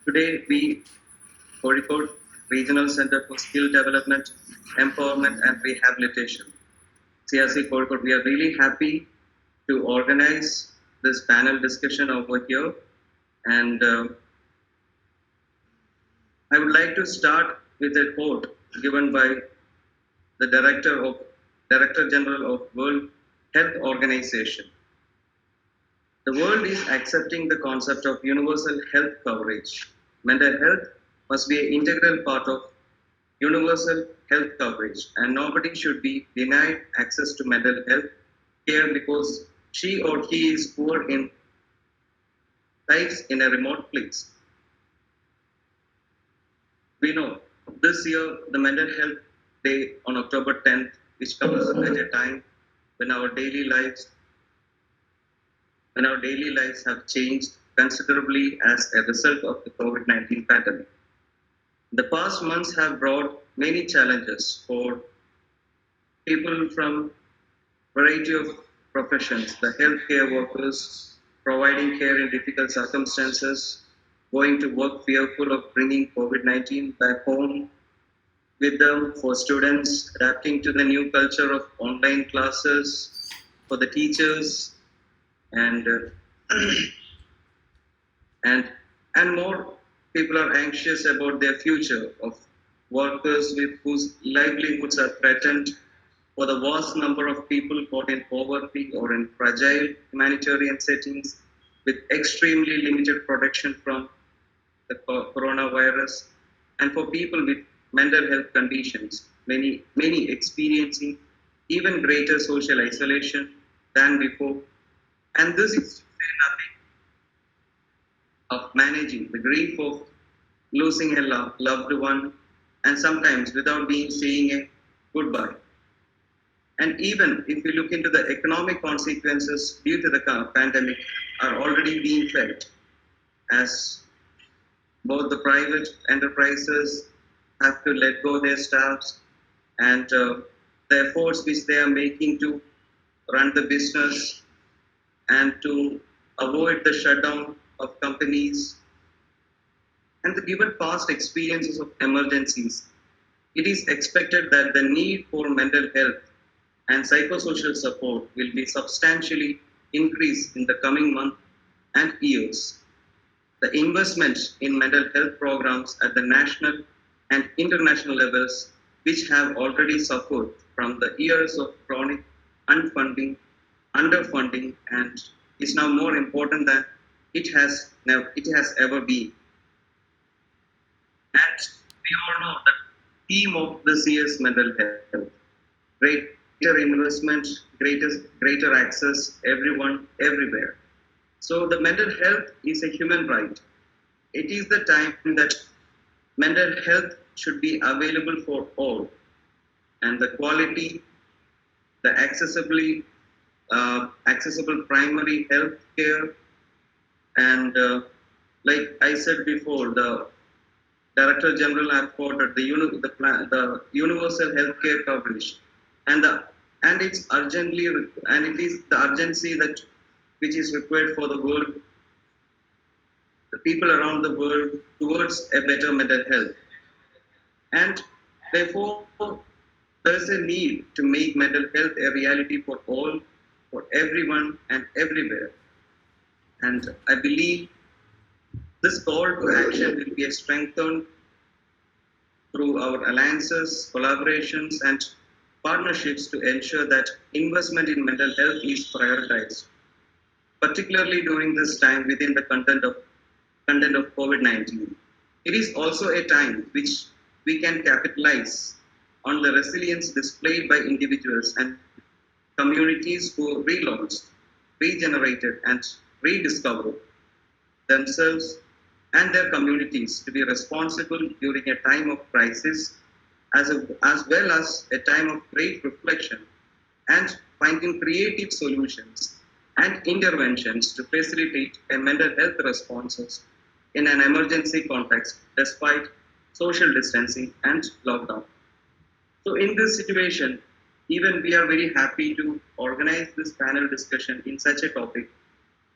Today, we, Kozhikode Regional Center for Skill Development, Empowerment and Rehabilitation, CRC Kozhikode, we are really happy to organize this panel discussion over here. And I would like to start with a quote given by the Director General of World Health Organization. The world is accepting the concept of universal health coverage. Mental health must be an integral part of universal health coverage, and nobody should be denied access to mental health care because she or he is poor in lives in a remote place. We know this year the Mental Health Day on October 10th, which comes at a time when our daily lives have changed considerably as a result of the COVID-19 pandemic. The past months have brought many challenges for people from variety of professions, the healthcare workers providing care in difficult circumstances, going to work fearful of bringing COVID-19 back home with them, for students adapting to the new culture of online classes, for the teachers, and and and more people are anxious about their future of workers with whose livelihoods are threatened, for the vast number of people caught in poverty or in fragile humanitarian settings with extremely limited protection from the coronavirus, and for people with mental health conditions, many experiencing even greater social isolation than before. And this is to say nothing of managing the grief of losing a loved one, and sometimes without being saying a goodbye. And even if we look into the economic consequences due to the pandemic are already being felt, as both the private enterprises have to let go their staffs, and the efforts which they are making to run the business and to avoid the shutdown of companies, and the given past experiences of emergencies, it is expected that the need for mental health and psychosocial support will be substantially increased in the coming months and years. The investment in mental health programs at the national and international levels, which have already suffered from the years of chronic unfunding, underfunding, and is now more important than it has ever been. And we all know the theme of this year's mental health: greater investment, greater access, everyone, everywhere. So the mental health is a human right. It is the time that mental health should be available for all, and the quality, the accessible primary health care, and like I said before, the Director General have quoted the universal healthcare coverage, and the and it is the urgency that which is required for the world, the people around the world towards a better mental health. And therefore, there is a need to make mental health a reality for all, for everyone, and everywhere. And I believe this call to action will be strengthened through our alliances, collaborations, and partnerships to ensure that investment in mental health is prioritized, particularly during this time within the content of COVID-19. It is also a time which we can capitalize on the resilience displayed by individuals and communities who relaunched, regenerated, and rediscovered themselves and their communities to be responsible during a time of crisis, as well as a time of great reflection and finding creative solutions and interventions to facilitate a mental health responses in an emergency context despite social distancing and lockdown. So in this situation, even we are very happy to organize this panel discussion in such a topic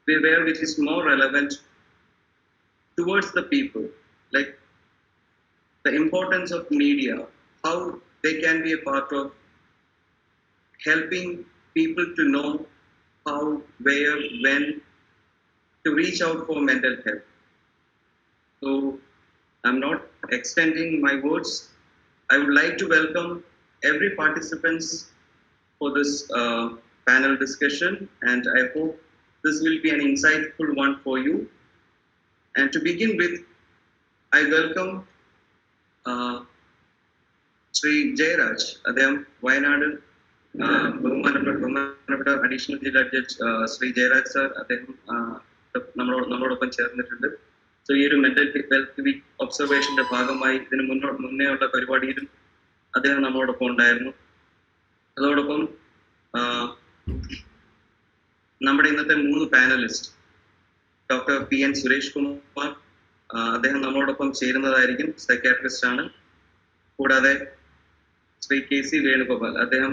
where which is more relevant towards the people, like the importance of media, how they can be a part of helping people to know how, where, when to reach out for mental health. So I'm not extending my words. I would like to welcome every participants for this panel discussion, and I hope this will be an insightful one for you. And to begin with, I welcome Sri Jayaraj, അദ്ദേഹം വയനാട് ബഹുമാനപ്പെട്ട additional ജില്ലാ judge Shri Jayaraj sir, അദ്ദേഹം നമ്മളോടൊപ്പം ചേർന്നിട്ടുണ്ട്. So ഈ ഒരു mental health week ഒബ്സർവേഷന്റെ ഭാഗമായി ഇതിന് മുന്നേ ഉള്ള പരിപാടിയിലും അദ്ദേഹം നമ്മളോടൊപ്പം ഉണ്ടായിരുന്നു. അതോടൊപ്പം നമ്മുടെ ഇന്നത്തെ 3 panellist, doctor PN Suresh Kumar, അദ്ദേഹം നമ്മളോടൊപ്പം ചേരുന്നതായിരിക്കും, സൈക്യാട്രിസ്റ്റ് ആണ്. കൂടാതെ ശ്രീ KC വേണുഗോപാൽ, അദ്ദേഹം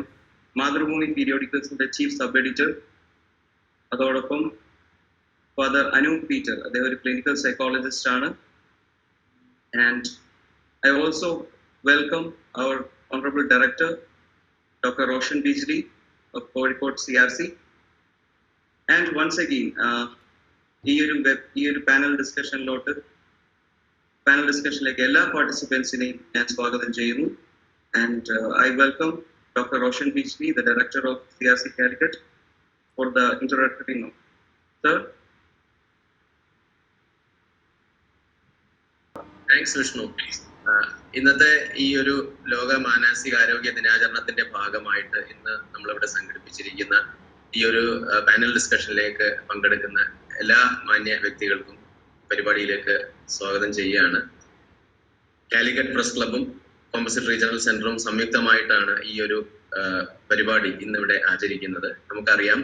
മാതൃഭൂമി പീരിയോഡിക്കൽസിന്റെ ചീഫ് സബ് എഡിറ്റർ. അതോടൊപ്പം ഫാദർ അനൂപ് പീറ്റർ, അദ്ദേഹം ഒരു ക്ലിനിക്കൽ സൈക്കോളജിസ്റ്റ് ആണ്. And I also welcome our honourable director Dr. Roshan Bijli of Kozhikode CRC. And once again, ഈ ഒരു പാനൽ ഡിസ്കഷനിലേക്ക് എല്ലാ പാർട്ടിസിപ്പൻസിനെയും ഞാൻ സ്വാഗതം ചെയ്യുന്നു. And I welcome Dr. Roshan Bijli, the director of CRC Calicut, for the introductory note. Sir. Thanks, Vishnu. ഇന്നത്തെ ഈ ഒരു ലോക മാനസികാരോഗ്യ ദിനാചരണത്തിന്റെ ഭാഗമായിട്ട് ഇന്ന് നമ്മളിവിടെ സംഘടിപ്പിച്ചിരിക്കുന്ന ഈ ഒരു പാനൽ ഡിസ്കഷനിലേക്ക് പങ്കെടുക്കുന്ന എല്ലാ മാന്യ വ്യക്തികൾക്കും പരിപാടിയിലേക്ക് സ്വാഗതം ചെയ്യുകയാണ്. കാലിക്കറ്റ് പ്രസ് ക്ലബും കോമ്പസിറ്റ് റീജിയണൽ സെന്ററും സംയുക്തമായിട്ടാണ് ഈ ഒരു പരിപാടി ഇന്നിവിടെ ആചരിക്കുന്നത്. നമുക്കറിയാം,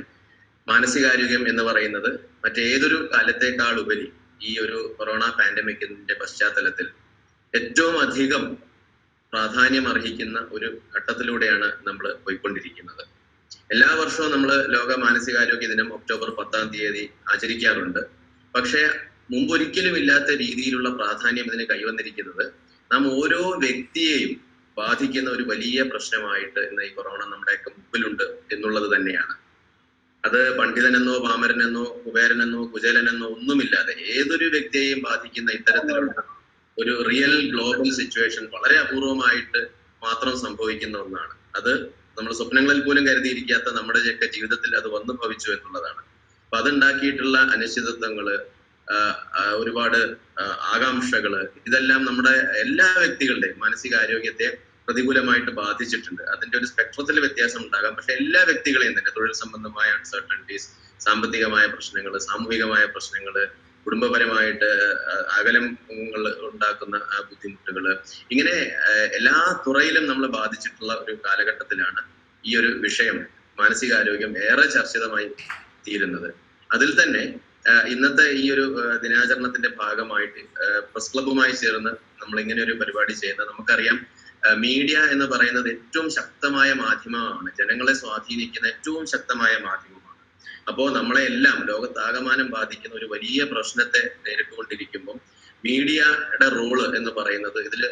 മാനസികാരോഗ്യം എന്ന് പറയുന്നത് മറ്റേതൊരു കാലത്തേക്കാൾ ഉപരി ഈ ഒരു കൊറോണ പാൻഡമിക്കിന്റെ പശ്ചാത്തലത്തിൽ ഏറ്റവും അധികം പ്രാധാന്യം അർഹിക്കുന്ന ഒരു ഘട്ടത്തിലൂടെയാണ് നമ്മൾ പോയിക്കൊണ്ടിരിക്കുന്നത്. എല്ലാ വർഷവും നമ്മൾ ലോക മാനസികാരോഗ്യ ദിനം ഒക്ടോബർ 10 ആചരിക്കാറുണ്ട്. പക്ഷെ മുമ്പൊരിക്കലും ഇല്ലാത്ത രീതിയിലുള്ള പ്രാധാന്യം ഇതിന് കൈവന്നിരിക്കുന്നത് നാം ഓരോ വ്യക്തിയെയും ബാധിക്കുന്ന ഒരു വലിയ പ്രശ്നമായിട്ട് ഇന്ന് ഈ കൊറോണ നമ്മുടെയൊക്കെ മുമ്പിലുണ്ട് എന്നുള്ളത് തന്നെയാണ്. അത് പണ്ഡിതനെന്നോ പാമരനെന്നോ കുബേരനെന്നോ കുചേലനെന്നോ ഒന്നുമില്ലാതെ ഏതൊരു വ്യക്തിയെയും ബാധിക്കുന്ന ഇത്തരത്തിലുള്ള ഒരു റിയൽ ഗ്ലോബൽ സിറ്റുവേഷൻ വളരെ അപൂർവമായിട്ട് മാത്രം സംഭവിക്കുന്ന ഒന്നാണ്. അത് നമ്മൾ സ്വപ്നങ്ങളിൽ പോലും കരുതിയിരിക്കാത്ത നമ്മുടെയൊക്കെ ജീവിതത്തിൽ അത് വന്നു ഭവിച്ചു എന്നുള്ളതാണ്. അപ്പൊ അതുണ്ടാക്കിയിട്ടുള്ള അനിശ്ചിതത്വങ്ങള്, ഒരുപാട് ആകാംക്ഷകള്, ഇതെല്ലാം നമ്മുടെ എല്ലാ വ്യക്തികളുടെയും മാനസികാരോഗ്യത്തെ പ്രതികൂലമായിട്ട് ബാധിച്ചിട്ടുണ്ട്. അതിന്റെ ഒരു സ്പെക്ട്രത്തിൽ വ്യത്യാസം ഉണ്ടാകാം, പക്ഷെ എല്ലാ വ്യക്തികളെയും തന്നെ തൊഴിൽ സംബന്ധമായ അൺസർട്ടനിറ്റീസ്, സാമ്പത്തികമായ പ്രശ്നങ്ങള്, സാമൂഹികമായ പ്രശ്നങ്ങള്, കുടുംബപരമായിട്ട് അകലങ്ങൾ ഉണ്ടാക്കുന്ന ബുദ്ധിമുട്ടുകള്, ഇങ്ങനെ എല്ലാ തുറയിലും നമ്മൾ ബാധിച്ചിട്ടുള്ള ഒരു കാലഘട്ടത്തിലാണ് ഈ ഒരു വിഷയം മാനസികാരോഗ്യം ഏറെ ചർച്ചിതമായി തീരുന്നത്. അതിൽ തന്നെ ഇന്നത്തെ ഈ ഒരു ദിനാചരണത്തിന്റെ ഭാഗമായിട്ട് പ്രസ് ക്ലബുമായി ചേർന്ന് നമ്മൾ ഇങ്ങനെ ഒരു പരിപാടി ചെയ്യുന്നത്, നമുക്കറിയാം മീഡിയ എന്ന് പറയുന്നത് ഏറ്റവും ശക്തമായ മാധ്യമമാണ്, ജനങ്ങളെ സ്വാധീനിക്കുന്ന ഏറ്റവും ശക്തമായ മാധ്യമമാണ്. അപ്പോ നമ്മളെ എല്ലാം ലോകത്താകമാനം ബാധിക്കുന്ന ഒരു വലിയ പ്രശ്നത്തെ നേരിട്ടുകൊണ്ടിരിക്കുമ്പോൾ മീഡിയയുടെ റോള് എന്ന് പറയുന്നത് ഇതിൽ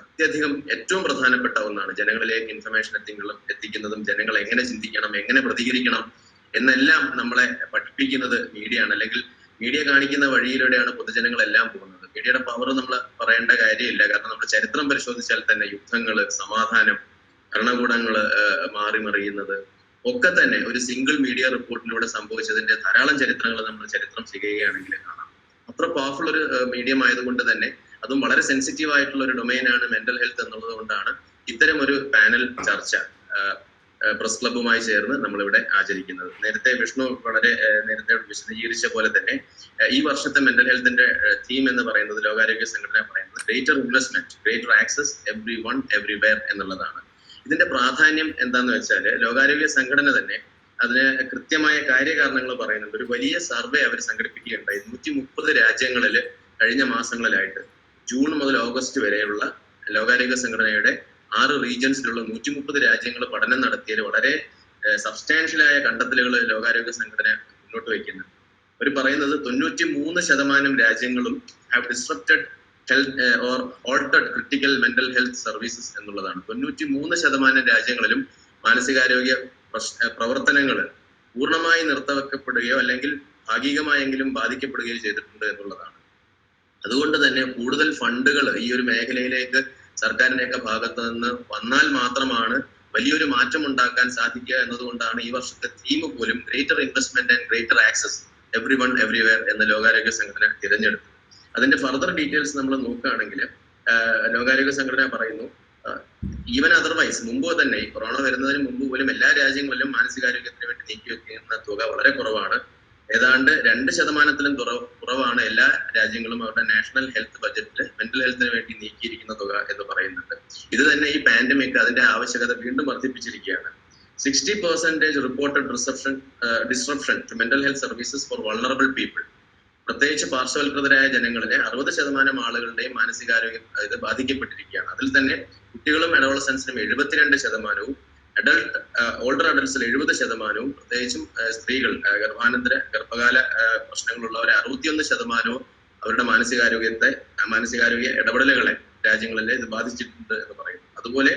അത്യധികം ഏറ്റവും പ്രധാനപ്പെട്ട ഒന്നാണ്. ജനങ്ങളിലേക്ക് ഇൻഫർമേഷൻ എത്തിക്കുന്നതും ജനങ്ങൾ എങ്ങനെ ചിന്തിക്കണം, എങ്ങനെ പ്രതികരിക്കണം എന്നെല്ലാം നമ്മളെ പഠിപ്പിക്കുന്നത് മീഡിയ ആണ്. അല്ലെങ്കിൽ മീഡിയ കാണിക്കുന്ന വഴിയിലൂടെയാണ് പൊതുജനങ്ങളെല്ലാം പോകുന്നത്. മീഡിയയുടെ പവർ നമ്മൾ പറയേണ്ട കാര്യമില്ല. കാരണം നമ്മുടെ ചരിത്രം പരിശോധിച്ചാൽ തന്നെ യുദ്ധങ്ങള്, സമാധാനം, ഭരണകൂടങ്ങള് മാറി മറിയുന്നത് ഒക്കെ തന്നെ ഒരു സിംഗിൾ മീഡിയ റിപ്പോർട്ടിലൂടെ സംഭവിച്ചതിന്റെ ധാരാളം ചരിത്രങ്ങൾ നമ്മൾ ചരിത്രം ചെയ്യുകയാണെങ്കിൽ കാണാം. അത്ര പവർഫുൾ ഒരു മീഡിയം ആയതുകൊണ്ട് തന്നെ അതും വളരെ സെൻസിറ്റീവ് ആയിട്ടുള്ള ഒരു ഡൊമൈനാണ് മെന്റൽ ഹെൽത്ത് എന്നുള്ളത് കൊണ്ടാണ് ഇത്തരം ഒരു പാനൽ ചർച്ച പ്രസ് ക്ലബുമായി ചേർന്ന് നമ്മളിവിടെ ആചരിക്കുന്നത്. നേരത്തെ വിഷ്ണു വളരെ നേരത്തെ വിശദീകരിച്ച പോലെ തന്നെ ഈ വർഷത്തെ മെന്റൽ ഹെൽത്തിന്റെ തീം എന്ന് പറയുന്നത്, ലോകാരോഗ്യ സംഘടന പറയുന്നത് greater investment, greater access, every one everywhere എന്നുള്ളതാണ്. ഇതിന്റെ പ്രാധാന്യം എന്താന്ന് വെച്ചാല് ലോകാരോഗ്യ സംഘടന തന്നെ അതിന് കൃത്യമായ കാര്യകാരണങ്ങൾ പറയുന്നുണ്ട്. ഒരു വലിയ സർവേ അവർ സംഘടിപ്പിക്കുകയുണ്ടായി. 130 രാജ്യങ്ങളിൽ കഴിഞ്ഞ മാസങ്ങളിലായിട്ട് ജൂൺ മുതൽ ഓഗസ്റ്റ് വരെയുള്ള ലോകാരോഗ്യ സംഘടനയുടെ 6 റീജിയൻസിലുള്ള 130 രാജ്യങ്ങൾ പഠനം നടത്തിയതിൽ വളരെ സബ്സ്റ്റാൻഷ്യലായ കണ്ടെത്തലുകൾ ലോകാരോഗ്യ സംഘടന മുന്നോട്ട് വയ്ക്കുന്നുണ്ട്. അവർ പറയുന്നത് 93% രാജ്യങ്ങളും have disrupted health or altered critical mental health services എന്നുള്ളതാണ്. 93% രാജ്യങ്ങളിലും മാനസികാരോഗ്യ പ്രവർത്തനങ്ങൾ പൂർണ്ണമായി നിർത്തവെക്കപ്പെടുകയോ അല്ലെങ്കിൽ ഭാഗികമായെങ്കിലും ബാധിക്കപ്പെടുകയോ ചെയ്തിട്ടുണ്ട് എന്നുള്ളതാണ്. അതുകൊണ്ട് തന്നെ കൂടുതൽ ഫണ്ടുകൾ ഈ ഒരു മേഖലയിലേക്ക് സർക്കാരിന്റെയൊക്കെ ഭാഗത്ത് നിന്ന് വന്നാൽ മാത്രമാണ് വലിയൊരു മാറ്റം ഉണ്ടാക്കാൻ സാധിക്കുക എന്നതുകൊണ്ടാണ് ഈ വർഷത്തെ തീം പോലും greater investment and greater access every one everywhere എന്ന ലോകാരോഗ്യ സംഘടന തിരഞ്ഞെടുത്തു. അതിന്റെ ഫർദർ ഡീറ്റെയിൽസ് നമ്മൾ നോക്കുകയാണെങ്കിൽ ലോകാരോഗ്യ സംഘടന പറയുന്നു ഈവൻ അതർവൈസ് മുമ്പ് തന്നെ ഈ കൊറോണ വരുന്നതിന് മുമ്പ് പോലും എല്ലാ രാജ്യങ്ങളിലും മാനസികാരോഗ്യത്തിന് വേണ്ടി നീക്കിവെക്കുന്ന തുക വളരെ കുറവാണ്. ഏതാണ്ട് 2%-ലും കുറവാണ് എല്ലാ രാജ്യങ്ങളും അവരുടെ നാഷണൽ ഹെൽത്ത് ബജറ്റിൽ മെന്റൽ ഹെൽത്തിന് വേണ്ടി നീക്കിയിരിക്കുന്ന തുക എന്ന് പറയുന്നുണ്ട്. ഇത് തന്നെ ഈ പാൻഡമിക് അതിന്റെ ആവശ്യകത വീണ്ടും വർദ്ധിപ്പിച്ചിരിക്കുകയാണ്. 60% reported disruption to mental health services for vulnerable people. പ്രത്യേകിച്ച് പാർശ്വവൽകൃതരായ ജനങ്ങളിലെ 60% ആളുകളുടെയും മാനസികാരോഗ്യം ഇത് ബാധിക്കപ്പെട്ടിരിക്കുകയാണ്. അതിൽ തന്നെ കുട്ടികളും അഡോളസൻസിനും 72%, ഓൾഡർ അഡൽട്സിൽ 70%, പ്രത്യേകിച്ചും സ്ത്രീകൾ ഗർഭകാല പ്രശ്നങ്ങളുള്ളവരെ 61% അവരുടെ മാനസികാരോഗ്യ ഇടപെടലുകളെ രാജ്യങ്ങളിലെ ഇത് ബാധിച്ചിട്ടുണ്ട് എന്ന് പറയുന്നു. അതുപോലെ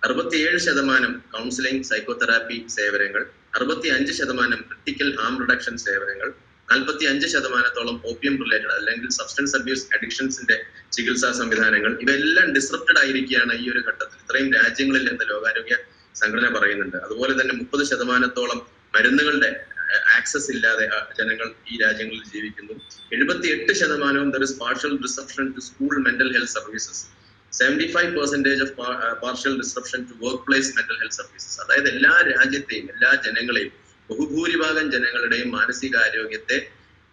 67% കൗൺസിലിംഗ് സൈക്കോതെറാപ്പി സേവനങ്ങൾ, 65% ക്രിട്ടിക്കൽ ഹാം റിഡക്ഷൻ സേവനങ്ങൾ, 45%-ഓളം ഓപ്പിയം റിലേറ്റഡ് അല്ലെങ്കിൽ സബ്സ്റ്റൻസ് അബ്യൂസ് അഡിക്ഷൻസിന്റെ ചികിത്സാ സംവിധാനങ്ങൾ ഇവയെല്ലാം ഡിസ്റപ്റ്റഡ് ആയിരിക്കുകയാണ് ഈ ഒരു ഘട്ടത്തിൽ ഇത്രയും രാജ്യങ്ങളിൽ എന്ന് ലോകാരോഗ്യ സംഘടന പറയുന്നുണ്ട്. അതുപോലെ തന്നെ 30%-ഓളം മരുന്നുകളുടെ ആക്സസ് ഇല്ലാതെ ജനങ്ങൾ ഈ രാജ്യങ്ങളിൽ ജീവിക്കുന്നു. 78% there is partial disruption to school mental health services. 75% of partial disruption to workplace mental health services. അതായത് എല്ലാ രാജ്യത്തെയും എല്ലാ ജനങ്ങളെയും ബഹുഭൂരിഭാഗം ജനങ്ങളുടെയും മാനസികാരോഗ്യത്തെ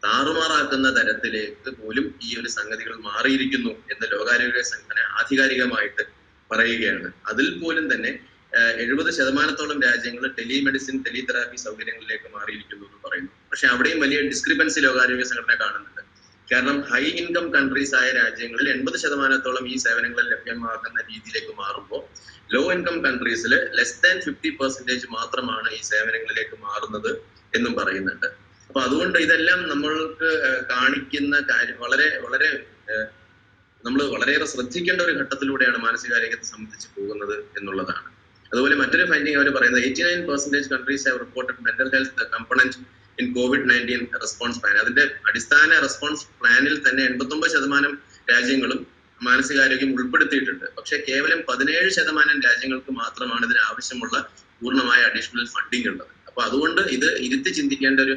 താറുമാറാക്കുന്ന തരത്തിലേക്ക് പോലും ഈ ഒരു സംഗതികൾ മാറിയിരിക്കുന്നു എന്ന് ലോകാരോഗ്യ സംഘടന ആധികാരികമായിട്ട് പറയുകയാണ്. അതിൽ പോലും തന്നെ 70%-ഓളം രാജ്യങ്ങൾ ടെലിമെഡിസിൻ ടെലിതെറാപ്പി സൗകര്യങ്ങളിലേക്ക് മാറിയിരിക്കുന്നു എന്ന് പറയുന്നു. പക്ഷെ അവിടെയും വലിയ ഡിസ്ക്രിപ്പൻസി ലോകാരോഗ്യ സംഘടന കാണുന്നുണ്ട്. കാരണം ഹൈ ഇൻകം കൺട്രീസ് ആയ രാജ്യങ്ങളിൽ 80%-ഓളം ഈ സേവനങ്ങൾ ലഭ്യമാക്കുന്ന രീതിയിലേക്ക് മാറുമ്പോൾ ലോ ഇൻകം കൺട്രീസിൽ ലെസ് ദാൻ 50% മാത്രമാണ് ഈ സേവനങ്ങളിലേക്ക് മാറുന്നത് എന്നും പറയുന്നുണ്ട്. അപ്പൊ അതുകൊണ്ട് ഇതെല്ലാം നമ്മൾക്ക് കാണിക്കുന്ന കാര്യം വളരെ വളരെ നമ്മൾ വളരെയേറെ ശ്രദ്ധിക്കേണ്ട ഒരു ഘട്ടത്തിലൂടെയാണ് മാനസികാരോഗ്യത്തെ സംബന്ധിച്ച് പോകുന്നത് എന്നുള്ളതാണ്. അതുപോലെ മറ്റൊരു ഫൈൻഡിങ് അവർ പറയുന്നത് 89% countries have reported mental health component in COVID-19 response plan. അതിന്റെ അടിസ്ഥാന റെസ്പോൺസ് പ്ലാനിൽ തന്നെ 89% രാജ്യങ്ങളും മാനസികാരോഗ്യം ഉൾപ്പെടുത്തിയിട്ടുണ്ട്. പക്ഷെ കേവലം 17% രാജ്യങ്ങൾക്ക് മാത്രമാണ് ഇതിന് ആവശ്യമുള്ള പൂർണ്ണമായ അഡീഷണൽ ഫണ്ടിങ് ഉള്ളത്. അപ്പൊ അതുകൊണ്ട് ഇത് ഇരുത്തി ചിന്തിക്കേണ്ട ഒരു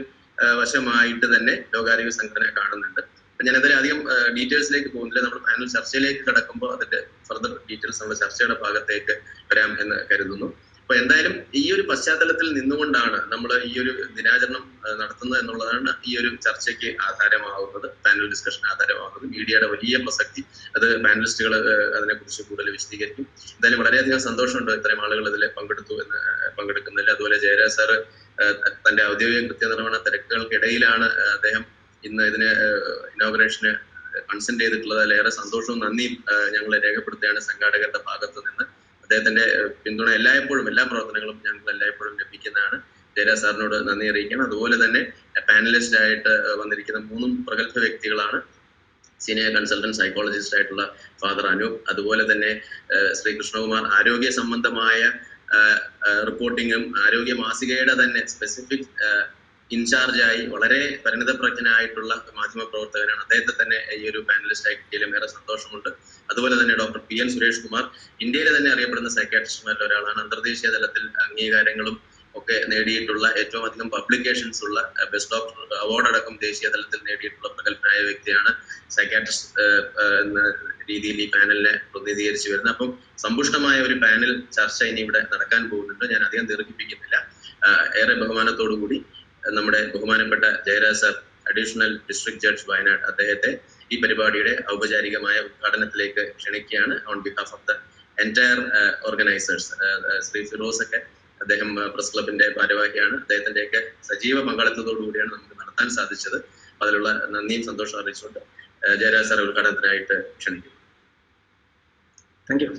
വശമായിട്ട് തന്നെ ലോകാരോഗ്യ സംഘടന കാണുന്നുണ്ട്. ഞാനതിൽ അധികം ഡീറ്റെയിൽസിലേക്ക് പോകുന്നില്ല. നമ്മൾ പാനൽ ചർച്ചയിലേക്ക് കിടക്കുമ്പോൾ അതിന്റെ ഫർദർ ഡീറ്റെയിൽസ് നമ്മുടെ ചർച്ചയുടെ ഭാഗത്തേക്ക് വരാം എന്ന് കരുതുന്നു. അപ്പൊ എന്തായാലും ഈ ഒരു പശ്ചാത്തലത്തിൽ നിന്നുകൊണ്ടാണ് നമ്മൾ ഈ ഒരു ദിനാചരണം നടത്തുന്നത് എന്നുള്ളതാണ് ഈ ഒരു ചർച്ചയ്ക്ക് ആധാരമാവുന്നത്, പാനൽ ഡിസ്കഷൻ ആധാരമാവുന്നത്. മീഡിയയുടെ വലിയ പ്രസക്തി അത് പാനലിസ്റ്റുകൾ അതിനെക്കുറിച്ച് കൂടുതൽ വിശദീകരിക്കും. എന്തായാലും വളരെയധികം സന്തോഷമുണ്ട് ഇത്രയും ആളുകൾ ഇതിൽ പങ്കെടുക്കുന്നതിൽ. അതുപോലെ ജയരാജ് സാറ് തന്റെ ഔദ്യോഗിക കൃത്യനിർവഹണ തിരക്കുകൾക്കിടയിലാണ് അദ്ദേഹം ഇന്ന് ഇതിന് ഇനോഗ്രേഷന് കൺസെന്റ് ചെയ്തിട്ടുള്ളത്. അതിലേറെ സന്തോഷവും നന്ദിയും ഞങ്ങൾ രേഖപ്പെടുത്തുകയാണ് സംഘാടകരുടെ ഭാഗത്ത് നിന്ന്. അദ്ദേഹത്തിന്റെ പിന്തുണ എല്ലായ്പ്പോഴും എല്ലാ പ്രവർത്തനങ്ങളും ഞങ്ങൾ എല്ലായ്പ്പോഴും ലഭിക്കുന്നതാണ്. ജയരാജ് സാറിനോട് നന്ദി അറിയിക്കണം. അതുപോലെ തന്നെ പാനലിസ്റ്റ് ആയിട്ട് വന്നിരിക്കുന്ന 3 പ്രഗത്ഭ വ്യക്തികളാണ്. സീനിയർ കൺസൾട്ടന്റ് സൈക്കോളജിസ്റ്റ് ആയിട്ടുള്ള ഫാദർ അനൂപ്, അതുപോലെ തന്നെ ശ്രീ കൃഷ്ണകുമാർ ആരോഗ്യ സംബന്ധമായ റിപ്പോർട്ടിങ്ങും ആരോഗ്യ മാസികയുടെ തന്നെ സ്പെസിഫിക് ഇൻചാർജായി വളരെ പരിണിതപ്രജ്ഞനായിട്ടുള്ള മാധ്യമ പ്രവർത്തകനാണ്. അദ്ദേഹത്തെ തന്നെ ഈ ഒരു പാനലിസ്റ്റ് ആയി കിട്ടിയതിലും ഏറെ സന്തോഷമുണ്ട്. അതുപോലെ തന്നെ ഡോക്ടർ PN സുരേഷ് കുമാർ ഇന്ത്യയിലെ തന്നെ അറിയപ്പെടുന്ന സൈക്കാട്രിസ്റ്റുമാരിൽ ഒരാളാണ്. അന്തർദേശീയ തലത്തിൽ അംഗീകാരങ്ങളും ഒക്കെ നേടിയിട്ടുള്ള ഏറ്റവും അധികം പബ്ലിക്കേഷൻസ് ഉള്ള ബെസ്റ്റ് ഡോക്ടർ അവാർഡ് അടക്കം ദേശീയ തലത്തിൽ നേടിയിട്ടുള്ള പ്രഗത്ഭനായ വ്യക്തിയാണ്. സൈക്കാട്രിസ്റ്റ് എന്ന രീതിയിൽ ഈ പാനലിനെ പ്രതിനിധീകരിച്ചു വരുന്നത്. അപ്പം സമ്പുഷ്ടമായ ഒരു പാനൽ ചർച്ച ഇനി ഇവിടെ നടക്കാൻ പോകുന്നുണ്ട്. ഞാൻ അധികം ദീർഘിപ്പിക്കുന്നില്ല. ഏറെ ബഹുമാനത്തോടു കൂടി നമ്മുടെ ബഹുമാനപ്പെട്ട Jayaraj sir, additional district judge Wayanad, അദ്ദേഹത്തെ ഈ പരിപാടിയുടെ ഔപചാരികമായ ഉദ്ഘാടനത്തിലേക്ക് ക്ഷണിക്കുകയാണ്. On behalf of the entire organisers. Shri Firoz ഒക്കെ അദ്ദേഹം പ്രസ് ക്ലബിന്റെ ഭാരവാഹിയാണ്. അദ്ദേഹത്തിന്റെയൊക്കെ സജീവ പങ്കാളിത്തത്തോടുകൂടിയാണ് നമുക്ക് നടത്താൻ സാധിച്ചത്. അതിലുള്ള നന്ദിയും സന്തോഷം അറിയിച്ചുകൊണ്ട് ജയരാജ് സാർ ഉദ്ഘാടനത്തിനായിട്ട് ക്ഷണിക്കുന്നു. Thank you.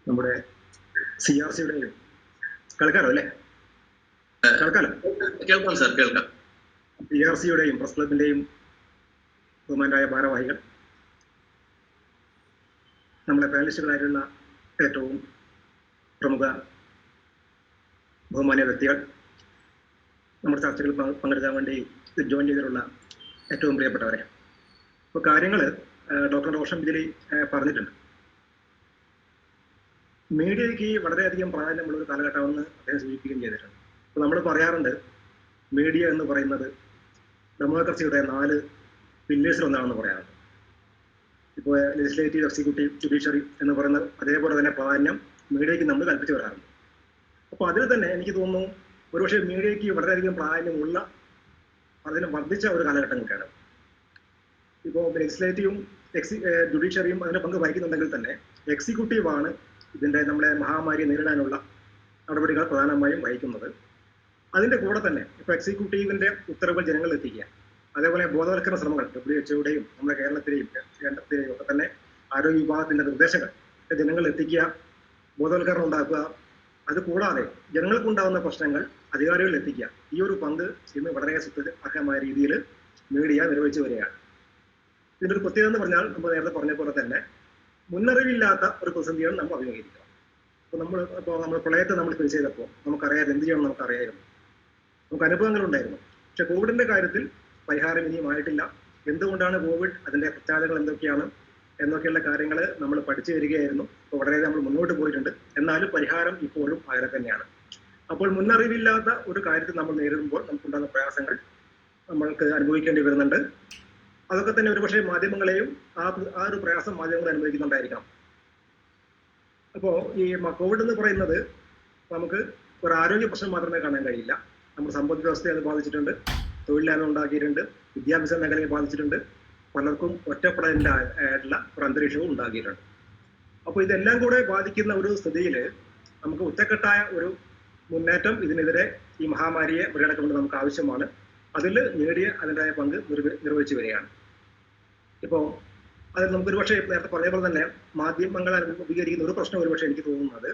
നമ്മുടെ CRCയുടെ കളിക്കാരോ അല്ലേ? കേൾക്കാം സാർ, കേൾക്കാം. PRC-യുടെയും പ്രസ് ക്ലബിന്റെയും ബഹുമാനായ ഭാരവാഹികൾ, നമ്മളെ പാനലിസ്റ്റുകളായിട്ടുള്ള ഏറ്റവും പ്രമുഖ ബഹുമാന്യ വ്യക്തികൾ, നമ്മുടെ ചർച്ചകളിൽ പങ്കെടുക്കാൻ വേണ്ടി ജോയിൻ ചെയ്തിട്ടുള്ള ഏറ്റവും പ്രിയപ്പെട്ടവരെ, ഇപ്പോൾ കാര്യങ്ങൾ ഡോക്ടർ റോഷൻ ഇതിൽ പറഞ്ഞിട്ടുണ്ട്. മീഡിയയ്ക്ക് വളരെയധികം പ്രാധാന്യമുള്ള ഒരു കാലഘട്ടമെന്ന് അദ്ദേഹം സൂചിപ്പിക്കുകയും ചെയ്തിട്ടുണ്ട്. അപ്പോൾ നമ്മൾ പറയാറുണ്ട് മീഡിയ എന്ന് പറയുന്നത് ഡെമോക്രസിയുടെ 4 പില്ലേഴ്സിലൊന്നാണെന്ന് പറയാറുണ്ട്. ഇപ്പോൾ ലെജിസ്ലേറ്റീവ്, എക്സിക്യൂട്ടീവ്, ജുഡീഷ്യറി എന്ന് പറയുന്ന അതേപോലെ തന്നെ പ്രാധാന്യം മീഡിയയ്ക്ക് നമ്മൾ കൽപ്പിച്ചു വരാറുണ്ട്. അപ്പോൾ അതിൽ തന്നെ എനിക്ക് തോന്നുന്നു ഒരുപക്ഷെ മീഡിയയ്ക്ക് വളരെയധികം പ്രാധാന്യമുള്ള, അതിന് വർദ്ധിച്ച ഒരു കാലഘട്ടങ്ങളൊക്കെയാണ്. ഇപ്പോൾ ലെജിസ്ലേറ്റീവും ജുഡീഷ്യറിയും അതിന് പങ്ക് വഹിക്കുന്നുണ്ടെങ്കിൽ തന്നെ എക്സിക്യൂട്ടീവാണ് ഇതിൻ്റെ നമ്മളെ മഹാമാരിയെ നേരിടാനുള്ള നടപടികൾ പ്രധാനമായും വഹിക്കുന്നത്. അതിൻ്റെ കൂടെ തന്നെ ഇപ്പോൾ എക്സിക്യൂട്ടീവിൻ്റെ ഉത്തരവുകൾ ജനങ്ങളിൽ എത്തിക്കുക, അതേപോലെ ബോധവൽക്കരണ ശ്രമങ്ങൾ WHO-യുടെയും നമ്മുടെ കേരളത്തിലെയും കേന്ദ്രത്തിലെയും ഒക്കെ തന്നെ ആരോഗ്യ വിഭാഗത്തിൻ്റെ നിർദ്ദേശങ്ങൾ ജനങ്ങളിൽ എത്തിക്കുക, ബോധവൽക്കരണം ഉണ്ടാക്കുക. അതുകൂടാതെ ജനങ്ങൾക്കുണ്ടാകുന്ന പ്രശ്നങ്ങൾ അധികാരികളിൽ എത്തിക്കുക. ഈ ഒരു പങ്ക് ഇന്ന് വളരെ അർഹമായ രീതിയിൽ മീഡിയ നിർവഹിച്ചു വരികയാണ്. ഇതിൻ്റെ ഒരു പ്രത്യേകത എന്ന് പറഞ്ഞാൽ നമ്മൾ നേരത്തെ പറഞ്ഞ പോലെ തന്നെ മുന്നറിവില്ലാത്ത ഒരു പ്രതിസന്ധിയാണ് നമ്മൾ അഭിമുഖീകരിക്കുക. അപ്പോൾ നമ്മൾ പ്രളയത്തെ നമ്മൾ ഫേസ് ചെയ്തപ്പോൾ നമുക്കറിയാതെ എന്ത് ചെയ്യണം നമുക്കറിയായിരുന്നു, നമുക്ക് അനുഭവങ്ങളുണ്ടായിരുന്നു. പക്ഷെ കോവിഡിന്റെ കാര്യത്തിൽ പരിഹാരം ഇനിയും ആയിട്ടില്ല. എന്തുകൊണ്ടാണ് കോവിഡ്, അതിന്റെ പ്രത്യാഘാതങ്ങൾ എന്തൊക്കെയാണ് എന്നൊക്കെയുള്ള കാര്യങ്ങൾ നമ്മൾ പഠിച്ചു വരികയായിരുന്നു. അപ്പോൾ വളരെ നമ്മൾ മുന്നോട്ട് പോയിട്ടുണ്ട്. എന്നാലും പരിഹാരം ഇപ്പോഴും അങ്ങനെ തന്നെയാണ്. അപ്പോൾ മുന്നറിവില്ലാത്ത ഒരു കാര്യത്തിൽ നമ്മൾ നേരിടുമ്പോൾ നമുക്കുണ്ടാകുന്ന പ്രയാസങ്ങൾ നമ്മൾക്ക് അനുഭവിക്കേണ്ടി വരുന്നുണ്ട്. അതൊക്കെ തന്നെ ഒരുപക്ഷെ മാധ്യമങ്ങളെയും ആ ഒരു പ്രയാസം മാധ്യമങ്ങൾ അനുഭവിക്കുന്നുണ്ടായിരിക്കാം. അപ്പോൾ ഈ കോവിഡ് എന്ന് പറയുന്നത് നമുക്ക് ഒരു ആരോഗ്യ പ്രശ്നം മാത്രമേ കാണാൻ കഴിയില്ല. നമ്മുടെ സമ്പദ് വ്യവസ്ഥയെ അത് ബാധിച്ചിട്ടുണ്ട്, തൊഴിലില്ലായ്മ ഉണ്ടാക്കിയിട്ടുണ്ട്, വിദ്യാഭ്യാസ മേഖലയെ ബാധിച്ചിട്ടുണ്ട്, പലർക്കും ഒറ്റപ്പെടലിൻ്റെ ആയിട്ടുള്ള ഒരു അന്തരീക്ഷവും ഉണ്ടാക്കിയിട്ടുണ്ട്. അപ്പോൾ ഇതെല്ലാം കൂടെ ബാധിക്കുന്ന ഒരു സ്ഥിതിയിൽ നമുക്ക് ഒറ്റക്കെട്ടായ ഒരു മുന്നേറ്റം ഇതിനെതിരെ ഈ മഹാമാരിയെ മറികടക്കേണ്ടത് നമുക്ക് ആവശ്യമാണ്. അതിൽ മീഡിയ അതിൻ്റെതായ പങ്ക് നിർവഹിച്ചു വരികയാണ്. ഇപ്പോൾ അതിൽ നമുക്ക് ഒരുപക്ഷെ നേരത്തെ പറഞ്ഞ പോലെ തന്നെ മാധ്യമങ്ങൾ അഭിമുഖീകരിക്കുന്ന ഒരു പ്രശ്നം ഒരുപക്ഷെ എനിക്ക് തോന്നുന്നത്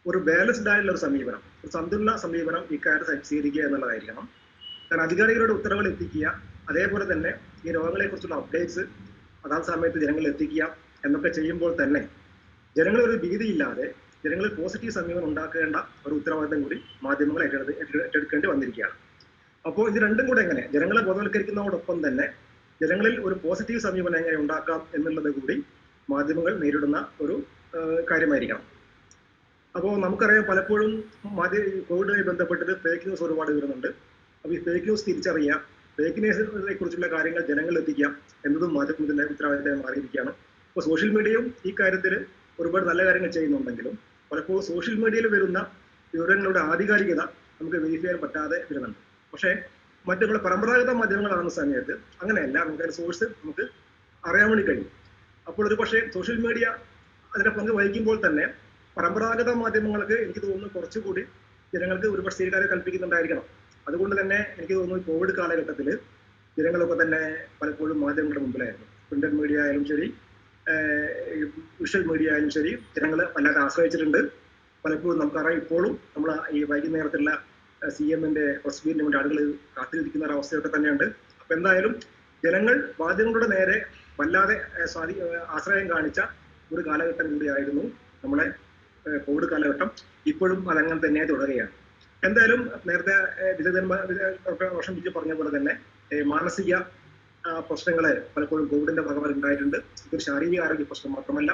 ഒരു ബാലൻസ്ഡ് ആയിട്ടുള്ള ഒരു സമീപനം, ഒരു സന്തുലിത സമീപനം ഇക്കാര്യത്തിൽ സ്വീകരിക്കുക എന്നുള്ളതായിരിക്കണം. കാരണം അധികാരികളുടെ ഉത്തരവുകൾ എത്തിക്കുക, അതേപോലെ തന്നെ ഈ രോഗങ്ങളെക്കുറിച്ചുള്ള അപ്ഡേറ്റ്സ് അതാത് സമയത്ത് ജനങ്ങളിൽ എത്തിക്കുക എന്നൊക്കെ ചെയ്യുമ്പോൾ തന്നെ ജനങ്ങളൊരു ഭീതിയില്ലാതെ ജനങ്ങളിൽ പോസിറ്റീവ് സമീപനം ഉണ്ടാക്കേണ്ട ഒരു ഉത്തരവാദിത്തം കൂടി മാധ്യമങ്ങൾ ഏറ്റെടുക്കേണ്ടി വന്നിരിക്കുകയാണ്. അപ്പോൾ ഇത് രണ്ടും കൂടെ എങ്ങനെ ജനങ്ങളെ ബോധവൽക്കരിക്കുന്നതോടൊപ്പം തന്നെ ജനങ്ങളിൽ ഒരു പോസിറ്റീവ് സമീപനം എങ്ങനെ ഉണ്ടാക്കാം എന്നുള്ളത് കൂടി മാധ്യമങ്ങൾ നേരിടുന്ന ഒരു കാര്യമായിരിക്കണം. അപ്പോൾ നമുക്കറിയാം പലപ്പോഴും കോവിഡുമായി ബന്ധപ്പെട്ടിട്ട് ഫേക്ക് ന്യൂസ് ഒരുപാട് വരുന്നുണ്ട്. അപ്പോൾ ഈ ഫേക്ക് ന്യൂസ് തിരിച്ചറിയുക, ഫേക്ക് ന്യൂസിനെ കുറിച്ചുള്ള കാര്യങ്ങൾ ജനങ്ങളിൽ എത്തിക്കുക എന്നതും മാധ്യമത്തിന്റെ ഉത്തരവാദിത്തമായി മാറിയിരിക്കുകയാണ്. ഇപ്പോൾ സോഷ്യൽ മീഡിയയും ഈ കാര്യത്തിൽ ഒരുപാട് നല്ല കാര്യങ്ങൾ ചെയ്യുന്നുണ്ടെങ്കിലും പലപ്പോഴും സോഷ്യൽ മീഡിയയിൽ വരുന്ന വിവരങ്ങളുടെ ആധികാരികത നമുക്ക് വെരിഫൈ ചെയ്യാൻ പറ്റാതെ വരുന്നുണ്ട്. പക്ഷേ മറ്റുള്ള പരമ്പരാഗത മാധ്യമങ്ങളാകുന്ന സമയത്ത് അങ്ങനെയല്ല, നമുക്ക് അതിന്റെ സോഴ്സ് നമുക്ക് അറിയാൻ വേണ്ടി കഴിയും. അപ്പോൾ ഒരു പക്ഷേ സോഷ്യൽ മീഡിയ അതിന്റെ പങ്ക് വഹിക്കുമ്പോൾ തന്നെ പരമ്പരാഗത മാധ്യമങ്ങൾക്ക് എനിക്ക് തോന്നുന്നു കുറച്ചുകൂടി ജനങ്ങൾക്ക് ഒരുപാട് സ്വീകാര്യത കൽപ്പിക്കുന്നുണ്ടായിരിക്കണം. അതുകൊണ്ട് തന്നെ എനിക്ക് തോന്നുന്നു കോവിഡ് കാലഘട്ടത്തിൽ ജനങ്ങളൊക്കെ തന്നെ പലപ്പോഴും മാധ്യമങ്ങളുടെ മുമ്പിലായിരുന്നു. പ്രിന്റഡ് മീഡിയ ആയാലും ശരി, വിഷ്വൽ മീഡിയ ആയാലും ശരി, ജനങ്ങൾ വല്ലാതെ ആശ്രയിച്ചിട്ടുണ്ട്. പലപ്പോഴും നമുക്കറിയാം ഇപ്പോഴും നമ്മൾ ഈ വൈകുന്നേരത്തുള്ള CM-ന്റെ പ്രസ് മീറ്റിന് വേണ്ടി ആളുകൾ കാത്തിരിക്കുന്ന ഒരു അവസ്ഥയൊക്കെ തന്നെയുണ്ട്. അപ്പൊ എന്തായാലും ജനങ്ങൾ മാധ്യമങ്ങളുടെ നേരെ വല്ലാതെ ആശ്രയം കാണിച്ച ഒരു കാലഘട്ടം കൂടിയായിരുന്നു നമ്മുടെ കോവിഡ് കാലഘട്ടം. ഇപ്പോഴും അതങ്ങനെ തന്നെ തുടരുകയാണ്. എന്തായാലും നേരത്തെ വർഷം വിജയ് പറഞ്ഞ പോലെ തന്നെ മാനസിക പ്രശ്നങ്ങളെ പലപ്പോഴും കോവിഡിന്റെ ഭാഗമായി ഉണ്ടായിട്ടുണ്ട്. ഇതൊരു ശാരീരിക ആരോഗ്യ പ്രശ്നം മാത്രമല്ല,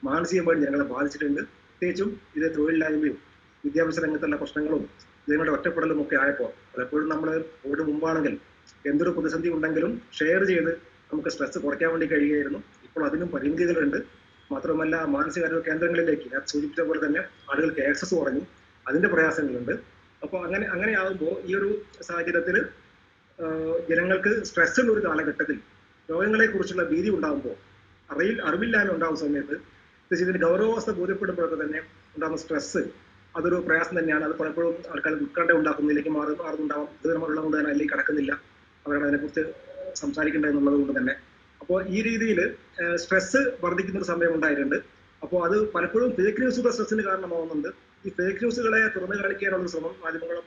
മാനസികമായി ജനങ്ങളെ ബാധിച്ചിട്ടുണ്ട്. പ്രത്യേകിച്ചും ഇത് തൊഴിലില്ലായ്മയും വിദ്യാഭ്യാസ രംഗത്തുള്ള പ്രശ്നങ്ങളും ജനങ്ങളുടെ ഒറ്റപ്പെടലും ഒക്കെ ആയപ്പോൾ പലപ്പോഴും നമ്മൾ കോവിഡ് മുമ്പാണെങ്കിൽ എന്തൊരു പ്രതിസന്ധി ഉണ്ടെങ്കിലും ഷെയർ ചെയ്ത് നമുക്ക് സ്ട്രെസ് കുറയ്ക്കാൻ വേണ്ടി കഴിയുകയായിരുന്നു. ഇപ്പോൾ അതിനും പരിമിതികളുണ്ട്. മാത്രമല്ല മാനസികാരോഗ്യ കേന്ദ്രങ്ങളിലേക്ക് ഞാൻ സൂചിപ്പിച്ച പോലെ തന്നെ ആളുകൾക്ക് ആക്സസ് കുറഞ്ഞു, അതിന്റെ പ്രയാസങ്ങളുണ്ട്. അപ്പോൾ അങ്ങനെയാകുമ്പോൾ ഈ ഒരു സാഹചര്യത്തിൽ ജനങ്ങൾക്ക് സ്ട്രെസ് ഉള്ള ഒരു കാലഘട്ടത്തിൽ രോഗങ്ങളെ കുറിച്ചുള്ള ഭീതി ഉണ്ടാകുമ്പോൾ അറിവില്ലായ്മ ഉണ്ടാകുന്ന സമയത്ത് ഇതിന്റെ ഗൗരവാവസ്ഥ ബോധ്യപ്പെടുമ്പോഴൊക്കെ തന്നെ ഉണ്ടാകുന്ന സ്ട്രെസ് അതൊരു പ്രയാസം തന്നെയാണ്. അത് പലപ്പോഴും ആൾക്കാർ ഉത്കണ്ഠ ഉണ്ടാക്കുന്നതിലേക്ക് മാറുന്നുണ്ടാവാം. ഇത് നമ്മളുള്ളത് കൊണ്ട് തന്നെ അതിലേക്ക് കടക്കുന്നില്ല, അവരാണ് അതിനെക്കുറിച്ച് സംസാരിക്കേണ്ടത് എന്നുള്ളത് കൊണ്ട് തന്നെ. അപ്പോൾ ഈ രീതിയിൽ സ്ട്രെസ് വർദ്ധിക്കുന്ന ഒരു സമയം ഉണ്ടായിട്ടുണ്ട്. അപ്പോൾ അത് പലപ്പോഴും ഫേക്ക് ന്യൂസുകളുടെ സ്ട്രെസ്സിന് കാരണമാവുന്നുണ്ട്. ഈ ഫേക്ക് ന്യൂസുകളെ തുറന്നു കാണിക്കാനുള്ള ശ്രമം മാധ്യമങ്ങളുടെ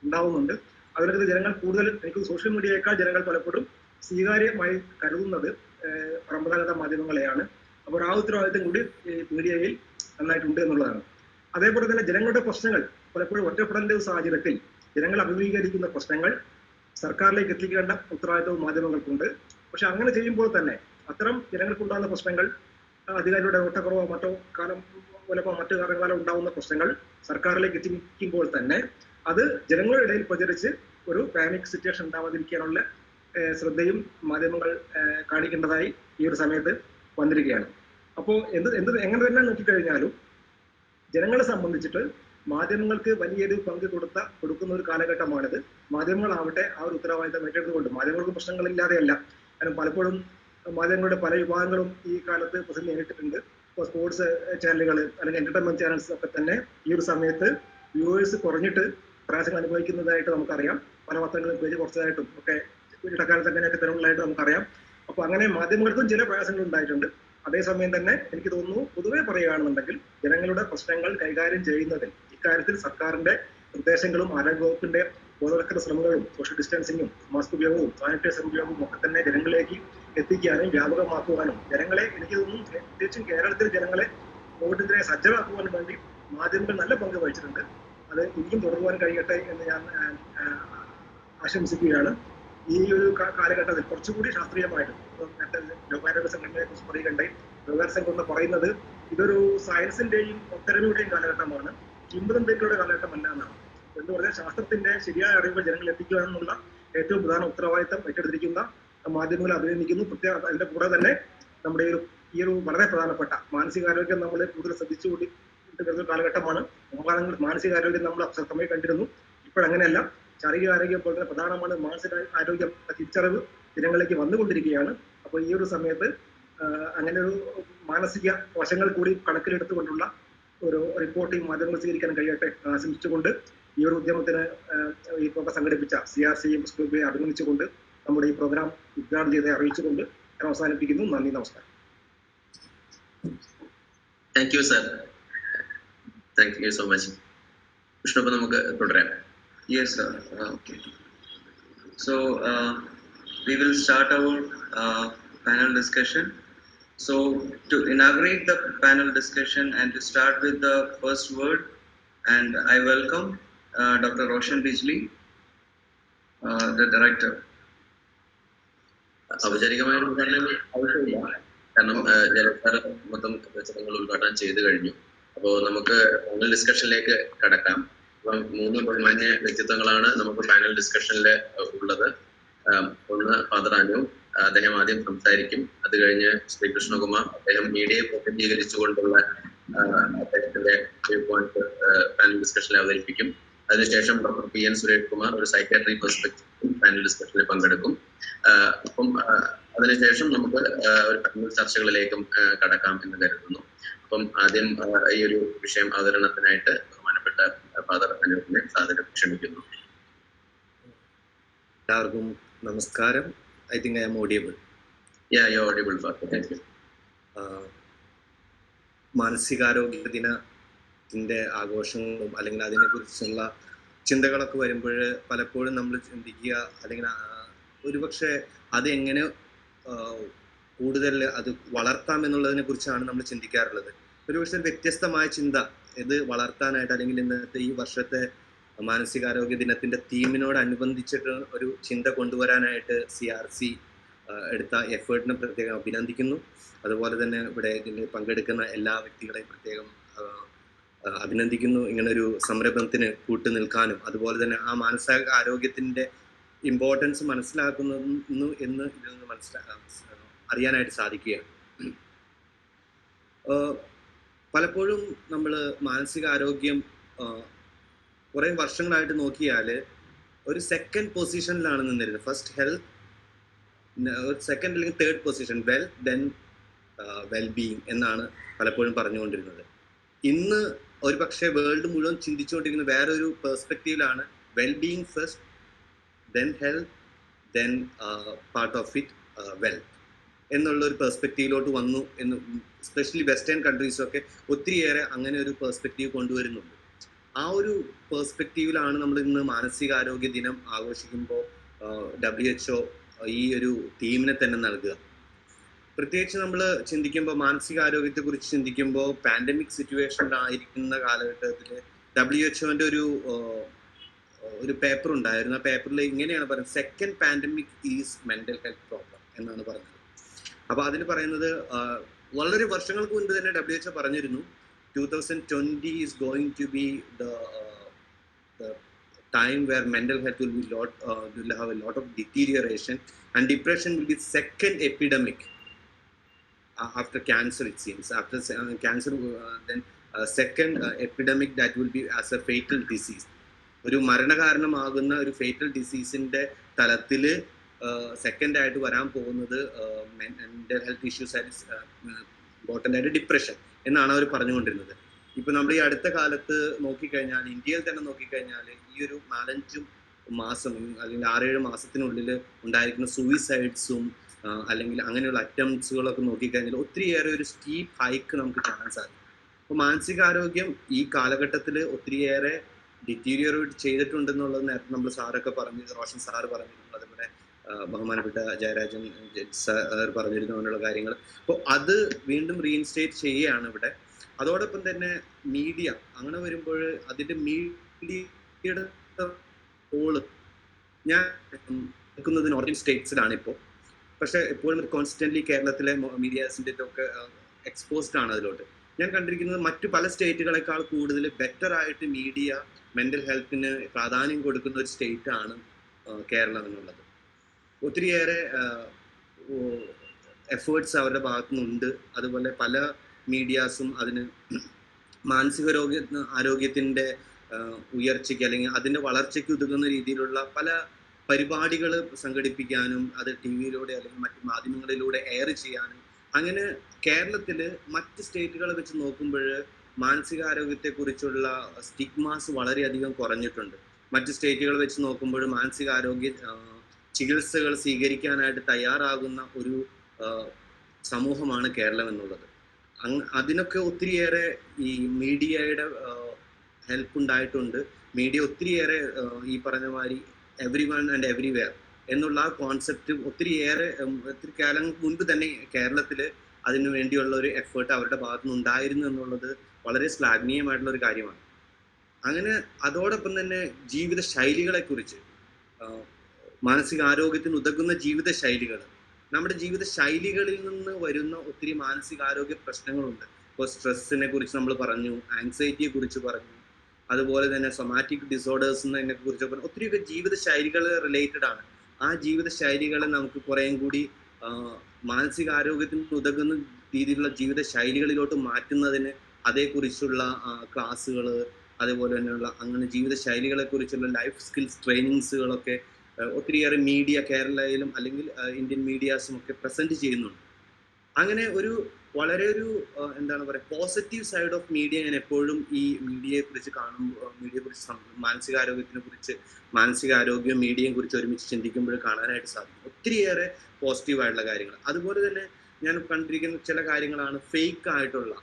ഉണ്ടാവുന്നുണ്ട്. അതിനകത്ത് ജനങ്ങൾ കൂടുതൽ, എനിക്ക് സോഷ്യൽ മീഡിയയേക്കാൾ ജനങ്ങൾ പലപ്പോഴും സ്വീകാര്യമായി കരുതുന്നത് പരമ്പരാഗത മാധ്യമങ്ങളെയാണ്. അപ്പോൾ ആ ഉത്തരവാദിത്വം കൂടി മീഡിയയിൽ നന്നായിട്ടുണ്ട് എന്നുള്ളതാണ്. അതേപോലെ തന്നെ ജനങ്ങളുടെ പ്രശ്നങ്ങൾ പലപ്പോഴും ഒറ്റപ്പെടേണ്ട സാഹചര്യത്തിൽ ജനങ്ങൾ അഭിമുഖീകരിക്കുന്ന പ്രശ്നങ്ങൾ സർക്കാരിലേക്ക് എത്തിക്കേണ്ട ഉത്തരവാദിത്വവും മാധ്യമങ്ങൾക്കുണ്ട്. പക്ഷെ അങ്ങനെ ചെയ്യുമ്പോൾ തന്നെ അത്തരം ജനങ്ങൾക്കുണ്ടാകുന്ന പ്രശ്നങ്ങൾ, അധികാരിയുടെ ഓട്ടക്കുറവോ മറ്റോ കാലം ചിലപ്പോൾ മറ്റു കാലങ്ങളോ ഉണ്ടാകുന്ന പ്രശ്നങ്ങൾ സർക്കാരിലേക്ക് എത്തിക്കുമ്പോൾ തന്നെ അത് ജനങ്ങളുടെ ഇടയിൽ പ്രചരിച്ച് ഒരു പാനിക് സിറ്റുവേഷൻ ഉണ്ടാവാതിരിക്കാനുള്ള ശ്രദ്ധയും മാധ്യമങ്ങൾ കാണിക്കേണ്ടതായി ഈ ഒരു സമയത്ത് വന്നിരിക്കുകയാണ്. അപ്പോൾ എങ്ങനെ തന്നെ നോക്കിക്കഴിഞ്ഞാലും ജനങ്ങളെ സംബന്ധിച്ചിട്ട് മാധ്യമങ്ങൾക്ക് വലിയൊരു പങ്ക് കൊടുക്കുന്ന ഒരു കാലഘട്ടമാണിത്. മാധ്യമങ്ങളാവട്ടെ ആ ഒരു ഉത്തരവാദിത്തം ഏറ്റെടുത്തുകൊണ്ട്, മാധ്യമങ്ങൾക്ക് പ്രശ്നങ്ങളില്ലാതെയല്ല, കാരണം പലപ്പോഴും മാധ്യമങ്ങളുടെ പല വിഭാഗങ്ങളും ഈ കാലത്ത് പ്രസിദ്ധി നേരിട്ടിട്ടുണ്ട്. ഇപ്പോൾ സ്പോർട്സ് ചാനലുകൾ അല്ലെങ്കിൽ എന്റർടൈൻമെന്റ് ചാനൽസ് ഒക്കെ തന്നെ ഈ ഒരു സമയത്ത് വ്യൂവേഴ്സ് കുറഞ്ഞിട്ട് പ്രയാസങ്ങൾ അനുഭവിക്കുന്നതായിട്ട് നമുക്കറിയാം. പല പത്രങ്ങളും പേജ് കുറച്ചതായിട്ടും ഒക്കെ ഇടക്കാലത്ത് അങ്ങനെയൊക്കെ തരങ്ങളായിട്ട് നമുക്കറിയാം. അപ്പോൾ അങ്ങനെ മാധ്യമങ്ങൾക്കും ചില പ്രയാസങ്ങൾ ഉണ്ടായിട്ടുണ്ട്. അതേസമയം തന്നെ എനിക്ക് തോന്നുന്നു, പൊതുവെ പറയുകയാണെന്നുണ്ടെങ്കിൽ ജനങ്ങളുടെ പ്രശ്നങ്ങൾ കൈകാര്യം ചെയ്യുന്നതിൽ ഇക്കാര്യത്തിൽ സർക്കാരിന്റെ നിർദ്ദേശങ്ങളും ആരോഗ്യവകുപ്പിന്റെ ബോധവൽക്കരണ ശ്രമങ്ങളും സോഷ്യൽ ഡിസ്റ്റൻസിങ്ങും മാസ്ക് ഉപയോഗവും സാനിറ്റൈസർ ഉപയോഗവും ഒക്കെ തന്നെ ജനങ്ങളിലേക്ക് എത്തിക്കാനും വ്യാപകമാക്കുവാനും ജനങ്ങളെ, എനിക്ക് തോന്നുന്നു പ്രത്യേകിച്ചും കേരളത്തിൽ ജനങ്ങളെ കോവിഡിനെതിരെ സജ്ജമാക്കുവാനും വേണ്ടി മാധ്യമങ്ങൾ നല്ല പങ്ക് വഹിച്ചിട്ടുണ്ട്. അത് ഇനിയും തുടരുവാൻ കഴിയട്ടെ എന്ന് ഞാൻ ആശംസിക്കുകയാണ്. ഈ ഒരു കാലഘട്ടത്തിൽ കുറച്ചുകൂടി ശാസ്ത്രീയമായിട്ട് ലോകാരോഗ്യ സംഘടനയെ കുറിച്ച് പറയുകയുണ്ടായി. ലോകാരോഗ്യ സംഘടന പറയുന്നത് ഇതൊരു സയൻസിന്റെയും ഒത്തരവിയുടെയും കാലഘട്ടമാണ്, കിംവദന്തികളുടെ കാലഘട്ടമല്ല എന്നാണ്. എന്ന് പറഞ്ഞാൽ ശാസ്ത്രത്തിന്റെ ശരിയായ അറിവുകൾ ജനങ്ങൾ എത്തിക്കുക എന്നുള്ള ഏറ്റവും പ്രധാന ഉത്തരവാദിത്തം ഏറ്റെടുത്തിരിക്കുന്ന മാധ്യമങ്ങളെ അഭിനന്ദിക്കുന്നു. പ്രത്യേകം അതിന്റെ കൂടെ തന്നെ നമ്മുടെ ഈ ഒരു വളരെ പ്രധാനപ്പെട്ട മാനസികാരോഗ്യം നമ്മൾ കൂടുതൽ ശ്രദ്ധിച്ചുകൂടി വരുന്ന കാലഘട്ടമാണ്. മുൻകാലങ്ങളിൽ മാനസികാരോഗ്യം നമ്മൾ അശ്രദ്ധമായി കണ്ടിരുന്നു. ഇപ്പോഴങ്ങനെയല്ല. ശാരീരിക ആരോഗ്യം പോലെ തന്നെ പ്രധാനമാണ് മാനസിക ആരോഗ്യം. തിരിച്ചറിവ് ജനങ്ങളിലേക്ക് വന്നുകൊണ്ടിരിക്കുകയാണ്. അപ്പോൾ ഈ ഒരു സമയത്ത് അങ്ങനെ ഒരു മാനസിക വശങ്ങൾ കൂടി കണക്കിലെടുത്തുകൊണ്ടുള്ള ഒരു റിപ്പോർട്ടിംഗ് മാധ്യമങ്ങൾ സ്വീകരിക്കാൻ കഴിയട്ടെ ആശംസിച്ചുകൊണ്ട് ഈ ഒരു ഉദ്യമത്തിന് ഈ പ്രോഗ്രാം സംഘടിപ്പിച്ച CRCയും സ്കൂബിയെ അഭിനന്ദിച്ചുകൊണ്ട് നമ്മുടെ ഈ പ്രോഗ്രാം ഉദ്ഘാടനം ചെയ്ത് അറിയിച്ചുകൊണ്ട് ഞാൻ അവസാനിപ്പിക്കുന്നു. നന്ദി, നമസ്കാരം. Thank you sir, thank you so much. Vishnu, അപ്പോൾ നമുക്ക് തുടരാം. Yes, sir. Okay. So we will start our panel discussion. So to inaugurate the panel discussion and to start with the first word, and I welcome Dr. Roshan Bijli, the director. ഔപചാരികമായ ഉദ്ഘാടനം ആവശ്യമില്ല, കാരണം ജലസാർ മൊത്തം ചടങ്ങുകൾ ഉദ്ഘാടനം ചെയ്തു കഴിഞ്ഞു. അപ്പോൾ നമുക്ക് പാനൽ ഡിസ്കഷനിലേക്ക് കടക്കാം. അപ്പം 3 ബഹുമാന്യ വ്യക്തിത്വങ്ങളാണ് നമുക്ക് പാനൽ ഡിസ്കഷനിൽ ഉള്ളത്. ഒന്ന് ഫാദർ അനു, അദ്ദേഹം ആദ്യം സംസാരിക്കും. അത് കഴിഞ്ഞ് ശ്രീ കൃഷ്ണകുമാർ, അദ്ദേഹം മീഡിയയെ പ്രതിനിധീകരിച്ചുകൊണ്ടുള്ള അദ്ദേഹത്തിന്റെ വ്യൂ പോയിന്റ് പാനൽ ഡിസ്കഷനിൽ അവതരിപ്പിക്കും. അതിനുശേഷം ഡോക്ടർ PN സുരേഷ് കുമാർ ഒരു സൈക്കാട്രി പെർസ്പെക്റ്റീവ് പാനൽ ഡിസ്കഷനിൽ പങ്കെടുക്കും. അപ്പം അതിനുശേഷം നമുക്ക് ഒരു പാനൽ ചർച്ചകളിലേക്കും കടക്കാം എന്ന് കരുതുന്നു. അപ്പം ആദ്യം ഈ ഒരു വിഷയം അവതരണത്തിനായിട്ട് ബഹുമാനപ്പെട്ട ഫാദർ അനുവിനെ സാദരം ക്ഷണിക്കുന്നു. എല്ലാവർക്കും നമസ്കാരം. I think I am audible. Yeah, you're audible, Father. Thank you. മാനസികാരോഗ്യ ദിനത്തിന്റെ ആഘോഷങ്ങളും അല്ലെങ്കിൽ അതിനെക്കുറിച്ചുള്ള ചിന്തകളൊക്കെ വരുമ്പോൾ പലപ്പോഴും നമ്മൾ ചിന്തിക്കുക, അല്ലെങ്കിൽ ഒരുപക്ഷെ അത് എങ്ങനെ കൂടുതൽ അത് വളർത്താം എന്നുള്ളതിനെ കുറിച്ചാണ് നമ്മൾ ചിന്തിക്കാറുള്ളത്. ഒരുപക്ഷെ വ്യത്യസ്തമായ ചിന്ത ഇത് വളർത്താനായിട്ട്, അല്ലെങ്കിൽ ഇന്നത്തെ ഈ വർഷത്തെ മാനസികാരോഗ്യ ദിനത്തിന്റെ തീമിനോടനുബന്ധിച്ചിട്ട് ഒരു ചിന്ത കൊണ്ടുവരാനായിട്ട് CRC എടുത്ത എഫേർട്ടിനെ പ്രത്യേകം അഭിനന്ദിക്കുന്നു. അതുപോലെ തന്നെ ഇവിടെ ഇതിൽ പങ്കെടുക്കുന്ന എല്ലാ വ്യക്തികളെയും പ്രത്യേകം അഭിനന്ദിക്കുന്നു. ഇങ്ങനൊരു സംരംഭത്തിന് കൂട്ടു നിൽക്കാനും അതുപോലെ തന്നെ ആ മാനസിക ആരോഗ്യത്തിന്റെ ഇമ്പോർട്ടൻസ് മനസ്സിലാക്കുന്നു എന്ന് ഇതിൽ നിന്ന് അറിയാനായിട്ട് സാധിക്കുകയാണ്. പലപ്പോഴും നമ്മൾ മാനസികാരോഗ്യം കുറേ വർഷങ്ങളായിട്ട് നോക്കിയാൽ ഒരു സെക്കൻഡ് പൊസിഷനിലാണ് നിന്നിരുന്നത്. ഫസ്റ്റ് ഹെൽത്ത്, സെക്കൻഡ് അല്ലെങ്കിൽ third position well, then wellbeing എന്നാണ് പലപ്പോഴും പറഞ്ഞുകൊണ്ടിരുന്നത്. ഇന്ന് ഒരു പക്ഷേ വേൾഡ് മുഴുവൻ ചിന്തിച്ചുകൊണ്ടിരിക്കുന്ന വേറൊരു പെർസ്പെക്റ്റീവിലാണ് wellbeing first, then health, then part of it wealth എന്നുള്ള ഒരു പെർസ്പെക്റ്റീവിലോട്ട് വന്നു എന്ന് എസ്പെഷ്യലി വെസ്റ്റേൺ കൺട്രീസൊക്കെ ഒത്തിരിയേറെ അങ്ങനെ ഒരു പെർസ്പെക്റ്റീവ് കൊണ്ടുവരുന്നുണ്ട്. ആ ഒരു പേഴ്സ്പെക്റ്റീവിലാണ് നമ്മൾ ഇന്ന് മാനസികാരോഗ്യ ദിനം ആഘോഷിക്കുമ്പോൾ WHO ഈ ഒരു തീമിനെ തന്നെ നൽകുക. പ്രത്യേകിച്ച് നമ്മൾ ചിന്തിക്കുമ്പോൾ മാനസികാരോഗ്യത്തെ കുറിച്ച് ചിന്തിക്കുമ്പോൾ പാൻഡമിക് സിറ്റുവേഷനിലായിരിക്കുന്ന കാലഘട്ടത്തിൽ WHO ഒരു പേപ്പർ ഉണ്ടായിരുന്നു. ആ പേപ്പറിൽ ഇങ്ങനെയാണ് പറയുന്നത്, second pandemic is mental health problem എന്നാണ് പറഞ്ഞത്. അപ്പൊ അതിൽ പറയുന്നത് വളരെ വർഷങ്ങൾക്ക് മുൻപ് തന്നെ WHO പറഞ്ഞിരുന്നു 2020 is going to be the time where mental health will have a lot of deterioration, and depression will be second epidemic after cancer, it seems. After cancer, then second epidemic that will be as a fatal disease. ഒരു മരണകാരണമാകുന്ന ഒരു fatal ഡിസീസിന്റെ തലത്തിൽ second ആയിട്ട് വരാൻ പോകുന്നത് mental health issues ആയിട്ട് important ആയിട്ട് depression എന്നാണ് അവർ പറഞ്ഞുകൊണ്ടിരുന്നത്. ഇപ്പൊ നമ്മൾ ഈ അടുത്ത കാലത്ത് നോക്കിക്കഴിഞ്ഞാൽ, ഇന്ത്യയിൽ തന്നെ നോക്കിക്കഴിഞ്ഞാൽ, ഈ ഒരു 4-5 മാസം അല്ലെങ്കിൽ 6-7 മാസത്തിനുള്ളിൽ ഉണ്ടായിരിക്കുന്ന സൂയിസൈഡ്സും അല്ലെങ്കിൽ അങ്ങനെയുള്ള അറ്റംപ്റ്റ്സുകളൊക്കെ നോക്കിക്കഴിഞ്ഞാൽ ഒത്തിരിയേറെ ഒരു സ്റ്റീപ്പ് ഹൈക്ക് നമുക്ക് കാണാൻ സാധിക്കും. അപ്പോൾ മാനസികാരോഗ്യം ഈ കാലഘട്ടത്തിൽ ഒത്തിരിയേറെ ഡിറ്റീരിയറേറ്റ് ചെയ്തിട്ടുണ്ടെന്നുള്ളത് നേരത്തെ നമ്മൾ സാറൊക്കെ പറഞ്ഞു, റോഷൻ സാറ് പറഞ്ഞിരുന്നു, അതുപോലെ ബഹുമാനപ്പെട്ട ജയരാജൻ സാർ പറഞ്ഞിരുന്നു അങ്ങനെയുള്ള കാര്യങ്ങൾ. അപ്പോൾ അത് വീണ്ടും റീഇൻസ്റ്റേറ്റ് ചെയ്യുകയാണ് ഇവിടെ. അതോടൊപ്പം തന്നെ മീഡിയ അങ്ങനെ വരുമ്പോൾ അതിൻ്റെ മീഡിയയുടെ റോള്, ഞാൻ നിൽക്കുന്നത് നോർത്തേൺ സ്റ്റേറ്റ്സിലാണ് ഇപ്പോൾ, പക്ഷെ എപ്പോഴും കോൺസ്റ്റന്റ്ലി കേരളത്തിലെ മീഡിയാസിൻ്റെ ഒക്കെ എക്സ്പോസ്ഡ് ആണ് അതിലോട്ട്. ഞാൻ കണ്ടിരിക്കുന്നത് മറ്റു പല സ്റ്റേറ്റുകളെക്കാൾ കൂടുതൽ ബെറ്റർ ആയിട്ട് മീഡിയ മെന്റൽ ഹെൽത്തിന് പ്രാധാന്യം കൊടുക്കുന്ന ഒരു സ്റ്റേറ്റ് ആണ് കേരളം എന്നുള്ളത്. ഒത്തിരിയേറെ എഫേർട്സ് അവരുടെ ഭാഗത്തുനിന്നുണ്ട്. അതുപോലെ പല മീഡിയാസും അതിന് ആരോഗ്യത്തിൻ്റെ ഉയർച്ചയ്ക്ക് അല്ലെങ്കിൽ അതിൻ്റെ വളർച്ചയ്ക്ക് ഉതകുന്ന രീതിയിലുള്ള പല പരിപാടികൾ സംഘടിപ്പിക്കാനും അത് TV-യിലൂടെ അല്ലെങ്കിൽ മറ്റു മാധ്യമങ്ങളിലൂടെ എയർ ചെയ്യാനും, അങ്ങനെ കേരളത്തിൽ മറ്റ് സ്റ്റേറ്റുകളെ വെച്ച് നോക്കുമ്പോൾ മാനസികാരോഗ്യത്തെക്കുറിച്ചുള്ള സ്റ്റിഗ്മാസ് വളരെയധികം കുറഞ്ഞിട്ടുണ്ട്. മറ്റ് സ്റ്റേറ്റുകൾ വെച്ച് നോക്കുമ്പോൾ മാനസികാരോഗ്യ ചികിത്സകൾ സ്വീകരിക്കാനായിട്ട് തയ്യാറാകുന്ന ഒരു സമൂഹമാണ് കേരളം എന്നുള്ളത്. അതിനൊക്കെ ഒത്തിരിയേറെ ഈ മീഡിയയുടെ ഹെൽപ്പ് ഉണ്ടായിട്ടുണ്ട്. മീഡിയ ഒത്തിരിയേറെ ഈ പറഞ്ഞ മാതിരി എവ്രി വൺ ആൻഡ് എവ്രിവെയർ എന്നുള്ള ആ കോൺസെപ്റ്റ് ഒത്തിരി കാലം മുൻപ് തന്നെ കേരളത്തിൽ അതിനു വേണ്ടിയുള്ള ഒരു എഫേർട്ട് അവരുടെ ഭാഗത്തുനിന്ന് ഉണ്ടായിരുന്നു എന്നുള്ളത് വളരെ ശ്ലാഘനീയമായിട്ടുള്ള ഒരു കാര്യമാണ്. അങ്ങനെ അതോടൊപ്പം തന്നെ ജീവിത ശൈലികളെക്കുറിച്ച്, മാനസികാരോഗ്യത്തിന് ഉതകുന്ന ജീവിത ശൈലികൾ, നമ്മുടെ ജീവിത ശൈലികളിൽ നിന്ന് വരുന്ന ഒത്തിരി മാനസികാരോഗ്യ പ്രശ്നങ്ങളുണ്ട്. ഇപ്പോൾ സ്ട്രെസ്സിനെ കുറിച്ച് നമ്മൾ പറഞ്ഞു, ആങ്സൈറ്റിയെ കുറിച്ച് പറഞ്ഞു, അതുപോലെ തന്നെ സൊമാറ്റിക് ഡിസോർഡേഴ്സിനെ കുറിച്ച് പറഞ്ഞു. ഒത്തിരിയൊക്കെ ജീവിത ശൈലികൾ റിലേറ്റഡ് ആണ്. ആ ജീവിത ശൈലികളെ നമുക്ക് കുറേയും കൂടി മാനസികാരോഗ്യത്തിന് ഉതകുന്ന രീതിയിലുള്ള ജീവിത ശൈലികളിലോട്ട് മാറ്റുന്നതിന് അതേക്കുറിച്ചുള്ള ക്ലാസ്സുകൾ, അതേപോലെ തന്നെയുള്ള അങ്ങനെ ജീവിത ശൈലികളെ കുറിച്ചുള്ള ലൈഫ് സ്കിൽസ് ട്രെയിനിങ്സുകളൊക്കെ ഒത്തിരിയേറെ മീഡിയ കേരളയിലും അല്ലെങ്കിൽ ഇന്ത്യൻ മീഡിയാസും ഒക്കെ പ്രസന്റ് ചെയ്യുന്നുണ്ട്. അങ്ങനെ ഒരു വളരെ ഒരു എന്താണ് പറയുക, പോസിറ്റീവ് സൈഡ് ഓഫ് മീഡിയ ഞാൻ എപ്പോഴും ഈ മീഡിയയെ കുറിച്ച് കാണുമ്പോൾ, മാനസികാരോഗ്യം മീഡിയയെ കുറിച്ച് ഒരുമിച്ച് ചിന്തിക്കുമ്പോൾ കാണാനായിട്ട് സാധിക്കും ഒത്തിരിയേറെ പോസിറ്റീവായിട്ടുള്ള കാര്യങ്ങൾ. അതുപോലെ തന്നെ ഞാൻ കണ്ടിരിക്കുന്ന ചില കാര്യങ്ങളാണ് ഫേക്ക് ആയിട്ടുള്ള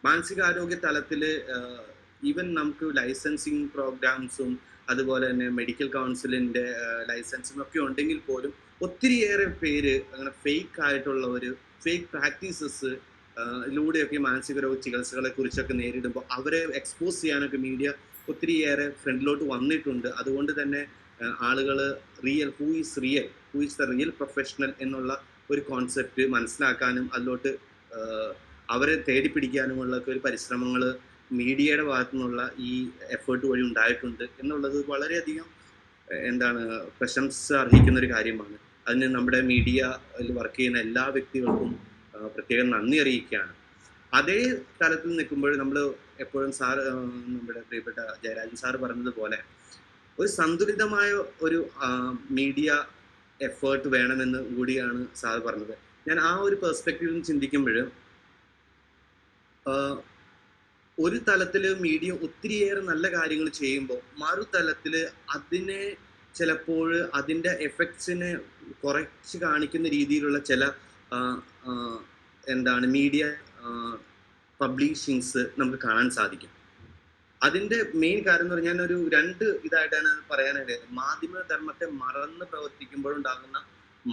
മാനസികാരോഗ്യ തലത്തിൽ. ഈവൻ നമുക്ക് ലൈസൻസിങ് പ്രോഗ്രാംസും അതുപോലെ തന്നെ മെഡിക്കൽ കൗൺസിലിൻ്റെ ലൈസൻസും ഒക്കെ ഉണ്ടെങ്കിൽ പോലും ഒത്തിരിയേറെ പേര് അങ്ങനെ ഫേക്ക് ആയിട്ടുള്ള ഒരു ഫേക്ക് പ്രാക്ടീസസ് ലൂടെയൊക്കെ മാനസികരോഗ ചികിത്സകളെ കുറിച്ചൊക്കെ നേരിടുമ്പോൾ അവരെ എക്സ്പോസ് ചെയ്യാനൊക്കെ മീഡിയ ഒത്തിരിയേറെ ഫ്രണ്ടിലോട്ട് വന്നിട്ടുണ്ട്. അതുകൊണ്ട് തന്നെ ആളുകൾ who is the real professional എന്നുള്ള ഒരു കോൺസെപ്റ്റ് മനസ്സിലാക്കാനും അതിലോട്ട് അവരെ തേടിപ്പിടിക്കാനുമുള്ള ഒരു പരിശ്രമങ്ങൾ മീഡിയയുടെ ഭാഗത്തു നിന്നുള്ള ഈ എഫേർട്ട് വഴി ഉണ്ടായിട്ടുണ്ട് എന്നുള്ളത് വളരെയധികം പ്രശംസ അർഹിക്കുന്ന ഒരു കാര്യമാണ്. അതിന് നമ്മുടെ മീഡിയയിൽ വർക്ക് ചെയ്യുന്ന എല്ലാ വ്യക്തികൾക്കും പ്രത്യേകം നന്ദി അറിയിക്കുകയാണ്. അതേ തലത്തിൽ നിൽക്കുമ്പോൾ നമ്മൾ എപ്പോഴും നമ്മുടെ പ്രിയപ്പെട്ട ജയരാജൻ സാറ് പറഞ്ഞതുപോലെ ഒരു സന്തുലിതമായ ഒരു മീഡിയ എഫേർട്ട് വേണമെന്ന് കൂടിയാണ് സാർ പറഞ്ഞത്. ഞാൻ ആ ഒരു പെർസ്പെക്റ്റീവിൽ ചിന്തിക്കുമ്പോൾ ഒരു തലത്തിൽ മീഡിയ ഒത്തിരിയേറെ നല്ല കാര്യങ്ങൾ ചെയ്യുമ്പോൾ മറുതലത്തിൽ അതിനെ ചിലപ്പോൾ അതിൻ്റെ എഫക്ട്സിനെ കുറച്ച് കാണിക്കുന്ന രീതിയിലുള്ള ചില മീഡിയ പബ്ലിഷിങ്സ് നമുക്ക് കാണാൻ സാധിക്കും. അതിന്റെ മെയിൻ കാര്യം എന്ന് പറഞ്ഞാൽ ഒരു രണ്ട് ഇതായിട്ടാണ് പറയാനായിട്ട്, മാധ്യമധർമ്മത്തെ മറന്ന് പ്രവർത്തിക്കുമ്പോഴുണ്ടാകുന്ന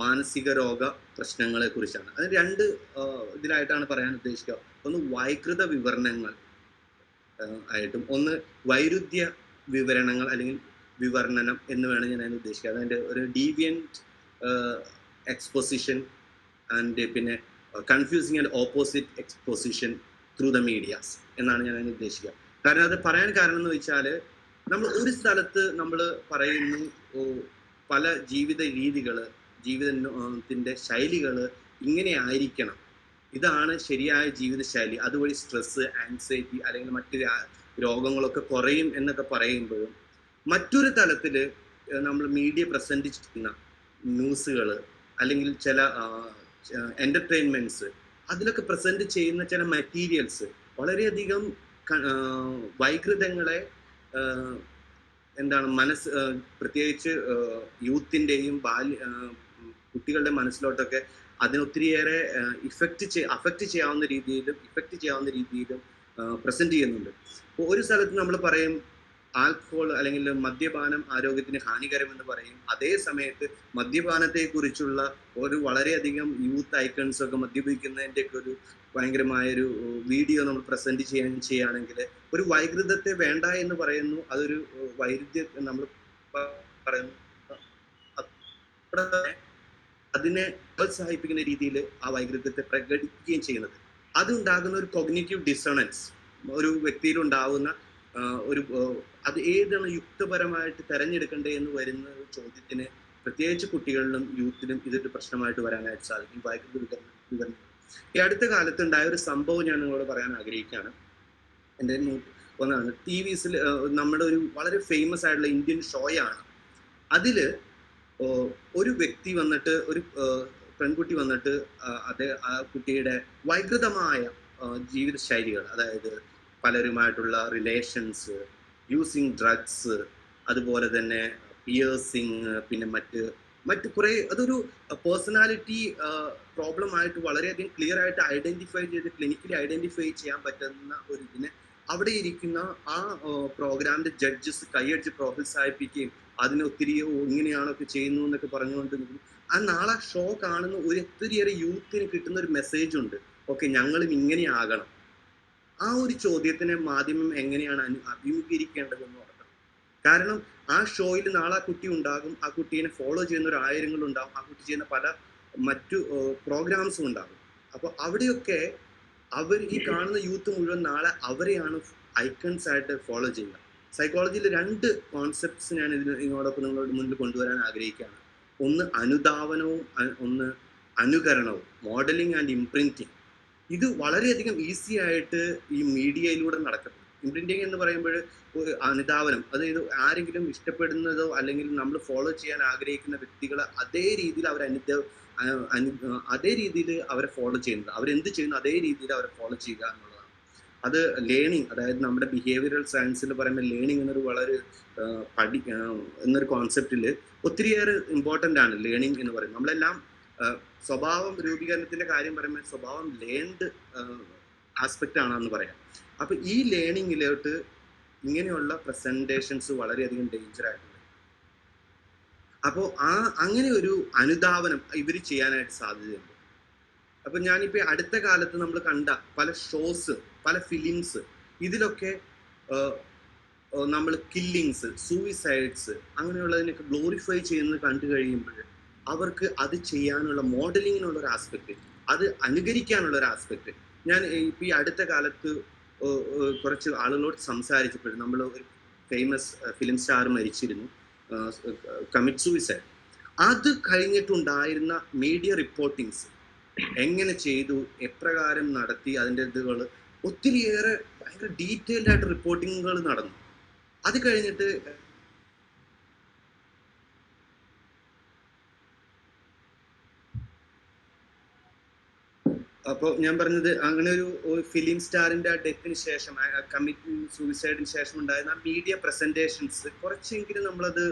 മാനസിക രോഗ പ്രശ്നങ്ങളെ കുറിച്ചാണ്. അത് രണ്ട് ഇതിലായിട്ടാണ് പറയാൻ ഉദ്ദേശിക്കുക. ഒന്ന് വൈകൃത വിവരണങ്ങൾ ആയിട്ടും, ഒന്ന് വൈരുദ്ധ്യ വിവരണങ്ങൾ അല്ലെങ്കിൽ വിവർണനം എന്ന് വേണം ഞാൻ അതിന് ഉദ്ദേശിക്കുക. അതിൻ്റെ ഒരു ഡീവിയൻറ്റ് എക്സ്പോസിഷൻ ആൻഡ് പിന്നെ confusing and opposite exposition through the medias എന്നാണ് ഞാൻ അതിന് ഉദ്ദേശിക്കുക. കാരണം അത് പറയാൻ കാരണം എന്ന് വെച്ചാൽ, നമ്മൾ ഒരു സ്ഥലത്ത് നമ്മൾ പറയുന്നു പല ജീവിത രീതികൾ, ജീവിതത്തിൻ്റെ ശൈലികൾ ഇങ്ങനെ ആയിരിക്കണം, ഇതാണ് ശരിയായ ജീവിതശൈലി, അതുവഴി സ്ട്രെസ്, ആൻസൈറ്റി അല്ലെങ്കിൽ മറ്റ് രോഗങ്ങളൊക്കെ കുറയും എന്നൊക്കെ പറയുമ്പോഴും, മറ്റൊരു തലത്തിൽ നമ്മൾ മീഡിയ പ്രസന്റ് ചെയ്യുന്ന ന്യൂസുകൾ അല്ലെങ്കിൽ ചില എന്റർടൈൻമെന്റ്സ്, അതിലൊക്കെ പ്രസന്റ് ചെയ്യുന്ന ചില മെറ്റീരിയൽസ് വളരെയധികം വൈകൃതങ്ങളെ പ്രത്യേകിച്ച് യൂത്തിൻ്റെയും കുട്ടികളുടെ മനസ്സിലോട്ടൊക്കെ അതിനൊത്തിരിയേറെ അഫക്റ്റ് ചെയ്യാവുന്ന രീതിയിലും പ്രസന്റ് ചെയ്യുന്നുണ്ട്. അപ്പോൾ ഒരു സ്ഥലത്ത് നമ്മൾ പറയും ആൽക്കഹോൾ അല്ലെങ്കിൽ മദ്യപാനം ആരോഗ്യത്തിന് ഹാനികരമെന്ന് പറയും. അതേ സമയത്ത് മദ്യപാനത്തെ കുറിച്ചുള്ള ഒരു വളരെയധികം യൂത്ത് ഐക്കൺസ് ഒക്കെ മദ്യപിക്കുന്നതിൻ്റെയൊക്കെ ഒരു ഭയങ്കരമായൊരു വീഡിയോ നമ്മൾ പ്രസന്റ് ചെയ്യുകയാണെങ്കിൽ ഒരു വൈകൃതത്തെ വേണ്ട എന്ന് പറയുന്നു. അതൊരു വൈരുദ്ധ്യം നമ്മൾ പറയുന്നു. അതിനെ പ്രോത്സാഹിപ്പിക്കുന്ന രീതിയിൽ ആ വൈകൃതത്തെ പ്രകടിപ്പിക്കുകയും ചെയ്യുന്നത്, അതുണ്ടാകുന്ന ഒരു കോഗ്നിറ്റീവ് ഡിസണൻസ് ഒരു വ്യക്തിയിൽ ഉണ്ടാകുന്ന അത് ഏതാണ് യുക്തപരമായിട്ട് തെരഞ്ഞെടുക്കേണ്ടത് എന്ന് വരുന്ന ഒരു ചോദ്യത്തിന് പ്രത്യേകിച്ച് കുട്ടികളിലും യൂത്തിലും ഇതൊരു പ്രശ്നമായിട്ട് വരാനായിട്ട് സാധിക്കും. വൈകൃത വിവരണം ഈ അടുത്ത കാലത്ത് ഉണ്ടായ ഒരു സംഭവം ഞാൻ നിങ്ങളോട് പറയാൻ ആഗ്രഹിക്കുകയാണ്. എൻ്റെ ഒന്നാണ് TVസിൽ നമ്മുടെ ഒരു വളരെ ഫേമസ് ആയിട്ടുള്ള ഇന്ത്യൻ ഷോയാണ്. അതിൽ ഒരു വ്യക്തി വന്നിട്ട്, ഒരു പെൺകുട്ടി വന്നിട്ട് ആ കുട്ടിയുടെ വൈകൃതമായ ജീവിത ശൈലികൾ, അതായത് പലരുമായിട്ടുള്ള റിലേഷൻസ്, യൂസിങ് ഡ്രഗ്സ്, അതുപോലെ തന്നെ പിയേഴ്സിങ്, പിന്നെ മറ്റ് കുറേ, അതൊരു പേഴ്സണാലിറ്റി പ്രോബ്ലം ആയിട്ട് വളരെയധികം ക്ലിയർ ആയിട്ട് ക്ലിനിക്കലി ഐഡന്റിഫൈ ചെയ്യാൻ പറ്റുന്ന ഒരു ഇതിനെ അവിടെ ഇരിക്കുന്ന ആ പ്രോഗ്രാമിന്റെ ജഡ്ജസ് കൈയടിച്ച് പ്രോത്സാഹിപ്പിക്കുകയും അതിനെ ഒത്തിരി ഇങ്ങനെയാണൊക്കെ ചെയ്യുന്നു എന്നൊക്കെ പറഞ്ഞുകൊണ്ട് ആ നാളെ ഷോ കാണുന്ന ഒത്തിരിയേറെ യൂത്തിന് കിട്ടുന്ന ഒരു മെസ്സേജ് ഉണ്ട്. ഓക്കെ, ഞങ്ങളും ഇങ്ങനെ ആകണം. ആ ഒരു ചോദ്യത്തിനെ മാധ്യമം എങ്ങനെയാണ് അഭിമുഖീകരിക്കേണ്ടതെന്ന് ഓർക്കണം. കാരണം ആ ഷോയിൽ നാളെ ആ കുട്ടി ഉണ്ടാകും, ആ കുട്ടീനെ ഫോളോ ചെയ്യുന്ന ഒരു ആയിരങ്ങളുണ്ടാകും, ആ കുട്ടി ചെയ്യുന്ന പല മറ്റു പ്രോഗ്രാംസും ഉണ്ടാകും. അപ്പോൾ അവിടെയൊക്കെ അവർ ഈ കാണുന്ന യൂത്ത് മുഴുവൻ നാളെ അവരെയാണ് ഐക്കൺസ് ആയിട്ട് ഫോളോ ചെയ്യുക. സൈക്കോളജിയിൽ രണ്ട് കോൺസെപ്റ്റ്സ് ഞാൻ ഇതിനോടൊപ്പം നിങ്ങളുടെ മുന്നിൽ കൊണ്ടുവരാൻ ആഗ്രഹിക്കുകയാണ്. ഒന്ന് അനുധാവനവും ഒന്ന് അനുകരണവും, മോഡലിംഗ് ആൻഡ് ഇംപ്രിന്റിങ്. ഇത് വളരെയധികം ഈസി ആയിട്ട് ഈ മീഡിയയിലൂടെ നടക്കും. ഇംപ്രിന്റിങ് എന്ന് പറയുമ്പോൾ അനുധാവനം, അതായത് ആരെങ്കിലും ഇഷ്ടപ്പെടുന്നതോ അല്ലെങ്കിൽ നമ്മൾ ഫോളോ ചെയ്യാൻ ആഗ്രഹിക്കുന്ന വ്യക്തികളെ അതേ രീതിയിൽ അവരെ ഫോളോ ചെയ്യുന്നത്, അവരെന്ത് ചെയ്യുന്നു അതേ രീതിയിൽ അവരെ ഫോളോ ചെയ്യുക എന്നുള്ളതാണ്. അത് ലേണിംഗ്, അതായത് നമ്മുടെ ബിഹേവിയറൽ സയൻസിൽ പറയുമ്പോൾ ലേണിംഗ് എന്നൊരു വളരെ എന്നൊരു കോൺസെപ്റ്റിൽ ഒത്തിരിയേറെ ഇമ്പോർട്ടൻ്റ് ആണ് ലേണിംഗ് എന്ന് പറയുന്നത്. നമ്മളെല്ലാം സ്വഭാവം രൂപീകരണത്തിന്റെ കാര്യം പറയുമ്പോൾ സ്വഭാവം ലേൺഡ് ആസ്പെക്റ്റ് ആണെന്ന് പറയാം. അപ്പൊ ഈ ലേണിങ്ങിലോട്ട് ഇങ്ങനെയുള്ള പ്രസന്റേഷൻസ് വളരെയധികം ഡേഞ്ചർ ആയിട്ടുണ്ട്. അപ്പോൾ അങ്ങനെ ഒരു അനുധാവനം ഇവർ ചെയ്യാനായിട്ട് സാധ്യതയുണ്ട്. അപ്പൊ ഞാനിപ്പോ അടുത്ത കാലത്ത് നമ്മൾ കണ്ട പല ഷോസ്, പല ഫിലിംസ്, ഇതിലൊക്കെ നമ്മൾ കില്ലിങ്സ്, സൂയിസൈഡ്സ് അങ്ങനെയുള്ളതിനൊക്കെ ഗ്ലോറിഫൈ ചെയ്യുന്നത് കണ്ടു കഴിയുമ്പോൾ അവർക്ക് അത് ചെയ്യാനുള്ള മോഡലിങ്ങിനുള്ള ഒരു ആസ്പെക്ട്, അത് അനുകരിക്കാനുള്ള ഒരു ആസ്പെക്ട്. ഞാൻ ഇപ്പൊ ഈ അടുത്ത കാലത്ത് കുറച്ച് ആളുകളോട് സംസാരിച്ചപ്പോൾ, നമ്മൾ ഒരു ഫേമസ് ഫിലിം സ്റ്റാർ മരിച്ചിരുന്നു, കമ്മിറ്റ് സൂയിസൈഡ്. അത് കഴിഞ്ഞിട്ടുണ്ടായിരുന്ന മീഡിയ റിപ്പോർട്ടിങ്സ്, എങ്ങനെ ചെയ്തു, എപ്രകാരം നടത്തി, അതിൻ്റെ ഇതുകൾ ഒത്തിരിയേറെ ഭയങ്കര ഡീറ്റെയിൽഡ് ആയിട്ട് റിപ്പോർട്ടിങ്ങുകൾ നടന്നു. അത് കഴിഞ്ഞിട്ട് അപ്പോൾ ഞാൻ പറഞ്ഞത്, അങ്ങനെ ഒരു ഫിലിം സ്റ്റാറിന്റെ ഡെത്തിന് ശേഷം, കമ്മിറ്റ് സൂയിസൈഡിന് ശേഷം ഉണ്ടായിരുന്ന മീഡിയ പ്രസന്റേഷൻസ് കുറച്ചെങ്കിലും നമ്മളത്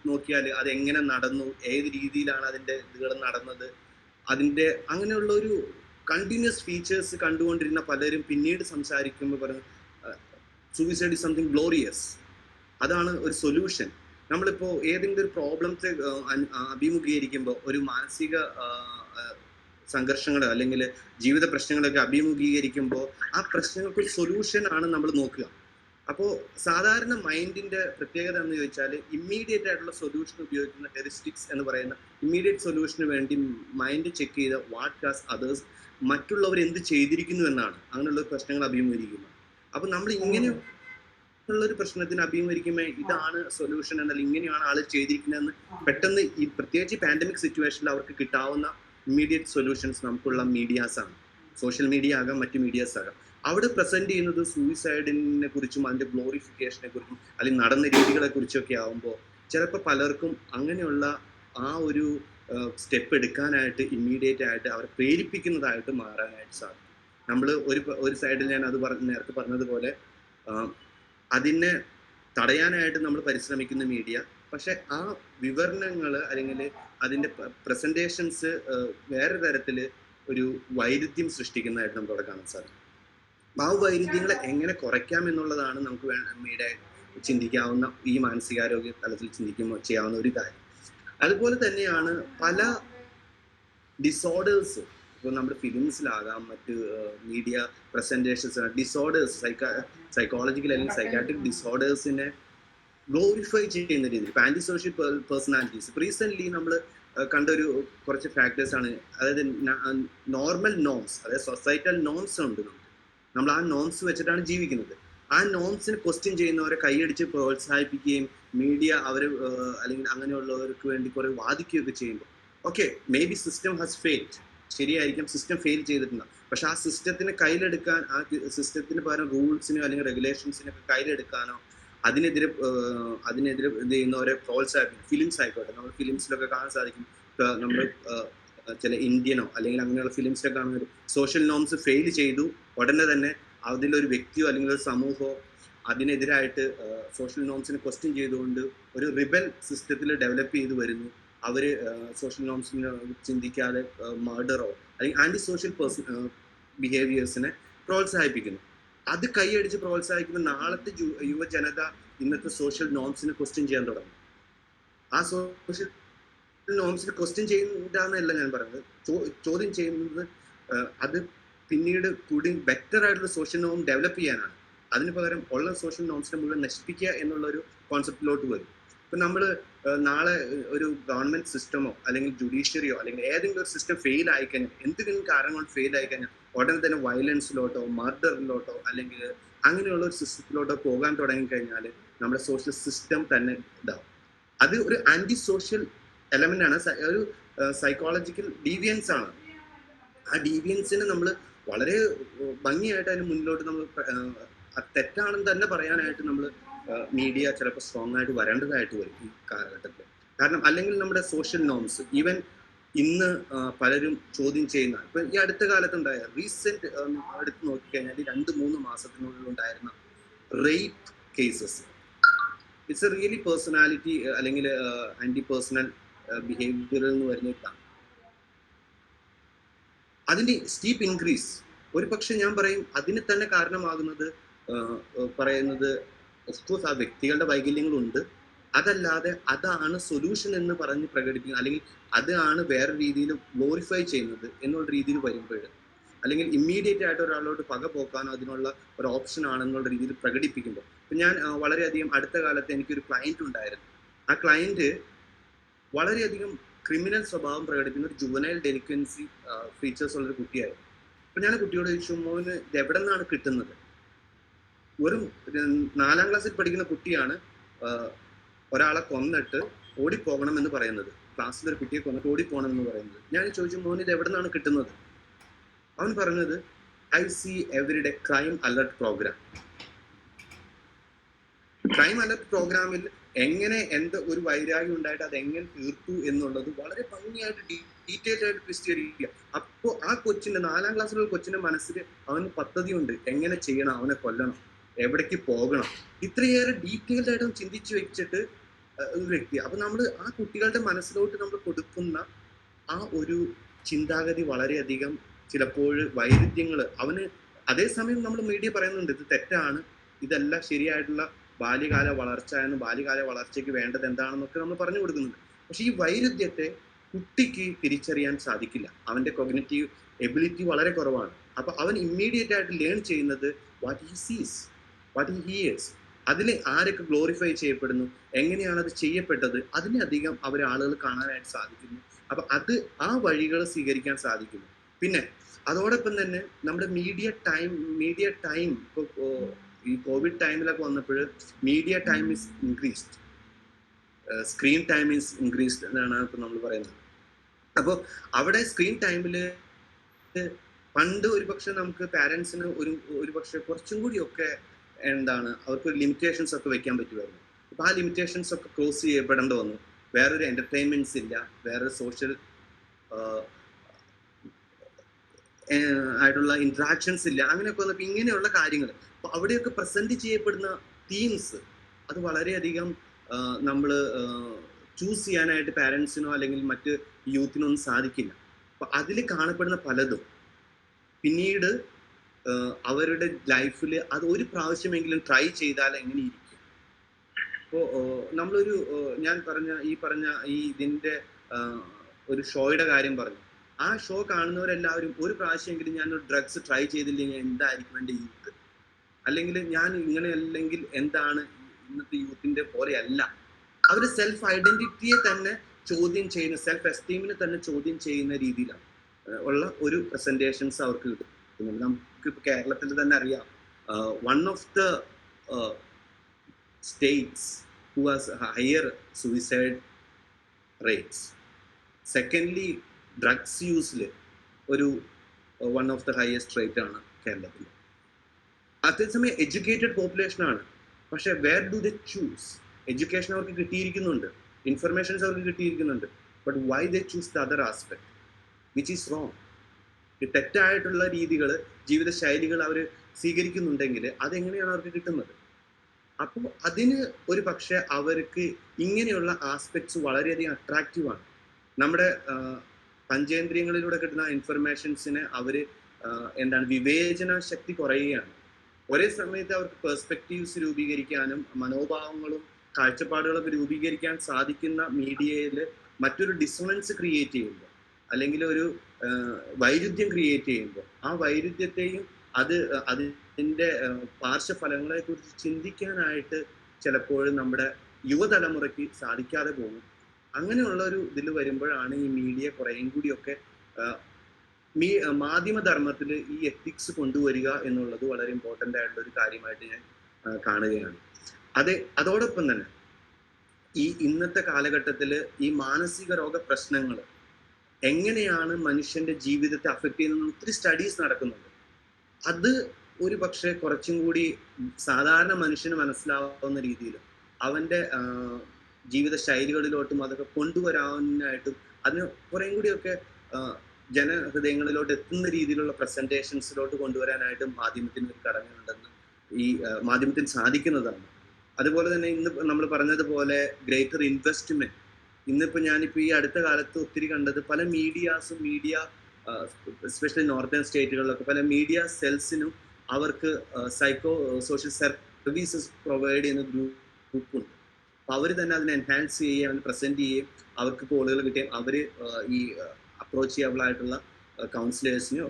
നോക്കിയാൽ അത് എങ്ങനെ നടന്നു, ഏത് രീതിയിലാണ് അതിന്റെ ഇതുകൾ നടന്നത്, അതിന്റെ അങ്ങനെയുള്ള ഒരു കണ്ടിന്യൂസ് ഫീച്ചേഴ്സ് കണ്ടുകൊണ്ടിരുന്ന പലരും പിന്നീട് സംസാരിക്കുമ്പോൾ പറഞ്ഞു, സൂയിസൈഡ് ഇസ് സംതിങ് ഗ്ലോറിയസ്. അതാണ് ഒരു സൊല്യൂഷൻ. നമ്മളിപ്പോൾ ഏതെങ്കിലും ഒരു പ്രോബ്ലത്തെ അഭിമുഖീകരിക്കുമ്പോൾ, ഒരു മാനസിക സംഘർഷങ്ങൾ അല്ലെങ്കിൽ ജീവിത പ്രശ്നങ്ങളൊക്കെ അഭിമുഖീകരിക്കുമ്പോൾ ആ പ്രശ്നങ്ങൾക്ക് ഒരു സൊല്യൂഷൻ ആണ് നമ്മൾ നോക്കുക. അപ്പോൾ സാധാരണ മൈൻഡിന്റെ പ്രത്യേകത എന്ന് ചോദിച്ചാൽ ഇമ്മീഡിയറ്റ് ആയിട്ടുള്ള സൊല്യൂഷൻ ഉപയോഗിക്കുന്ന ഹെറിസ്റ്റിക്സ് എന്ന് പറയുന്ന ഇമ്മീഡിയറ്റ് സൊല്യൂഷന് വേണ്ടി മൈൻഡ് ചെക്ക് ചെയ്ത വാട്ട് ഹാസ് അതേഴ്സ്, മറ്റുള്ളവർ എന്ത് ചെയ്തിരിക്കുന്നു എന്നാണ് അങ്ങനെയുള്ള പ്രശ്നങ്ങൾ അഭിമുഖീകരിക്കുന്നത്. അപ്പൊ നമ്മൾ ഇങ്ങനെയുള്ളൊരു പ്രശ്നത്തിന് അഭിമുഖീകരിക്കുമ്പോൾ ഇതാണ് സൊല്യൂഷൻ എന്നാൽ ഇങ്ങനെയാണ് ആൾ ചെയ്തിരിക്കുന്നതെന്ന് പെട്ടെന്ന് ഈ പ്രത്യേകിച്ച് പാൻഡമിക് സിറ്റുവേഷനിൽ അവർക്ക് കിട്ടാവുന്ന ഇമ്മീഡിയറ്റ് സൊല്യൂഷൻസ് നമുക്കുള്ള മീഡിയാസ് ആണ്. സോഷ്യൽ മീഡിയ ആകാം, മറ്റു മീഡിയാസ് ആകാം. അവിടെ പ്രസന്റ് ചെയ്യുന്നത് സൂയിസൈഡിനെ കുറിച്ചും അതിന്റെ ഗ്ലോറിഫിക്കേഷനെ കുറിച്ചും അല്ലെങ്കിൽ നടന്ന രീതികളെ കുറിച്ചൊക്കെ ആവുമ്പോൾ ചിലപ്പോൾ പലർക്കും അങ്ങനെയുള്ള ആ ഒരു സ്റ്റെപ്പ് എടുക്കാനായിട്ട് ഇമ്മീഡിയറ്റ് ആയിട്ട് അവരെ പ്രേരിപ്പിക്കുന്നതായിട്ട് മാറാനായിട്ട് സാധിക്കും. നമ്മൾ ഒരു സൈഡിൽ ഞാൻ അത് നേരത്തെ പറഞ്ഞതുപോലെ അതിനെ തടയാനായിട്ട് നമ്മൾ പരിശ്രമിക്കുന്ന മീഡിയ, പക്ഷെ ആ വിവരണങ്ങൾ അല്ലെങ്കിൽ അതിന്റെ പ്രസന്റേഷൻസ് വേറെ തരത്തിൽ ഒരു വൈരുദ്ധ്യം സൃഷ്ടിക്കുന്നതായിട്ട് നമുക്ക് അവിടെ കാണാൻ സാധിക്കും. ആ വൈരുദ്ധ്യങ്ങളെ എങ്ങനെ കുറയ്ക്കാം എന്നുള്ളതാണ് നമുക്ക് മീഡിയ ചിന്തിക്കാവുന്ന, ഈ മാനസികാരോഗ്യ തലത്തിൽ ചിന്തിക്കുമ്പോൾ ചെയ്യാവുന്ന ഒരു കാര്യം. അതുപോലെ തന്നെയാണ് പല ഡിസോർഡേഴ്സ്, ഇപ്പോൾ നമ്മുടെ ഫിലിംസിലാകാം, മറ്റ് മീഡിയ പ്രസന്റേഷൻസ്, ഡിസോർഡേഴ്സ്, സൈക്കോളജിക്കൽ അല്ലെങ്കിൽ സൈക്കാട്രിക് ഡിസോർഡേഴ്സിനെ ഗ്ലോറിഫൈ ചെയ്യുന്ന രീതിയിൽ ഇപ്പൊ ആന്റി സോഷ്യൽ പേഴ്സണാലിറ്റീസ് റീസെന്റ് നമ്മൾ കണ്ടൊരു കുറച്ച് ഫാക്ടേഴ്സ് ആണ്. അതായത് നോർമൽ നോംസ്, അതായത് സൊസൈറ്റൽ നോംസ് ഉണ്ട്, നമ്മൾ ആ നോംസ് വെച്ചിട്ടാണ് ജീവിക്കുന്നത്. ആ നോംസിനെ ക്വസ്റ്റ്യൻ ചെയ്യുന്നവരെ കൈയടിച്ച് പ്രോത്സാഹിപ്പിക്കുകയും മീഡിയ അവർ അല്ലെങ്കിൽ അങ്ങനെയുള്ളവർക്ക് വേണ്ടി കുറെ വാദിക്കുകയൊക്കെ ചെയ്യുമ്പോൾ okay, may be system has failed, ശരിയായിരിക്കും, സിസ്റ്റം ഫെയിൽ ചെയ്തിട്ടുണ്ടാകും. പക്ഷെ ആ സിസ്റ്റത്തിനെ കയ്യിലെടുക്കാൻ, ആ സിസ്റ്റത്തിന് പകരം റൂൾസിനോ അല്ലെങ്കിൽ റെഗുലേഷൻസിനൊക്കെ കയ്യിലെടുക്കാനോ അതിനെതിരെ ഇത് ചെയ്യുന്നവരെ പ്രോത്സാഹിപ്പിക്കും. ഫിലിംസ് ആയിക്കോട്ടെ, നമ്മൾ ഫിലിംസിലൊക്കെ കാണാൻ സാധിക്കും. നമ്മൾ ചില ഇന്ത്യനോ അല്ലെങ്കിൽ അങ്ങനെയുള്ള ഫിലിംസിലൊക്കെ കാണുന്ന സോഷ്യൽ നോംസ് ഫെയിൽ ചെയ്തു ഉടനെ തന്നെ അതിലൊരു വ്യക്തിയോ അല്ലെങ്കിൽ ഒരു സമൂഹമോ അതിനെതിരായിട്ട് സോഷ്യൽ നോംസിനെ ക്വസ്റ്റ്യൻ ചെയ്തുകൊണ്ട് ഒരു റിബൽ സിസ്റ്റത്തിൽ ഡെവലപ്പ് ചെയ്ത് വരുന്നു. അവര് സോഷ്യൽ നോംസിനെ ചിന്തിക്കാതെ മർഡറോ അല്ലെങ്കിൽ ആന്റി സോഷ്യൽ ബിഹേവിയേഴ്സിനെ പ്രോത്സാഹിപ്പിക്കുന്നു. അത് കൈയടിച്ച് പ്രോത്സാഹിക്കുന്ന നാളത്തെ യുവജനത ഇന്നത്തെ സോഷ്യൽ നോംസിനെ ക്വസ്റ്റ്യൻ ചെയ്യാൻ തുടങ്ങും. ആ സോഷ്യൽ നോംസിനെ ക്വസ്റ്റ്യൻ ചെയ്യുന്നതല്ല ഞാൻ പറയുന്നത്, ചോദ്യം ചെയ്യുന്നത് അത് പിന്നീട് കൂടി ബെറ്റർ ആയിട്ടുള്ള സോഷ്യൽ നോം ഡെവലപ്പ് ചെയ്യാനാണ്. അതിന് പകരം ഉള്ള സോഷ്യൽ നോംസിനെ മുഴുവൻ നശിപ്പിക്കുക എന്നുള്ളൊരു കോൺസെപ്റ്റിലോട്ട് വരും. ഇപ്പൊ നമ്മൾ നാളെ ഒരു ഗവൺമെന്റ് സിസ്റ്റമോ അല്ലെങ്കിൽ ജുഡീഷ്യറിയോ അല്ലെങ്കിൽ ഏതെങ്കിലും ഒരു സിസ്റ്റം ഫെയിൽ ആയിക്കഴിഞ്ഞാൽ, എന്തെങ്കിലും കാരണം കൊണ്ട് ഫെയിൽ ആയിക്കഴിഞ്ഞാൽ ഉടനെ തന്നെ വയലൻസിലോട്ടോ മർഡറിലോട്ടോ അല്ലെങ്കിൽ അങ്ങനെയുള്ള ഒരു സിസ്റ്റത്തിലോട്ടോ പോകാൻ തുടങ്ങിക്കഴിഞ്ഞാൽ നമ്മുടെ സോഷ്യൽ സിസ്റ്റം തന്നെ ഇതാവും. അത് ഒരു ആന്റി സോഷ്യൽ എലമെന്റ് ആണ്, ഒരു സൈക്കോളജിക്കൽ ഡീവിയൻസ് ആണ്. ആ ഡീവിയൻസിനെ നമ്മൾ വളരെ ഭംഗിയായിട്ട് അതിന് മുന്നിലോട്ട് നമ്മൾ തെറ്റാണെന്ന് തന്നെ പറയാനായിട്ട് നമ്മൾ മീഡിയ ചിലപ്പോൾ സ്ട്രോങ് ആയിട്ട് വരേണ്ടതായിട്ട് വരും ഈ കാലഘട്ടത്തിൽ. കാരണം അല്ലെങ്കിൽ നമ്മുടെ സോഷ്യൽ നോംസ് ഈവൻ ഇന്ന് പലരും ചോദ്യം ചെയ്യുന്ന, ഇപ്പൊ ഈ അടുത്ത കാലത്തുണ്ടായ റീസെന്റ് എടുത്ത് നോക്കിക്കഴിഞ്ഞാൽ 2-3 മാസത്തിനുള്ളിൽ ഉണ്ടായിരുന്ന rape cases, it's A really personality അല്ലെങ്കിൽ ആന്റി പേഴ്സണൽ ബിഹേവിയറിൽ നിന്ന് വരുന്നതാണ്. അതിന്റെ സ്റ്റീപ്പ് ഇൻക്രീസ് ഒരു പക്ഷെ ഞാൻ പറയും അതിന് തന്നെ കാരണമാകുന്നത് പറയുന്നത് ഓഫ്കോഴ്സ് ആ വ്യക്തികളുടെ വൈകല്യങ്ങളുണ്ട്, അതല്ലാതെ അതാണ് സൊല്യൂഷൻ എന്ന് പറഞ്ഞ് പ്രകടിപ്പിക്കുന്നത് അല്ലെങ്കിൽ അതാണ് വേറെ രീതിയിൽ ഗ്ലോറിഫൈ ചെയ്യുന്നത് എന്നുള്ള രീതിയിൽ വരുമ്പോൾ, അല്ലെങ്കിൽ ഇമ്മീഡിയറ്റ് ആയിട്ട് ഒരാളോട് പക പോക്കാനോ അതിനുള്ള ഒരു ഓപ്ഷൻ ആണെന്നുള്ള രീതിയിൽ പ്രകടിപ്പിക്കുമ്പോൾ. ഇപ്പം ഞാൻ വളരെയധികം അടുത്ത കാലത്ത് എനിക്കൊരു ക്ലയൻറ്റ് ഉണ്ടായിരുന്നു. ആ ക്ലയൻറ്റ് വളരെയധികം ക്രിമിനൽ സ്വഭാവം പ്രകടിപ്പിക്കുന്ന ഒരു ജുവനൈൽ ഡെലിക്വൻസി ഫീച്ചേഴ്സ് ഉള്ളൊരു കുട്ടിയായിരുന്നു. അപ്പം ഞാൻ കുട്ടിയോട് ചോദിച്ചു, മോന് ഇത് എവിടെ നിന്നാണ് കിട്ടുന്നത്? വെറും 4ാം ക്ലാസ്സിൽ പഠിക്കുന്ന കുട്ടിയാണ് ഒരാളെ കൊന്നിട്ട് ഓടിപ്പോകണം എന്ന് പറയുന്നത്, ക്ലാസ്സിലൊരു കുട്ടിയെ കൊന്നിട്ട് ഓടിപ്പോകണം എന്ന് പറയുന്നത്. ഞാൻ ചോദിച്ചു, മോന് ഇത് എവിടെ നിന്നാണ് കിട്ടുന്നത്? അവൻ പറഞ്ഞത് I see everyday crime alert program. Crime alert പ്രോഗ്രാമിൽ എങ്ങനെ എന്ത് ഒരു വൈരാഗ്യം ഉണ്ടായിട്ട് അത് എങ്ങനെ തീർത്തു എന്നുള്ളത് വളരെ ഭംഗിയായിട്ട് ഡീറ്റെയിൽ ആയിട്ട് ക്രിസ്ത്യരിക്കുക. അപ്പോൾ ആ കൊച്ചിന്റെ 4ാം ക്ലാസ്സിലുള്ള കൊച്ചിന്റെ മനസ്സിൽ അവന് പദ്ധതിയുണ്ട്, എങ്ങനെ ചെയ്യണം, അവനെ കൊല്ലണം, എവിടേക്ക് പോകണം, ഇത്രയേറെ ഡീറ്റെയിൽഡ് ആയിട്ട് ചിന്തിച്ചു വെച്ചിട്ട് ഒരു വ്യക്തി. അപ്പൊ നമ്മൾ ആ കുട്ടികളുടെ മനസ്സിലോട്ട് നമ്മൾ കൊടുക്കുന്ന ആ ഒരു ചിന്താഗതി വളരെയധികം ചിലപ്പോൾ വൈരുദ്ധ്യങ്ങൾ അവന്, അതേസമയം നമ്മൾ മീഡിയ പറയുന്നുണ്ട് ഇത് തെറ്റാണ്, ഇതല്ല ശരിയായിട്ടുള്ള ബാല്യകാല വളർച്ച എന്ന്, ബാല്യകാല വളർച്ചയ്ക്ക് വേണ്ടത് എന്താണെന്നൊക്കെ നമ്മൾ പറഞ്ഞു കൊടുക്കുന്നുണ്ട്. പക്ഷെ ഈ വൈരുദ്ധ്യത്തെ കുട്ടിക്ക് തിരിച്ചറിയാൻ സാധിക്കില്ല. അവന്റെ കൊഗ്നിറ്റീവ് എബിലിറ്റി വളരെ കുറവാണ്. അപ്പൊ അവൻ ഇമ്മീഡിയറ്റ് ആയിട്ട് ലേൺ ചെയ്യുന്നത് വാട്ട് ഹി സീസ്, വാട്ട് ഹി ഹിയേഴ്സ്. അതിൽ ആരൊക്കെ ഗ്ലോറിഫൈ ചെയ്യപ്പെടുന്നു, എങ്ങനെയാണ് അത് ചെയ്യപ്പെട്ടത്, അതിനധികം അവരെ ആളുകൾ കാണാനായിട്ട് സാധിക്കുന്നു. അപ്പൊ അത് ആ വഴികൾ സ്വീകരിക്കാൻ സാധിക്കുന്നു. പിന്നെ അതോടൊപ്പം തന്നെ നമ്മുടെ മീഡിയ ടൈം ഇപ്പോൾ ഈ കോവിഡ് ടൈമിലൊക്കെ വന്നപ്പോൾ media time is increased, screen time is increased എന്നാണ് ഇപ്പൊ നമ്മൾ പറയുന്നത്. അപ്പോൾ അവിടെ സ്ക്രീൻ ടൈമിൽ പണ്ട് ഒരുപക്ഷെ നമുക്ക് പാരൻസിന് ഒരുപക്ഷെ കുറച്ചും കൂടിയൊക്കെ അവർക്ക് ലിമിറ്റേഷൻസ് ഒക്കെ വെക്കാൻ പറ്റുമായിരുന്നു. അപ്പൊ ആ ലിമിറ്റേഷൻസ് ഒക്കെ ക്രോസ് ചെയ്യപ്പെടേണ്ടി വന്നു. വേറൊരു എന്റർടൈൻമെന്റ്സ് ഇല്ല, വേറൊരു സോഷ്യൽ ആയിട്ടുള്ള ഇന്ററാക്ഷൻസ് ഇല്ല. അങ്ങനെയൊക്കെ വന്നപ്പോൾ ഇങ്ങനെയുള്ള കാര്യങ്ങൾ അപ്പൊ അവിടെയൊക്കെ പ്രസന്റ് ചെയ്യപ്പെടുന്ന തീംസ് അത് വളരെയധികം നമ്മൾ ചൂസ് ചെയ്യാനായിട്ട് പാരൻസിനോ അല്ലെങ്കിൽ മറ്റ് യൂത്തിനോ ഒന്നും സാധിക്കില്ല. അപ്പൊ അതിൽ കാണപ്പെടുന്ന പലതും പിന്നീട് അവരുടെ ലൈഫിൽ അത് ഒരു പ്രാവശ്യമെങ്കിലും ട്രൈ ചെയ്താൽ എങ്ങനെ ഇരിക്കും. അപ്പോൾ നമ്മളൊരു ഞാൻ പറഞ്ഞ ഇതിന്റെ ഒരു ഷോയുടെ കാര്യം പറഞ്ഞു. ആ ഷോ കാണുന്നവരെല്ലാവരും ഒരു പ്രാവശ്യമെങ്കിലും ഞാൻ ഡ്രഗ്സ് ട്രൈ ചെയ്തില്ലെങ്കിൽ എന്തായിരിക്കും എൻ്റെ യൂത്ത്, അല്ലെങ്കിൽ ഞാൻ ഇങ്ങനെ അല്ലെങ്കിൽ എന്താണ് ഇന്നത്തെ യൂത്തിന്റെ പോലെയല്ല. അവർ സെൽഫ് ഐഡന്റിറ്റിയെ തന്നെ ചോദ്യം ചെയ്യുന്ന, സെൽഫ് എസ്റ്റീമിനെ തന്നെ ചോദ്യം ചെയ്യുന്ന രീതിയിലാണ് ഉള്ള ഒരു പ്രസന്റേഷൻസ് അവർക്ക് കിട്ടുന്നുണ്ട്. നമുക്കിപ്പോൾ കേരളത്തിൽ തന്നെ അറിയാം, one of the states who has higher suicide rates. Secondly, drugs use ഒരു one of the highest rate ആണ് കേരളത്തിൽ. അതേസമയം എഡ്യൂക്കേറ്റഡ് പോപ്പുലേഷൻ ആണ്. പക്ഷെ where do they choose? Education അവർക്ക് കിട്ടിയിരിക്കുന്നുണ്ട്, ഇൻഫർമേഷൻസ് അവർക്ക് കിട്ടിയിരിക്കുന്നുണ്ട്, but why they choose the other aspect which is wrong? തെറ്റായിട്ടുള്ള രീതികൾ, ജീവിത ശൈലികൾ അവർ സ്വീകരിക്കുന്നുണ്ടെങ്കിൽ അതെങ്ങനെയാണ് അവർക്ക് കിട്ടുന്നത്? അപ്പോൾ അതിന് ഒരു പക്ഷെ അവർക്ക് ഇങ്ങനെയുള്ള ആസ്പെക്ട്സ് വളരെയധികം അട്രാക്റ്റീവാണ്. നമ്മുടെ പഞ്ചേന്ദ്രിയങ്ങളിലൂടെ കിട്ടുന്ന ഇൻഫർമേഷൻസിനെ അവർ വിവേചന ശക്തി കുറയുകയാണ്. ഒരേ സമയത്ത് അവർക്ക് പെർസ്പെക്റ്റീവ്സ് രൂപീകരിക്കാനും മനോഭാവങ്ങളും കാഴ്ചപ്പാടുകളൊക്കെ രൂപീകരിക്കാൻ സാധിക്കുന്ന മീഡിയയിൽ മറ്റൊരു ഡിസോണൻസ് ക്രിയേറ്റ് ചെയ്യുമ്പോൾ, അല്ലെങ്കിൽ ഒരു വൈരുദ്ധ്യം ക്രിയേറ്റ് ചെയ്യുമ്പോൾ, ആ വൈരുദ്ധ്യത്തെയും അതിൻ്റെ പാർശ്വഫലങ്ങളെ കുറിച്ച് ചിന്തിക്കാനായിട്ട് ചിലപ്പോഴും നമ്മുടെ യുവതലമുറയ്ക്ക് സാധിക്കാതെ പോകും. അങ്ങനെയുള്ള ഒരു ഇതിൽ വരുമ്പോഴാണ് ഈ മീഡിയ കുറേയും കൂടിയൊക്കെ മാധ്യമധർമ്മത്തിൽ ഈ എത്തിക്സ് കൊണ്ടുവരിക എന്നുള്ളത് വളരെ ഇമ്പോർട്ടൻ്റ് ആയിട്ടുള്ള ഒരു കാര്യമായിട്ട് ഞാൻ കാണുകയാണ്. അതോടൊപ്പം തന്നെ ഈ ഇന്നത്തെ കാലഘട്ടത്തിൽ ഈ മാനസിക രോഗ പ്രശ്നങ്ങൾ എങ്ങനെയാണ് മനുഷ്യന്റെ ജീവിതത്തെ അഫക്റ്റ് ചെയ്യുന്ന ഒത്തിരി സ്റ്റഡീസ് നടക്കുന്നുണ്ട്. അത് ഒരു പക്ഷേ കുറച്ചും കൂടി സാധാരണ മനുഷ്യന് മനസ്സിലാവുന്ന രീതിയിൽ അവന്റെ ജീവിത ശൈലികളിലോട്ടും അതൊക്കെ കൊണ്ടുവരാനായിട്ടും അതിന് കുറേയും കൂടിയൊക്കെ ജനഹൃദയങ്ങളിലോട്ട് എത്തുന്ന രീതിയിലുള്ള പ്രസന്റേഷൻസിലോട്ട് കൊണ്ടുവരാനായിട്ടും മാധ്യമത്തിന് ഒരു കടമയുണ്ടെന്ന് ഈ മാധ്യമത്തിന് സാധിക്കുന്നതാണ്. അതുപോലെ തന്നെ ഇന്ന് നമ്മൾ പറഞ്ഞതുപോലെ ഗ്രേറ്റർ ഇൻവെസ്റ്റ്മെന്റ്, ഇന്നിപ്പോൾ ഞാനിപ്പോൾ ഈ അടുത്ത കാലത്ത് ഒത്തിരി കണ്ടത് പല മീഡിയ എസ്പെഷ്യലി നോർത്തേൺ സ്റ്റേറ്റുകളിലൊക്കെ പല മീഡിയ സെൽസിനും അവർക്ക് സോഷ്യൽ സർവീസസ് പ്രൊവൈഡ് ചെയ്യുന്ന ഗ്രൂപ്പുണ്ട്. അപ്പോൾ അവർ തന്നെ അതിനെ എൻഹാൻസ് ചെയ്യുകയും അതിന് പ്രസന്റ് ചെയ്യുകയും അവർക്ക് കോളുകൾ കിട്ടുകയും അവർ ഈ അപ്രോച്ച് ചെയ്യബിൾ ആയിട്ടുള്ള കൗൺസിലേഴ്സിനെയോ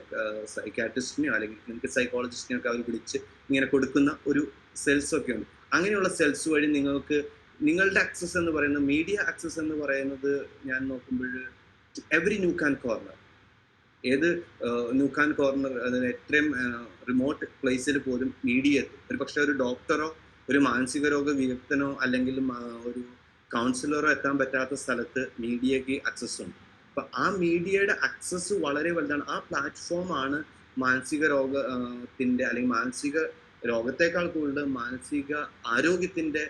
സൈക്കാട്രിസ്റ്റിനെയോ അല്ലെങ്കിൽ ക്ലിനിക്കൽ സൈക്കോളജിസ്റ്റിനെയോ ഒക്കെ അവർ വിളിച്ച് ഇങ്ങനെ കൊടുക്കുന്ന ഒരു സെൽസൊക്കെ ഉണ്ട്. അങ്ങനെയുള്ള സെൽസ് വഴി നിങ്ങൾക്ക് നിങ്ങളുടെ ആക്സസ് എന്ന് പറയുന്നത്, മീഡിയ ആക്സസ് എന്ന് പറയുന്നത് ഞാൻ നോക്കുമ്പോൾ എവറി ന്യൂക്ക് ആൻഡ് കോർണർ, ഏത് ന്യൂക്ക് ആൻഡ് കോർണർ, അതായത് എത്രയും റിമോട്ട് പ്ലേസിൽ പോലും മീഡിയ എത്തും. ഒരു പക്ഷേ ഒരു ഡോക്ടറോ ഒരു മാനസിക രോഗ വിദഗ്ധനോ അല്ലെങ്കിൽ ഒരു കൗൺസിലറോ എത്താൻ പറ്റാത്ത സ്ഥലത്ത് മീഡിയക്ക് ആക്സസ് ഉണ്ട്. അപ്പൊ ആ മീഡിയയുടെ ആക്സസ് വളരെ വലുതാണ്. ആ പ്ലാറ്റ്ഫോമാണ് മാനസിക രോഗത്തിന്റെ അല്ലെങ്കിൽ മാനസിക രോഗത്തെക്കാൾ കൂടുതൽ മാനസിക ആരോഗ്യത്തിന്റെ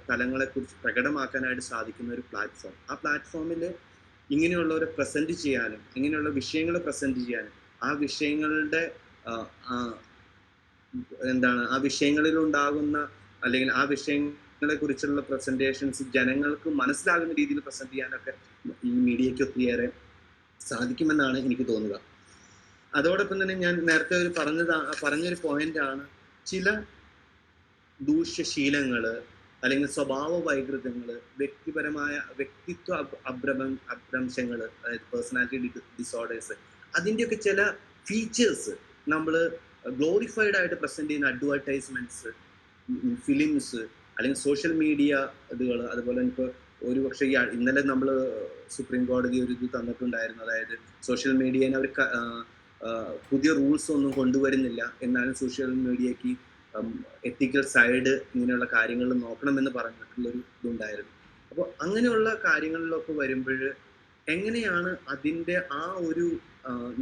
തലങ്ങളെക്കുറിച്ച് പ്രകടമാക്കാനായിട്ട് സാധിക്കുന്ന ഒരു പ്ലാറ്റ്ഫോം. ആ പ്ലാറ്റ്ഫോമിൽ ഇങ്ങനെയുള്ളവരെ പ്രസന്റ് ചെയ്യാനും ഇങ്ങനെയുള്ള വിഷയങ്ങൾ പ്രസന്റ് ചെയ്യാനും ആ വിഷയങ്ങളുടെ ആ വിഷയങ്ങളിലുണ്ടാകുന്ന അല്ലെങ്കിൽ ആ വിഷയങ്ങളെ കുറിച്ചുള്ള പ്രസന്റേഷൻസ് ജനങ്ങൾക്ക് മനസ്സിലാകുന്ന രീതിയിൽ പ്രസന്റ് ചെയ്യാനൊക്കെ ഈ മീഡിയയ്ക്ക് ഒത്തിരിയേറെ സാധിക്കുമെന്നാണ് എനിക്ക് തോന്നുക. അതോടൊപ്പം തന്നെ ഞാൻ നേരത്തെ പറഞ്ഞൊരു പോയിന്റ് ആണ്, ചില ദൂഷ്യശീലങ്ങള് അല്ലെങ്കിൽ സ്വഭാവ വൈകൃതങ്ങള്, വ്യക്തിത്വ അഭ്രംശങ്ങള്, അതായത് പേഴ്സണാലിറ്റി ഡിസോർഡേഴ്സ്, അതിൻ്റെയൊക്കെ ചില ഫീച്ചേഴ്സ് നമ്മൾ ഗ്ലോറിഫൈഡ് ആയിട്ട് പ്രസന്റ് ചെയ്യുന്ന അഡ്വർടൈസ്മെന്റ്സ്, ഫിലിംസ്, അല്ലെങ്കിൽ സോഷ്യൽ മീഡിയ ഇതുകൾ. അതുപോലെ ഇപ്പോൾ ഒരുപക്ഷെ ഇന്നലെ നമ്മൾ സുപ്രീം കോടതി ഒരു ഇത് തന്നിട്ടുണ്ടായിരുന്നു, അതായത് സോഷ്യൽ മീഡിയനെ അവർ പുതിയ റൂൾസ് ഒന്നും കൊണ്ടുവരുന്നില്ല, എന്നാലും സോഷ്യൽ മീഡിയക്ക് എത്തിക്കൽ സൈഡ് ഇങ്ങനെയുള്ള കാര്യങ്ങൾ നോക്കണമെന്ന് പറഞ്ഞിട്ടുള്ളൊരു ഇതുണ്ടായിരുന്നു. അപ്പോൾ അങ്ങനെയുള്ള കാര്യങ്ങളിലൊക്കെ വരുമ്പോൾ എങ്ങനെയാണ് അതിൻ്റെ ആ ഒരു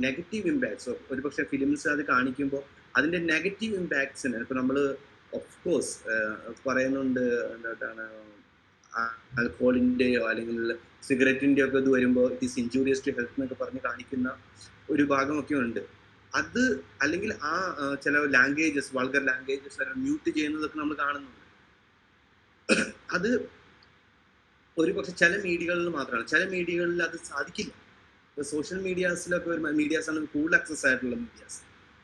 നെഗറ്റീവ് ഇമ്പാക്ട്സ്, ഒരുപക്ഷെ ഫിലിംസ് അത് കാണിക്കുമ്പോൾ അതിൻ്റെ നെഗറ്റീവ് ഇമ്പാക്ട്സിന് ഇപ്പോൾ നമ്മൾ ഓഫ് കോഴ്സ് പറയുന്നുണ്ട്, എന്താണ് ആൽക്കഹോളിൻ്റെയോ അല്ലെങ്കിൽ സിഗരറ്റിൻ്റെയോ ഒക്കെ ഇത് വരുമ്പോൾ it is injurious to health എന്നൊക്കെ പറഞ്ഞ് കാണിക്കുന്ന ഒരു ഭാഗമൊക്കെ ഉണ്ട്. അത് അല്ലെങ്കിൽ ആ ചില ലാംഗ്വേജസ്, വൾഗർ ലാംഗ്വേജസ് മ്യൂട്ട് ചെയ്യുന്നതൊക്കെ നമ്മൾ കാണുന്നുണ്ട്. അത് ഒരുപക്ഷെ ചില മീഡിയകളിൽ മാത്രമാണ്, ചില മീഡിയകളിൽ അത് സാധിക്കില്ല. സോഷ്യൽ മീഡിയാസിലൊക്കെ ഒരു മീഡിയാസാണ് കൂടുതൽ ആക്സസ് ആയിട്ടുള്ള മീഡിയാസ്.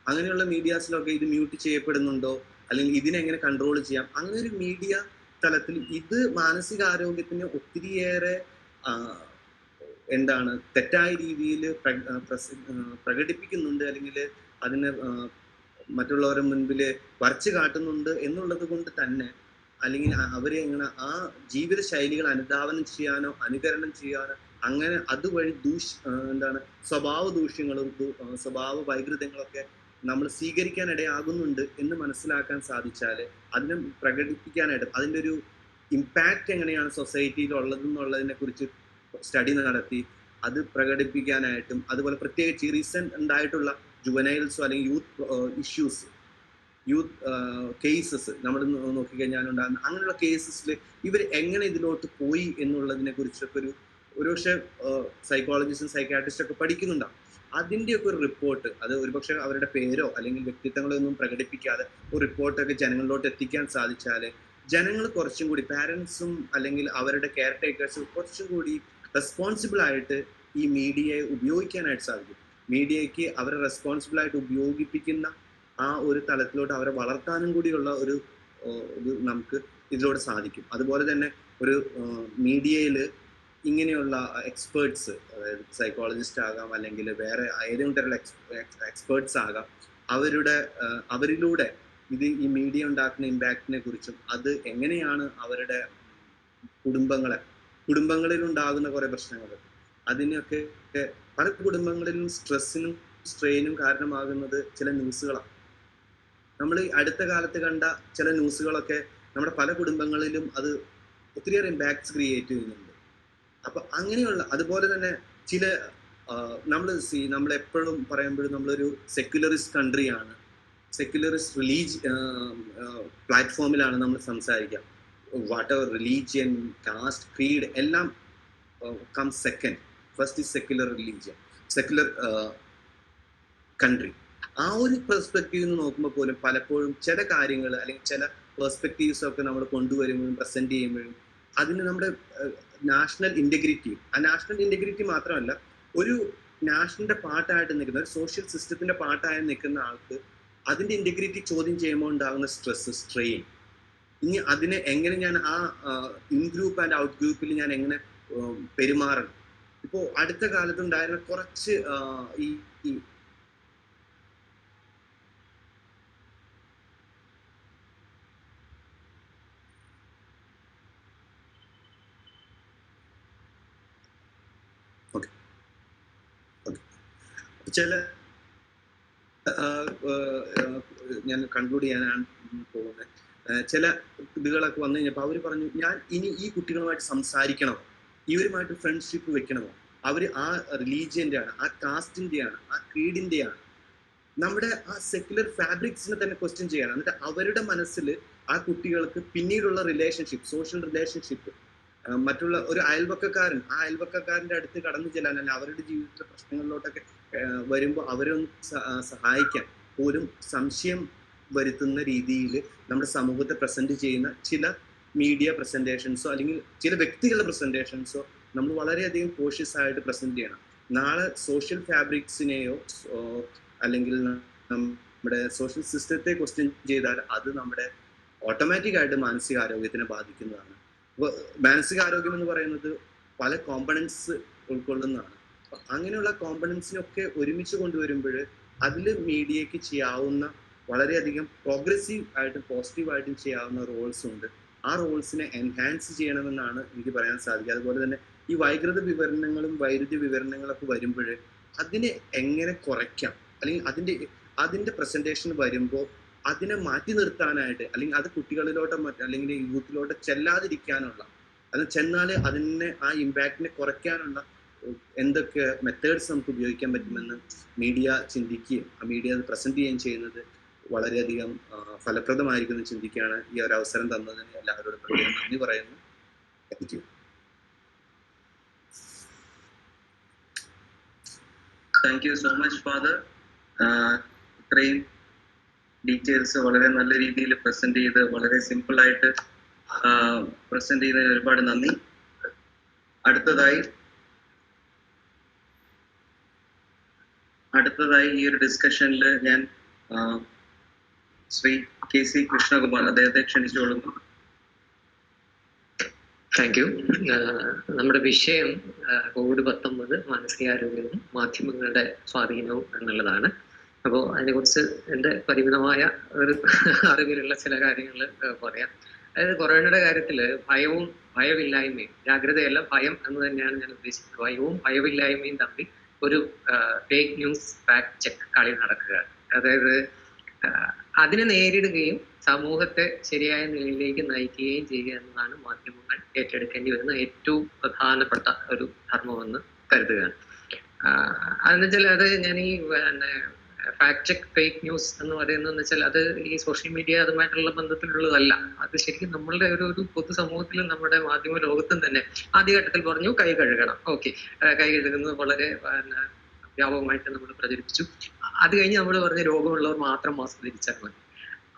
അങ്ങനെയുള്ള മീഡിയാസിലൊക്കെ ഇത് മ്യൂട്ട് ചെയ്യപ്പെടുന്നുണ്ടോ, അല്ലെങ്കിൽ ഇതിനെങ്ങനെ കൺട്രോൾ ചെയ്യാം, അങ്ങനെ ഒരു മീഡിയ തലത്തിൽ ഇത് മാനസികാരോഗ്യത്തിന് ഒത്തിരിയേറെ എന്താണ് തെറ്റായ രീതിയിൽ പ്രകടിപ്പിക്കുന്നുണ്ട്, അല്ലെങ്കിൽ അതിനെ മറ്റുള്ളവരുടെ മുൻപിൽ വരച്ചു കാട്ടുന്നുണ്ട് എന്നുള്ളത് കൊണ്ട് തന്നെ, അല്ലെങ്കിൽ അവരെ എങ്ങനെ ആ ജീവിത ശൈലികൾ അനുധാവനം ചെയ്യാനോ അനുകരണം ചെയ്യാനോ, അങ്ങനെ അതുവഴി എന്താണ് സ്വഭാവ ദൂഷ്യങ്ങളും സ്വഭാവ വൈകൃതങ്ങളൊക്കെ നമ്മൾ സ്വീകരിക്കാനിടയാകുന്നുണ്ട് എന്ന് മനസ്സിലാക്കാൻ സാധിച്ചാൽ അതിനെ പ്രകടിപ്പിക്കാനായിട്ട് അതിൻ്റെ ഒരു ഇമ്പാക്റ്റ് എങ്ങനെയാണ് സൊസൈറ്റിയിൽ ഉള്ളതെന്നുള്ളതിനെ കുറിച്ച് സ്റ്റഡി നടത്തി അത് പ്രകടിപ്പിക്കാനായിട്ടും, അതുപോലെ പ്രത്യേകിച്ച് റീസെന്റ് ഉണ്ടായിട്ടുള്ള ജുവനൈൽസോ അല്ലെങ്കിൽ യൂത്ത് ഇഷ്യൂസ്, യൂത്ത് കേസസ് നമ്മൾ നോക്കിക്കഴിഞ്ഞാൽ ഉണ്ടാകുന്ന അങ്ങനെയുള്ള കേസസിൽ ഇവർ എങ്ങനെ ഇതിലോട്ട് പോയി എന്നുള്ളതിനെ കുറിച്ചൊക്കെ ഒരുപക്ഷെ സൈക്കോളജിസ്റ്റും സൈക്കാട്രിസ്റ്റും ഒക്കെ പഠിക്കുന്നുണ്ടാവും. അതിൻ്റെയൊക്കെ ഒരു റിപ്പോർട്ട്, അത് ഒരുപക്ഷെ അവരുടെ പേരോ അല്ലെങ്കിൽ വ്യക്തിത്വങ്ങളോ ഒന്നും പ്രകടിപ്പിക്കാതെ ഒരു റിപ്പോർട്ടൊക്കെ ജനങ്ങളിലോട്ട് എത്തിക്കാൻ സാധിച്ചാൽ ജനങ്ങൾ കുറച്ചും കൂടി, പാരൻസും അല്ലെങ്കിൽ അവരുടെ കെയർ ടേക്കേഴ്സും കുറച്ചും കൂടി റെസ്പോൺസിബിൾ ആയിട്ട് ഈ മീഡിയയെ ഉപയോഗിക്കാനായിട്ട് സാധിക്കും. മീഡിയയ്ക്ക് അവരെ റെസ്പോൺസിബിൾ ആയിട്ട് ഉപയോഗിപ്പിക്കുന്ന ആ ഒരു തലത്തിലോട്ട് അവരെ വളർത്താനും കൂടിയുള്ള ഒരു ഇത് നമുക്ക് ഇതിലൂടെ സാധിക്കും. അതുപോലെ തന്നെ ഒരു മീഡിയയിൽ ഇങ്ങനെയുള്ള എക്സ്പേർട്സ്, അതായത് സൈക്കോളജിസ്റ്റ് ആകാം അല്ലെങ്കിൽ വേറെ ഏതെങ്കിലും തരത്തിലുള്ള എക്സ്പേർട്സ് ആകാം, അവരിലൂടെ ഇത് ഈ മീഡിയ ഉണ്ടാക്കുന്ന ഇമ്പാക്റ്റിനെ കുറിച്ചും അത് എങ്ങനെയാണ് അവരുടെ കുടുംബങ്ങളിൽ ഉണ്ടാകുന്ന കുറെ പ്രശ്നങ്ങൾ, അതിനൊക്കെ പല കുടുംബങ്ങളിലും സ്ട്രെസ്സിനും സ്ട്രെയിനും കാരണമാകുന്നത് ചില ന്യൂസുകളാണ്. നമ്മൾ ഈ അടുത്ത കാലത്ത് കണ്ട ചില ന്യൂസുകളൊക്കെ നമ്മുടെ പല കുടുംബങ്ങളിലും അത് ഒത്തിരിയേറെ ഇമ്പാക്ട്സ് ക്രിയേറ്റ് ചെയ്യുന്നുണ്ട്. അപ്പൊ അങ്ങനെയുള്ള, അതുപോലെ തന്നെ ചില നമ്മളെപ്പോഴും പറയുമ്പോഴും നമ്മളൊരു സെക്യുലറിസ്റ്റ് കൺട്രിയാണ്, സെക്യുലറിസ്റ്റ് പ്ലാറ്റ്ഫോമിലാണ് നമ്മൾ സംസാരിക്കുക. വാട്ടെവർ റിലീജിയൻ, കാസ്റ്റ്, ക്രീഡ് എല്ലാം come second. First is secular religion, secular country. ആ ഒരു പെർസ്പെക്റ്റീവ് നിന്ന് നോക്കുമ്പോൾ പോലും പലപ്പോഴും ചില കാര്യങ്ങൾ അല്ലെങ്കിൽ ചില പെർസ്പെക്റ്റീവ്സ് ഒക്കെ നമ്മൾ കൊണ്ടുവരുമ്പോഴും പ്രസന്റ് ചെയ്യുമ്പോഴും അതിന് നമ്മുടെ നാഷണൽ ഇൻറ്റഗ്രിറ്റി, ആ നാഷണൽ ഇൻറ്റഗ്രിറ്റി മാത്രമല്ല, ഒരു നാഷണലിന്റെ പാർട്ടായിട്ട് നിൽക്കുന്ന, ഒരു സോഷ്യൽ സിസ്റ്റത്തിന്റെ പാർട്ടായി നിൽക്കുന്ന ആൾക്ക് അതിന്റെ ഇൻറ്റഗ്രിറ്റി ചോദ്യം ചെയ്യുമ്പോൾ ഉണ്ടാകുന്ന സ്ട്രെസ്, സ്ട്രെയിൻ, ഇനി അതിനെ എങ്ങനെ ഞാൻ ആ ഇൻ ഗ്രൂപ്പ് ആൻഡ് ഔട്ട് ഗ്രൂപ്പിൽ ഞാൻ എങ്ങനെ പെരുമാറണം. ഇപ്പോൾ അടുത്ത കാലത്തുണ്ടായിരുന്ന കുറച്ച് ഈ ചില ഞാൻ കൺക്ലൂഡ് ചെയ്യാനാണ് പോകുന്നത്. ചില ഇതുകളൊക്കെ വന്നു കഴിഞ്ഞപ്പോൾ അവർ പറഞ്ഞു, ഞാൻ ഇനി ഈ കുട്ടികളുമായിട്ട് സംസാരിക്കണമോ, ഇവരുമായിട്ട് ഫ്രണ്ട്ഷിപ്പ് വെക്കണമോ, അവർ ആ റിലീജിയന്റെ ആണ്, ആ കാസ്റ്റിന്റെ ആണ്, ആ ക്രീഡിന്റെ ആണ്, നമ്മുടെ ആ സെക്യുലർ ഫാബ്രിക്സിനെ തന്നെ ക്വസ്റ്റ്യൻ ചെയ്യണം. എന്നിട്ട് അവരുടെ മനസ്സിൽ ആ കുട്ടികൾക്ക് പിന്നീടുള്ള റിലേഷൻഷിപ്പ്, സോഷ്യൽ റിലേഷൻഷിപ്പ്, മറ്റുള്ള ഒരു അയൽവക്കക്കാരൻ, ആ അയൽവക്കക്കാരൻ്റെ അടുത്ത് കടന്നു ചെല്ലാൻ, അല്ലെങ്കിൽ അവരുടെ ജീവിതത്തിലെ പ്രശ്നങ്ങളിലോട്ടൊക്കെ വരുമ്പോൾ അവരൊന്ന് സഹായിക്കാൻ പോലും സംശയം വരുത്തുന്ന രീതിയിൽ നമ്മുടെ സമൂഹത്തെ പ്രസന്റ് ചെയ്യുന്ന ചില മീഡിയ പ്രസന്റേഷൻസോ അല്ലെങ്കിൽ ചില വ്യക്തികളുടെ പ്രസന്റേഷൻസോ നമ്മൾ വളരെയധികം കോഷ്യസ് ആയിട്ട് പ്രസന്റ് ചെയ്യണം. നാളെ സോഷ്യൽ ഫാബ്രിക്സിനെയോ അല്ലെങ്കിൽ നമ്മുടെ സോഷ്യൽ സിസ്റ്റത്തെ ക്വസ്റ്റ്യൻ ചെയ്താൽ അത് നമ്മുടെ ഓട്ടോമാറ്റിക് ആയിട്ട് മാനസികാരോഗ്യത്തിനെ ബാധിക്കുന്നതാണ്. അപ്പോൾ മാനസികാരോഗ്യം എന്ന് പറയുന്നത് പല കോമ്പണൻസ് ഉൾക്കൊള്ളുന്നതാണ്. അങ്ങനെയുള്ള കോമ്പണൻസിനൊക്കെ ഒരുമിച്ച് കൊണ്ടുവരുമ്പോൾ അതിൽ മീഡിയയ്ക്ക് ചെയ്യാവുന്ന വളരെയധികം പ്രോഗ്രസീവ് ആയിട്ടും പോസിറ്റീവായിട്ടും ചെയ്യാവുന്ന റോൾസ് ഉണ്ട്. ആ റോൾസിനെ എൻഹാൻസ് ചെയ്യണമെന്നാണ് എനിക്ക് പറയാൻ സാധിക്കുക. അതുപോലെ തന്നെ ഈ വൈകൃത വിവരണങ്ങളും വൈരുദ്ധ്യ വിവരണങ്ങളൊക്കെ വരുമ്പോൾ അതിനെ എങ്ങനെ കുറയ്ക്കാം, അല്ലെങ്കിൽ അതിൻ്റെ പ്രസന്റേഷൻ വരുമ്പോൾ അതിനെ മാറ്റി നിർത്താനായിട്ട്, അല്ലെങ്കിൽ അത് കുട്ടികളിലോട്ടോ അല്ലെങ്കിൽ യൂത്തിലോട്ടോ ചെല്ലാതിരിക്കാനുള്ള, അത് ചെന്നാൽ അതിനെ ആ ഇമ്പാക്റ്റിനെ കുറയ്ക്കാനുള്ള എന്തൊക്കെ മെത്തേഡ്സ് നമുക്ക് ഉപയോഗിക്കാൻ പറ്റുമെന്ന് മീഡിയ ചിന്തിക്കുകയും ആ മീഡിയ അത് പ്രസന്റ് ചെയ്യുകയും ചെയ്യുന്നത് വളരെയധികം ഫലപ്രദമായിരിക്കുമെന്ന് ചിന്തിക്കുകയാണ്. ഈ ഒരു അവസരം തന്നതിന് എല്ലാവരോടും പ്രത്യേകം നന്ദി പറയുന്നു. Thank you. Thank you so much father. ഇത്രയും ഡീറ്റെയിൽസ് വളരെ നല്ല രീതിയിൽ പ്രസന്റ് ചെയ്ത് വളരെ സിമ്പിൾ ആയിട്ട് പ്രസന്റ് ചെയ്തതിന് ഒരുപാട് നന്ദി. അടുത്തതായി ഈ ഒരു ഡിസ്കഷനിൽ ഞാൻ ശ്രീ KC കൃഷ്ണകുമാർ അദ്ദേഹത്തെ ക്ഷണിച്ചുകൊള്ളുന്നു. Thank you. നമ്മുടെ വിഷയം COVID-19 മാനസികാരോഗ്യവും മാധ്യമങ്ങളുടെ സ്വാധീനവും എന്നുള്ളതാണ്. അപ്പോൾ അതിനെക്കുറിച്ച് എൻ്റെ പരിമിതമായ ഒരു അറിവിലുള്ള ചില കാര്യങ്ങൾ പറയാം. അതായത് കൊറോണയുടെ കാര്യത്തിൽ ഭയമില്ലായ്മയും, ജാഗ്രതയല്ല ഭയം എന്ന് തന്നെയാണ് ഞാൻ ഉദ്ദേശിക്കുന്നത്. ഭയവും ഭയമില്ലായ്മയും തമ്മിൽ ഒരു ഫേക്ക് ന്യൂസ് ഫാക്ട് ചെക്ക് കളി നടക്കുക. അതായത് അതിനെ നേരിടുകയും സമൂഹത്തെ ശരിയായ നിലയിലേക്ക് നയിക്കുകയും ചെയ്യുക എന്നതാണ് മാധ്യമങ്ങൾ ഏറ്റെടുക്കേണ്ടി വരുന്ന ഏറ്റവും പ്രധാനപ്പെട്ട ഒരു ധർമ്മമെന്ന് കരുതുകയാണ്. അതെന്ന് വെച്ചാൽ അത് ഞാൻ ഈ ഫാക്ട് ചെക്ക് ഫേക്ക് ന്യൂസ് എന്ന് പറയുന്നതെന്ന് വെച്ചാൽ അത് ഈ സോഷ്യൽ മീഡിയ അതുമായിട്ടുള്ള ബന്ധത്തിലുള്ളതല്ല. അത് ശരിക്കും നമ്മളുടെ ഒരു പൊതുസമൂഹത്തിലും നമ്മുടെ മാധ്യമ ലോകത്തും തന്നെ ആദ്യഘട്ടത്തിൽ പറഞ്ഞു കൈ കഴുകണം. ഓക്കെ, കൈ കഴുകുന്നത് വളരെ വ്യാപകമായിട്ട് നമ്മൾ പ്രചരിപ്പിച്ചു. അത് കഴിഞ്ഞ് നമ്മൾ പറഞ്ഞ രോഗമുള്ളവർ മാത്രം മാസ്ക് ധരിച്ചാൽ മതി,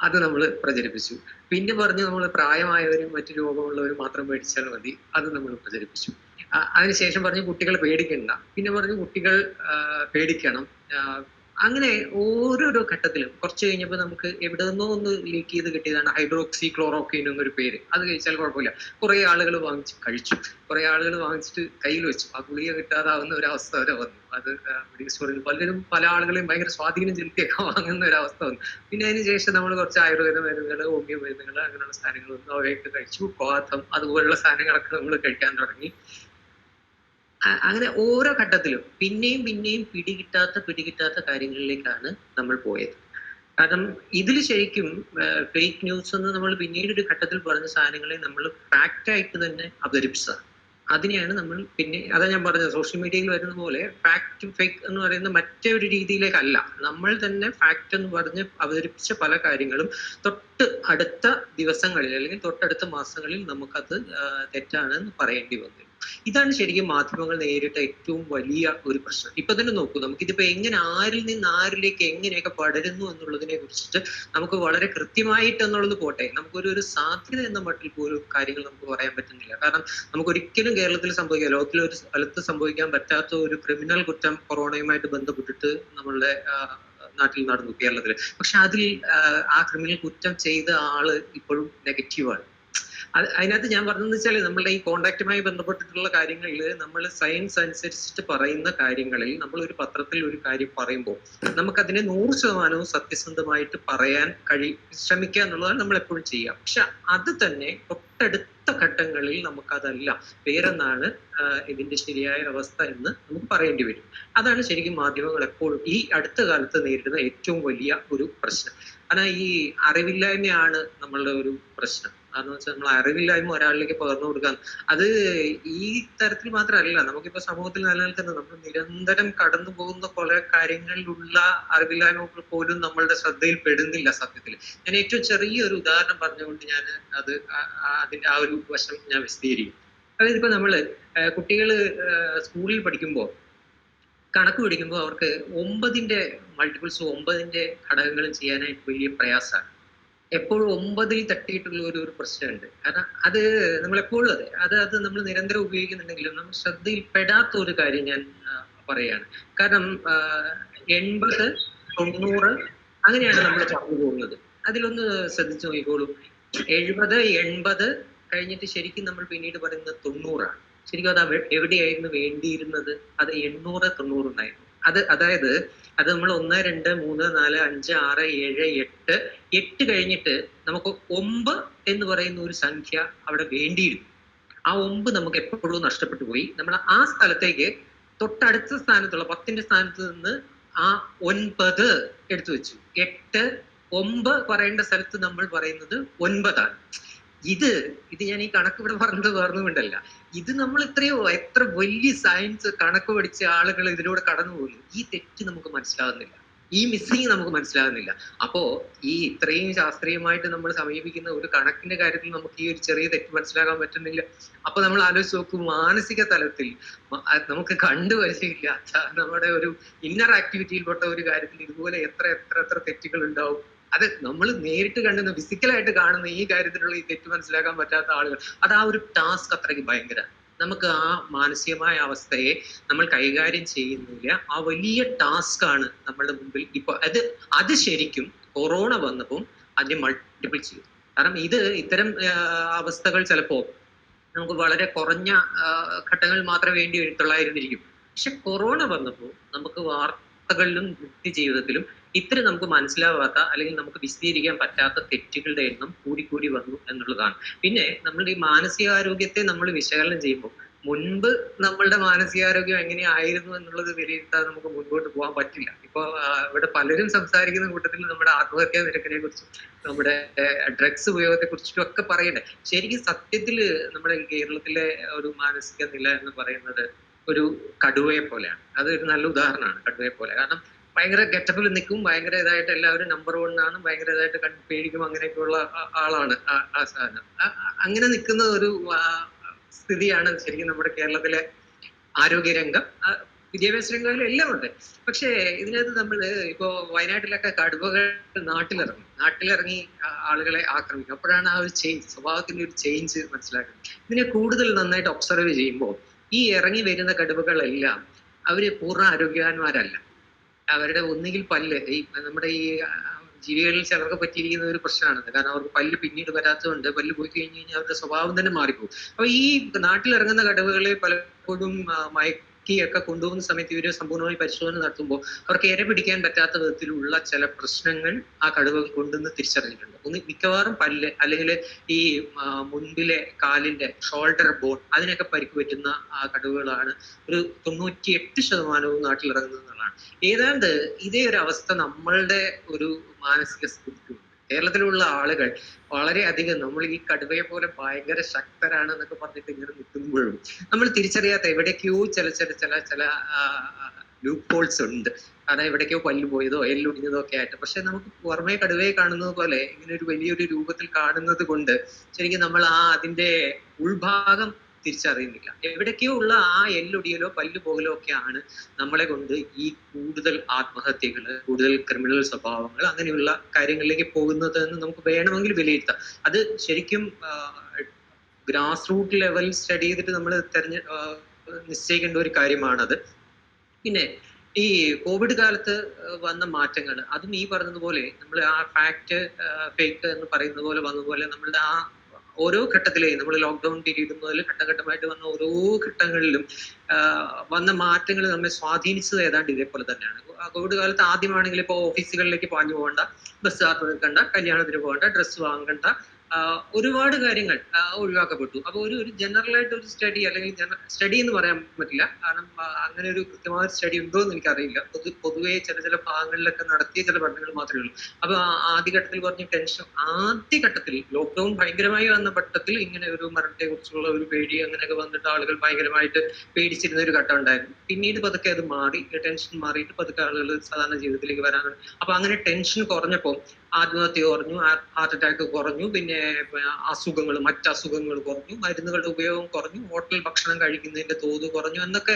അത് നമ്മൾ പ്രചരിപ്പിച്ചു. പിന്നെ പറഞ്ഞു നമ്മൾ പ്രായമായവരും മറ്റു രോഗമുള്ളവരും മാത്രം പേടിച്ചാൽ മതി, അത് നമ്മൾ പ്രചരിപ്പിച്ചു. അതിനുശേഷം പറഞ്ഞു കുട്ടികൾ പേടിക്കണ്ട, പിന്നെ പറഞ്ഞു കുട്ടികൾ പേടിക്കണം. അങ്ങനെ ഓരോരോ ഘട്ടത്തിലും കുറച്ച് കഴിഞ്ഞപ്പോൾ നമുക്ക് എവിടെ നിന്നോ ഒന്ന് ലീക്ക് ചെയ്ത് കിട്ടിയതാണ് ഹൈഡ്രോക്സി ക്ലോറോക്വിൻ എന്നൊരു പേര്. അത് കഴിച്ചാൽ കുഴപ്പമില്ല. കുറെ ആളുകൾ വാങ്ങിച്ച് കഴിച്ചു, കുറെ ആളുകൾ വാങ്ങിച്ചിട്ട് കയ്യിൽ വെച്ചു. ആ ഗുളിക കിട്ടാതാവുന്ന ഒരു അവസ്ഥ വരെ വന്നു. അത് മെഡിക്കൽ സ്റ്റോറിൽ പല ആളുകളെയും ഭയങ്കര സ്വാധീനം ചെലുത്തിയൊക്കെ വാങ്ങുന്ന ഒരു അവസ്ഥ വന്നു. പിന്നെ അതിന് ശേഷം നമ്മൾ കുറച്ച് ആയുർവേദ മരുന്നുകൾ, ഹോമിയോ മരുന്നുകൾ, അങ്ങനെയുള്ള സാധനങ്ങൾ വന്നു. അവയൊക്കെ കഴിച്ചു. കോഥം അതുപോലുള്ള സാധനങ്ങളൊക്കെ നമ്മൾ കഴിക്കാൻ തുടങ്ങി. അങ്ങനെ ഓരോ ഘട്ടത്തിലും പിന്നെയും പിടികിട്ടാത്ത കാര്യങ്ങളിലേക്കാണ് നമ്മൾ പോയത്. കാരണം ഇതിൽ ശരിക്കും ഫേക്ക് ന്യൂസ് എന്ന് നമ്മൾ പിന്നീട് ഒരു ഘട്ടത്തിൽ പറഞ്ഞ സാധനങ്ങളെ നമ്മൾ ഫാക്റ്റായിട്ട് തന്നെ അവതരിപ്പിച്ചതാണ്. അതിനെയാണ് നമ്മൾ പിന്നെ അതാ ഞാൻ പറഞ്ഞത്, സോഷ്യൽ മീഡിയയിൽ വരുന്ന പോലെ ഫാക്ട് ഫേക്ക് എന്ന് പറയുന്ന മറ്റൊരു രീതിയിലേക്കല്ല. നമ്മൾ തന്നെ ഫാക്ട് എന്ന് പറഞ്ഞ് അവതരിപ്പിച്ച പല കാര്യങ്ങളും തൊട്ട് അടുത്ത ദിവസങ്ങളിൽ അല്ലെങ്കിൽ തൊട്ടടുത്ത മാസങ്ങളിൽ നമുക്കത് തെറ്റാണെന്ന് പറയേണ്ടി വന്നു. ഇതാണ് ശരിക്കും മാധ്യമങ്ങൾ നേരിട്ട ഏറ്റവും വലിയ ഒരു പ്രശ്നം. ഇപ്പൊ തന്നെ നോക്കൂ, നമുക്കിതിപ്പോ എങ്ങനെ ആരിൽ നിന്ന് ആരിലേക്ക് എങ്ങനെയൊക്കെ പടരുന്നു എന്നുള്ളതിനെ കുറിച്ചിട്ട് നമുക്ക് വളരെ കൃത്യമായിട്ട് എന്നുള്ളത് പോട്ടെ, നമുക്കൊരു സാധ്യത എന്ന മട്ടിൽ പോലും കാര്യങ്ങൾ നമുക്ക് പറയാൻ പറ്റുന്നില്ല. കാരണം നമുക്കൊരിക്കലും കേരളത്തിൽ സംഭവിക്കാം, ലോകത്തിലെ ഒരു സ്ഥലത്ത് സംഭവിക്കാൻ പറ്റാത്ത ഒരു ക്രിമിനൽ കുറ്റം കൊറോണയുമായിട്ട് ബന്ധപ്പെട്ടിട്ട് നമ്മളുടെ നാട്ടിൽ നടന്നു, കേരളത്തിൽ. പക്ഷെ അതിൽ ആ ക്രിമിനൽ കുറ്റം ചെയ്ത ആള് ഇപ്പോഴും നെഗറ്റീവാണ്. അതിനകത്ത് ഞാൻ പറഞ്ഞതെന്ന് വെച്ചാൽ നമ്മളുടെ ഈ കോണ്ടാക്റ്റുമായി ബന്ധപ്പെട്ടിട്ടുള്ള കാര്യങ്ങളിൽ നമ്മൾ സയൻസ് അനുസരിച്ചിട്ട് പറയുന്ന കാര്യങ്ങളിൽ നമ്മൾ ഒരു പത്രത്തിൽ ഒരു കാര്യം പറയുമ്പോൾ നമുക്കതിനെ 100% സത്യസന്ധമായിട്ട് പറയാൻ ശ്രമിക്കുക എന്നുള്ളതാണ് നമ്മൾ എപ്പോഴും ചെയ്യുക. പക്ഷെ അത് തന്നെ തൊട്ടടുത്ത ഘട്ടങ്ങളിൽ നമുക്കതല്ല, വേറൊന്നാണ് ഇതിന്റെ ശരിയായ അവസ്ഥ എന്ന് നമുക്ക് പറയേണ്ടി വരും. അതാണ് ശരിക്കും മാധ്യമങ്ങൾ എപ്പോഴും ഈ അടുത്ത കാലത്ത് നേരിടുന്ന ഏറ്റവും വലിയ ഒരു പ്രശ്നം. കാരണം ഈ അറിവില്ലായ്മയാണ് നമ്മളുടെ ഒരു പ്രശ്നം. കാരണം വെച്ചാൽ നമ്മൾ അറിവില്ലായ്മ ഒരാളിലേക്ക് പകർന്നു കൊടുക്കാൻ, അത് ഈ തരത്തിൽ മാത്രമല്ല, നമുക്കിപ്പോ സമൂഹത്തിൽ നിലനിൽക്കുന്ന നമ്മൾ നിരന്തരം കടന്നു പോകുന്ന കുറെ കാര്യങ്ങളിലുള്ള അറിവില്ലായ്മകൾ പോലും നമ്മളുടെ ശ്രദ്ധയിൽ പെടുന്നില്ല സത്യത്തിൽ. ഞാൻ ഏറ്റവും ചെറിയൊരു ഉദാഹരണം പറഞ്ഞുകൊണ്ട് ഞാൻ അതിന്റെ ആ ഒരു വശം ഞാൻ വിശദീകരിക്കും. അതായത് ഇപ്പൊ നമ്മള് കുട്ടികള് സ്കൂളിൽ പഠിക്കുമ്പോൾ കണക്ക് പഠിക്കുമ്പോൾ അവർക്ക് 9ന്റെ മൾട്ടിപ്പിൾസ് 9ന്റെ ഘടകങ്ങളും ചെയ്യാനായിട്ട് വലിയ പ്രയാസമാണ്. എപ്പോഴും 9ൽ തട്ടിയിട്ടുള്ള ഒരു പ്രശ്നമുണ്ട്. കാരണം അത് നമ്മളെപ്പോഴും അത് നമ്മൾ നിരന്തരം ഉപയോഗിക്കുന്നുണ്ടെങ്കിലും നമ്മൾ ശ്രദ്ധയിൽ പെടാത്ത ഒരു കാര്യം ഞാൻ പറയുകയാണ്. കാരണം 80, 90 അങ്ങനെയാണ് നമ്മൾ പറഞ്ഞു പോകുന്നത്. അതിലൊന്ന് ശ്രദ്ധിച്ചു നോക്കിക്കോളൂ. 70, 80 കഴിഞ്ഞിട്ട് ശരിക്കും നമ്മൾ പിന്നീട് പറയുന്നത് 90-ആണ്. ശരിക്കും അത് എവിടെയായിരുന്നു വേണ്ടിയിരുന്നത്? അത് 800, 90 ഉണ്ടായിരുന്നു. അതായത് അത് നമ്മൾ 1, 2, 3, 4, 5, 6, 7, 8, 8 കഴിഞ്ഞിട്ട് നമുക്ക് 9 എന്ന് പറയുന്ന ഒരു സംഖ്യ അവിടെ വേണ്ടിയിരുന്നു. ആ 9 നമുക്ക് എപ്പോഴും നഷ്ടപ്പെട്ടു പോയി. നമ്മൾ ആ സ്ഥലത്തേക്ക് തൊട്ടടുത്ത സ്ഥാനത്തുള്ള 10ന്റെ സ്ഥാനത്ത് നിന്ന് ആ 9 എടുത്തു വെച്ചു. 8, 9 പറയേണ്ട സ്ഥലത്ത് നമ്മൾ പറയുന്നത് 9-ആണ്. ഇത് ഞാൻ ഈ കണക്ക് ഇവിടെ പറഞ്ഞത് വേറൊന്നുമില്ല. ഇത് നമ്മൾ എത്ര വലിയ സയൻസ് കണക്ക് പഠിച്ച ആളുകൾ ഇതിലൂടെ കടന്നു പോകുന്നു. ഈ തെറ്റ് നമുക്ക് മനസ്സിലാകുന്നില്ല, ഈ മിസ്സിങ് നമുക്ക് മനസ്സിലാകുന്നില്ല. അപ്പോ ഈ ഇത്രയും ശാസ്ത്രീയമായിട്ട് നമ്മൾ സമീപിക്കുന്ന ഒരു കണക്കിന്റെ കാര്യത്തിൽ നമുക്ക് ഈ ഒരു ചെറിയ തെറ്റ് മനസ്സിലാക്കാൻ പറ്റുന്നില്ല. അപ്പൊ നമ്മൾ ആലോചിച്ച് നോക്കും, മാനസിക തലത്തിൽ നമുക്ക് കണ്ടുപരിചയമില്ലാത്ത നമ്മുടെ ഒരു ഇന്നർ ആക്ടിവിറ്റിയിൽപ്പെട്ട ഒരു കാര്യത്തിൽ ഇതുപോലെ എത്ര തെറ്റുകൾ ഉണ്ടാവും. അത് നമ്മൾ നേരിട്ട് കണ്ടുന്ന ഫിസിക്കലായിട്ട് കാണുന്ന ഈ കാര്യത്തിലുള്ള ഈ തെറ്റ് മനസ്സിലാക്കാൻ പറ്റാത്ത ആളുകൾ, അത് ആ ഒരു ടാസ്ക് അത്രയ്ക്ക് ഭയങ്കര. നമുക്ക് ആ മാനസികമായ അവസ്ഥയെ നമ്മൾ കൈകാര്യം ചെയ്യുന്നില്ല. ആ വലിയ ടാസ്ക് ആണ് നമ്മളുടെ മുമ്പിൽ ഇപ്പൊ. അത് ശരിക്കും കൊറോണ വന്നപ്പോൾ അതിനെ മൾട്ടിപ്പിൾ ചെയ്തു. കാരണം ഇത്തരം അവസ്ഥകൾ ചിലപ്പോ നമുക്ക് വളരെ കുറഞ്ഞ ഘട്ടങ്ങൾ മാത്രമേ വേണ്ടി വരത്തുള്ളായിരുന്നിരിക്കും. പക്ഷെ കൊറോണ വന്നപ്പോൾ നമുക്ക് വാർത്തകളിലും നിത്യജീവിതത്തിലും ഇത്രയും നമുക്ക് മനസ്സിലാവാത്ത അല്ലെങ്കിൽ നമുക്ക് വിശദീകരിക്കാൻ പറ്റാത്ത തെറ്റുകളുടെ എണ്ണം കൂടി വന്നു എന്നുള്ളതാണ്. പിന്നെ നമ്മളുടെ ഈ മാനസികാരോഗ്യത്തെ നമ്മൾ വിശകലനം ചെയ്യുമ്പോൾ മുൻപ് നമ്മളുടെ മാനസികാരോഗ്യം എങ്ങനെയായിരുന്നു എന്നുള്ളത് വിലയിരുത്താതെ നമുക്ക് മുൻപോട്ട് പോകാൻ പറ്റില്ല. ഇപ്പൊ ഇവിടെ പലരും സംസാരിക്കുന്ന കൂട്ടത്തിൽ നമ്മുടെ ആത്മഹത്യാ നിരക്കിനെ കുറിച്ചും നമ്മുടെ ഡ്രഗ്സ് ഉപയോഗത്തെ കുറിച്ചിട്ടും ഒക്കെ പറയണ്ടേ. ശരിക്കും സത്യത്തില് നമ്മുടെ കേരളത്തിലെ ഒരു മാനസിക നില എന്ന് പറയുന്നത് ഒരു കടുവയെ പോലെയാണ്. അതൊരു നല്ല ഉദാഹരണമാണ്, കടുവയെ പോലെ. കാരണം ഭയങ്കര ഗെറ്റപ്പിൽ നിൽക്കും, ഭയങ്കര ഇതായിട്ട് എല്ലാവരും നമ്പർ 1 ആണ്, ഭയങ്കര ഇതായിട്ട് പേടിക്കും, അങ്ങനെയൊക്കെയുള്ള ആളാണ് ആ സാധനം. അങ്ങനെ നിൽക്കുന്ന ഒരു സ്ഥിതിയാണ് ശരിക്കും നമ്മുടെ കേരളത്തിലെ ആരോഗ്യരംഗം, വിദ്യാഭ്യാസ രംഗം എല്ലാം ഉണ്ട്. പക്ഷേ ഇതിനകത്ത് നമ്മൾ ഇപ്പോ വയനാട്ടിലൊക്കെ കടുവകൾ നാട്ടിലിറങ്ങി ആളുകളെ ആക്രമിക്കും. അപ്പോഴാണ് ആ ഒരു ചേഞ്ച്, സ്വഭാവത്തിന്റെ ഒരു ചേഞ്ച് മനസ്സിലാക്കുന്നത്. ഇതിനെ കൂടുതൽ നന്നായിട്ട് ഒബ്സർവ് ചെയ്യുമ്പോൾ ഈ ഇറങ്ങി വരുന്ന കടുവകളെല്ലാം അവര് പൂർണ്ണ ആരോഗ്യവാന്മാരല്ല. അവരുടെ ഒന്നുകിൽ പല്ല്, നമ്മുടെ ഈ ജീവികളിൽ ചിലർക്ക് പറ്റിയിരിക്കുന്ന ഒരു പ്രശ്നമാണത്. കാരണം അവർക്ക് പല്ല് പിന്നീട് വരാത്തതുകൊണ്ട് പല്ല് പോയി കഴിഞ്ഞ് കഴിഞ്ഞാൽ അവരുടെ സ്വഭാവം തന്നെ മാറിപ്പോകും. അപ്പൊ ഈ നാട്ടിലിറങ്ങുന്ന കടുവകളെ പലപ്പോഴും മയക്കിയൊക്കെ കൊണ്ടുപോകുന്ന സമയത്ത് ഇവര് സമ്പൂർണ്ണമായി പരിശോധന നടത്തുമ്പോൾ അവർക്ക് ഇര പിടിക്കാൻ പറ്റാത്ത വിധത്തിലുള്ള ചില പ്രശ്നങ്ങൾ ആ കടുവകൾ കൊണ്ടുവന്ന് തിരിച്ചറിഞ്ഞിട്ടുണ്ട്. മിക്കവാറും പല്ല് അല്ലെങ്കിൽ ഈ മുൻപിലെ കാലിന്റെ ഷോൾഡർ ബോൺ അതിനൊക്കെ പരിക്ക് പറ്റുന്ന കടുവകളാണ് ഒരു 98% നാട്ടിലിറങ്ങുന്നതാണ്. ഏതാണ്ട് ഇതേ ഒരു അവസ്ഥ നമ്മളുടെ ഒരു മാനസിക സ്ഥിതിക്കുണ്ട്. കേരളത്തിലുള്ള ആളുകൾ വളരെയധികം നമ്മൾ ഈ കടുവയെ പോലെ ഭയങ്കര ശക്തരാണ് എന്നൊക്കെ പറഞ്ഞിട്ട് ഇങ്ങനെ നിൽക്കുമ്പോഴും നമ്മൾ തിരിച്ചറിയാത്ത എവിടേക്കോ ചില ലൂപ്പ് ഹോൾസ് ഉണ്ട്. കാരണം എവിടേക്കോ പല്ല് പോയതോ എല്ലൊടിഞ്ഞതോ ഒക്കെ ആയിട്ട്. പക്ഷെ നമുക്ക് പുറമേ കടുവയെ കാണുന്നത് പോലെ ഇങ്ങനെ ഒരു വലിയൊരു രൂപത്തിൽ കാണുന്നത് കൊണ്ട് ശരിക്കും നമ്മൾ അതിന്റെ ഉൾഭാഗം തിരിച്ചറിയുന്നില്ല. എവിടേക്കോ ഉള്ള ആ എല്ലൊടിയലോ പല്ല് പോകലോ ഒക്കെയാണ് നമ്മളെ കൊണ്ട് ഈ കൂടുതൽ ആത്മഹത്യകള്, കൂടുതൽ ക്രിമിനൽ സ്വഭാവങ്ങൾ, അങ്ങനെയുള്ള കാര്യങ്ങളിലേക്ക് പോകുന്നത് എന്ന് നമുക്ക് വേണമെങ്കിൽ വിലയിരുത്താം. അത് ശരിക്കും ഗ്രാസ് റൂട്ട് ലെവൽ സ്റ്റഡി ചെയ്തിട്ട് നമ്മൾ നിശ്ചയിക്കേണ്ട ഒരു കാര്യമാണത്. പിന്നെ ഈ കോവിഡ് കാലത്ത് വന്ന മാറ്റങ്ങൾ, അതും ഈ പറഞ്ഞതുപോലെ നമ്മൾ ആ ഫാക്ട് ഫേക്ക് എന്ന് പറയുന്നത് പോലെ വന്നതുപോലെ നമ്മളുടെ ആ ഓരോ ഘട്ടത്തിലെയും നമ്മൾ ലോക്ക്ഡൌൺ പീരീഡ് മുതൽ ഘട്ടഘട്ടമായിട്ട് വന്ന ഓരോ ഘട്ടങ്ങളിലും വന്ന മാറ്റങ്ങൾ നമ്മെ സ്വാധീനിച്ചത് ഏതാണ്ട് ഇതേപോലെ തന്നെയാണ്. കോവിഡ് കാലത്ത് ആദ്യമാണെങ്കിൽ ഇപ്പോൾ ഓഫീസുകളിലേക്ക് പാഞ്ഞു പോകണ്ട, ബസ് കാത്ത് നിൽക്കണ്ട, കല്യാണത്തിന് പോകണ്ട, ഡ്രസ്സ് വാങ്ങണ്ട, ഒരുപാട് കാര്യങ്ങൾ ഒഴിവാക്കപ്പെട്ടു. അപ്പൊ ഒരു ജനറലായിട്ട് ഒരു സ്റ്റഡി, അല്ലെങ്കിൽ സ്റ്റഡി എന്ന് പറയാൻ പറ്റില്ല, കാരണം അങ്ങനെ ഒരു കൃത്യമായ സ്റ്റഡി ഉണ്ടോ എന്ന് എനിക്കറിയില്ല. പൊതുവെ ചില ഭാഗങ്ങളിലൊക്കെ നടത്തിയ ചില പഠനങ്ങൾ മാത്രമേ ഉള്ളൂ. അപ്പൊ ആദ്യഘട്ടത്തിൽ പറഞ്ഞ ടെൻഷൻ, ആദ്യഘട്ടത്തിൽ ലോക്ക്ഡൌൺ ഭയങ്കരമായി വന്ന ഘട്ടത്തിൽ ഇങ്ങനെ ഒരു മരണത്തെ കുറിച്ചുള്ള ഒരു പേടി അങ്ങനെയൊക്കെ വന്നിട്ട് ആളുകൾ ഭയങ്കരമായിട്ട് പേടിച്ചിരുന്ന ഒരു ഘട്ടം ഉണ്ടായിരുന്നു. പിന്നീട് പതുക്കെ അത് മാറി, ടെൻഷൻ മാറിയിട്ട് പതുക്കെ ആളുകൾ സാധാരണ ജീവിതത്തിലേക്ക് വരാനാണ്. അപ്പൊ അങ്ങനെ ടെൻഷൻ കുറഞ്ഞപ്പോൾ ആത്മഹത്യ കുറഞ്ഞു, ഹാർട്ട് അറ്റാക്ക് കുറഞ്ഞു, പിന്നെ മറ്റ് അസുഖങ്ങൾ കുറഞ്ഞു, മരുന്നുകളുടെ ഉപയോഗം കുറഞ്ഞു, ഹോട്ടൽ ഭക്ഷണം കഴിക്കുന്നതിന്റെ തോത് കുറഞ്ഞു എന്നൊക്കെ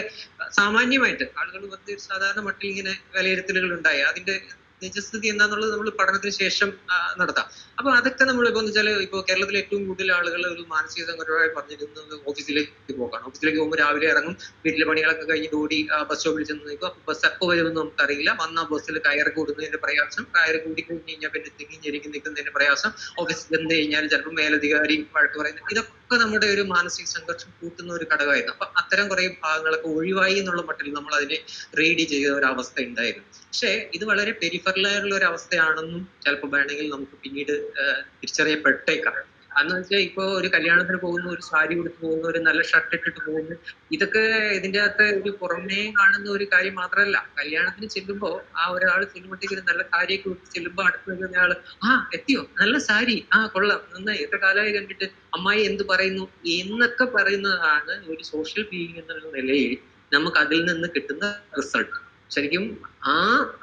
സാമാന്യമായിട്ട് ആളുകൾ സാധാരണ മട്ടിൽ ഇങ്ങനെ വിലയിരുത്തലുകൾ ഉണ്ടായി. അതിന്റെ നിജസ്ഥിതി എന്താണെന്നുള്ളത് നമ്മൾ പഠനത്തിന് ശേഷം നടത്താം. അപ്പൊ അതൊക്കെ നമ്മളിപ്പോ എന്ന് വെച്ചാൽ ഇപ്പോൾ കേരളത്തിലെ ഏറ്റവും കൂടുതൽ ആളുകൾ ഒരു മാനസിക സംഘടനയായി പറഞ്ഞിരുന്നത് ഓഫീസിലേക്ക് പോകാണ്. ഓഫീസിലേക്ക് പോകുമ്പോൾ രാവിലെ ഇറങ്ങും, വീട്ടിലെ പണികളൊക്കെ കഴിഞ്ഞിട്ട് ഓടി ബസ് സ്റ്റോപ്പിൽ ചെന്ന് നിൽക്കും. ബസ് എപ്പോൾ വരുമെന്ന് നമുക്കറിയില്ല. വന്ന ബസ്സിൽ കയറി കൂടുന്നതിന്റെ പ്രയാസം, കയറി കൂടി കഴിഞ്ഞ് കഴിഞ്ഞാൽ പിന്നെ തിങ്ങിഞ്ഞെരിക്കും നിൽക്കുന്നതിന്റെ പ്രയാസം, ഓഫീസിൽ ചെന്ന് കഴിഞ്ഞാൽ ചിലപ്പോൾ മേലധികാരി വഴക്ക് പറയുന്നത്, ഇതൊക്കെ നമ്മുടെ ഒരു മാനസിക സംഘർഷം കൂട്ടുന്ന ഒരു ഘടകമായിരുന്നു. അപ്പൊ അത്തരം കുറെ ഭാഗങ്ങളൊക്കെ ഒഴിവായി എന്നുള്ള മട്ടിൽ നമ്മൾ അതിനെ റീഡ് ചെയ്ത ഒരു അവസ്ഥ ഉണ്ടായിരുന്നു. പക്ഷേ ഇത് വളരെ പെരിഫറലായുള്ള ഒരു അവസ്ഥയാണെന്നും ചിലപ്പോൾ വേണമെങ്കിൽ നമുക്ക് പിന്നീട് തിരിച്ചറിയപ്പെട്ടേക്കാം. കാരണം വെച്ചാൽ ഇപ്പൊ ഒരു കല്യാണത്തിന് പോകുന്നു, ഒരു സാരി ഉടുത്ത് പോകുന്നു, ഒരു നല്ല ഷർട്ട് ഇട്ടിട്ട് പോകുന്നു, ഇതൊക്കെ ഇതിന്റെ അകത്ത് ഒരു പുറമേ കാണുന്ന ഒരു കാര്യം മാത്രമല്ല. കല്യാണത്തിന് ചെല്ലുമ്പോൾ ആ ഒരാൾ ചെല്ലുമ്പോഴത്തേക്ക് ഒരു നല്ല സാരിയൊക്കെ ഉടുത്ത് ചെല്ലുമ്പോൾ അടുത്ത് നിൽക്കുന്ന ആള് എത്തിയോ, നല്ല സാരി, കൊള്ളാം, നന്നായി, എത്ര കാലമായി കണ്ടിട്ട്, അമ്മായി എന്ത് പറയുന്നു എന്നൊക്കെ പറയുന്നതാണ് ഒരു സോഷ്യൽ ബീയിങ് എന്നുള്ള നിലയിൽ നമുക്ക് അതിൽ നിന്ന് കിട്ടുന്ന റിസൾട്ട്. ശരിക്കും ആ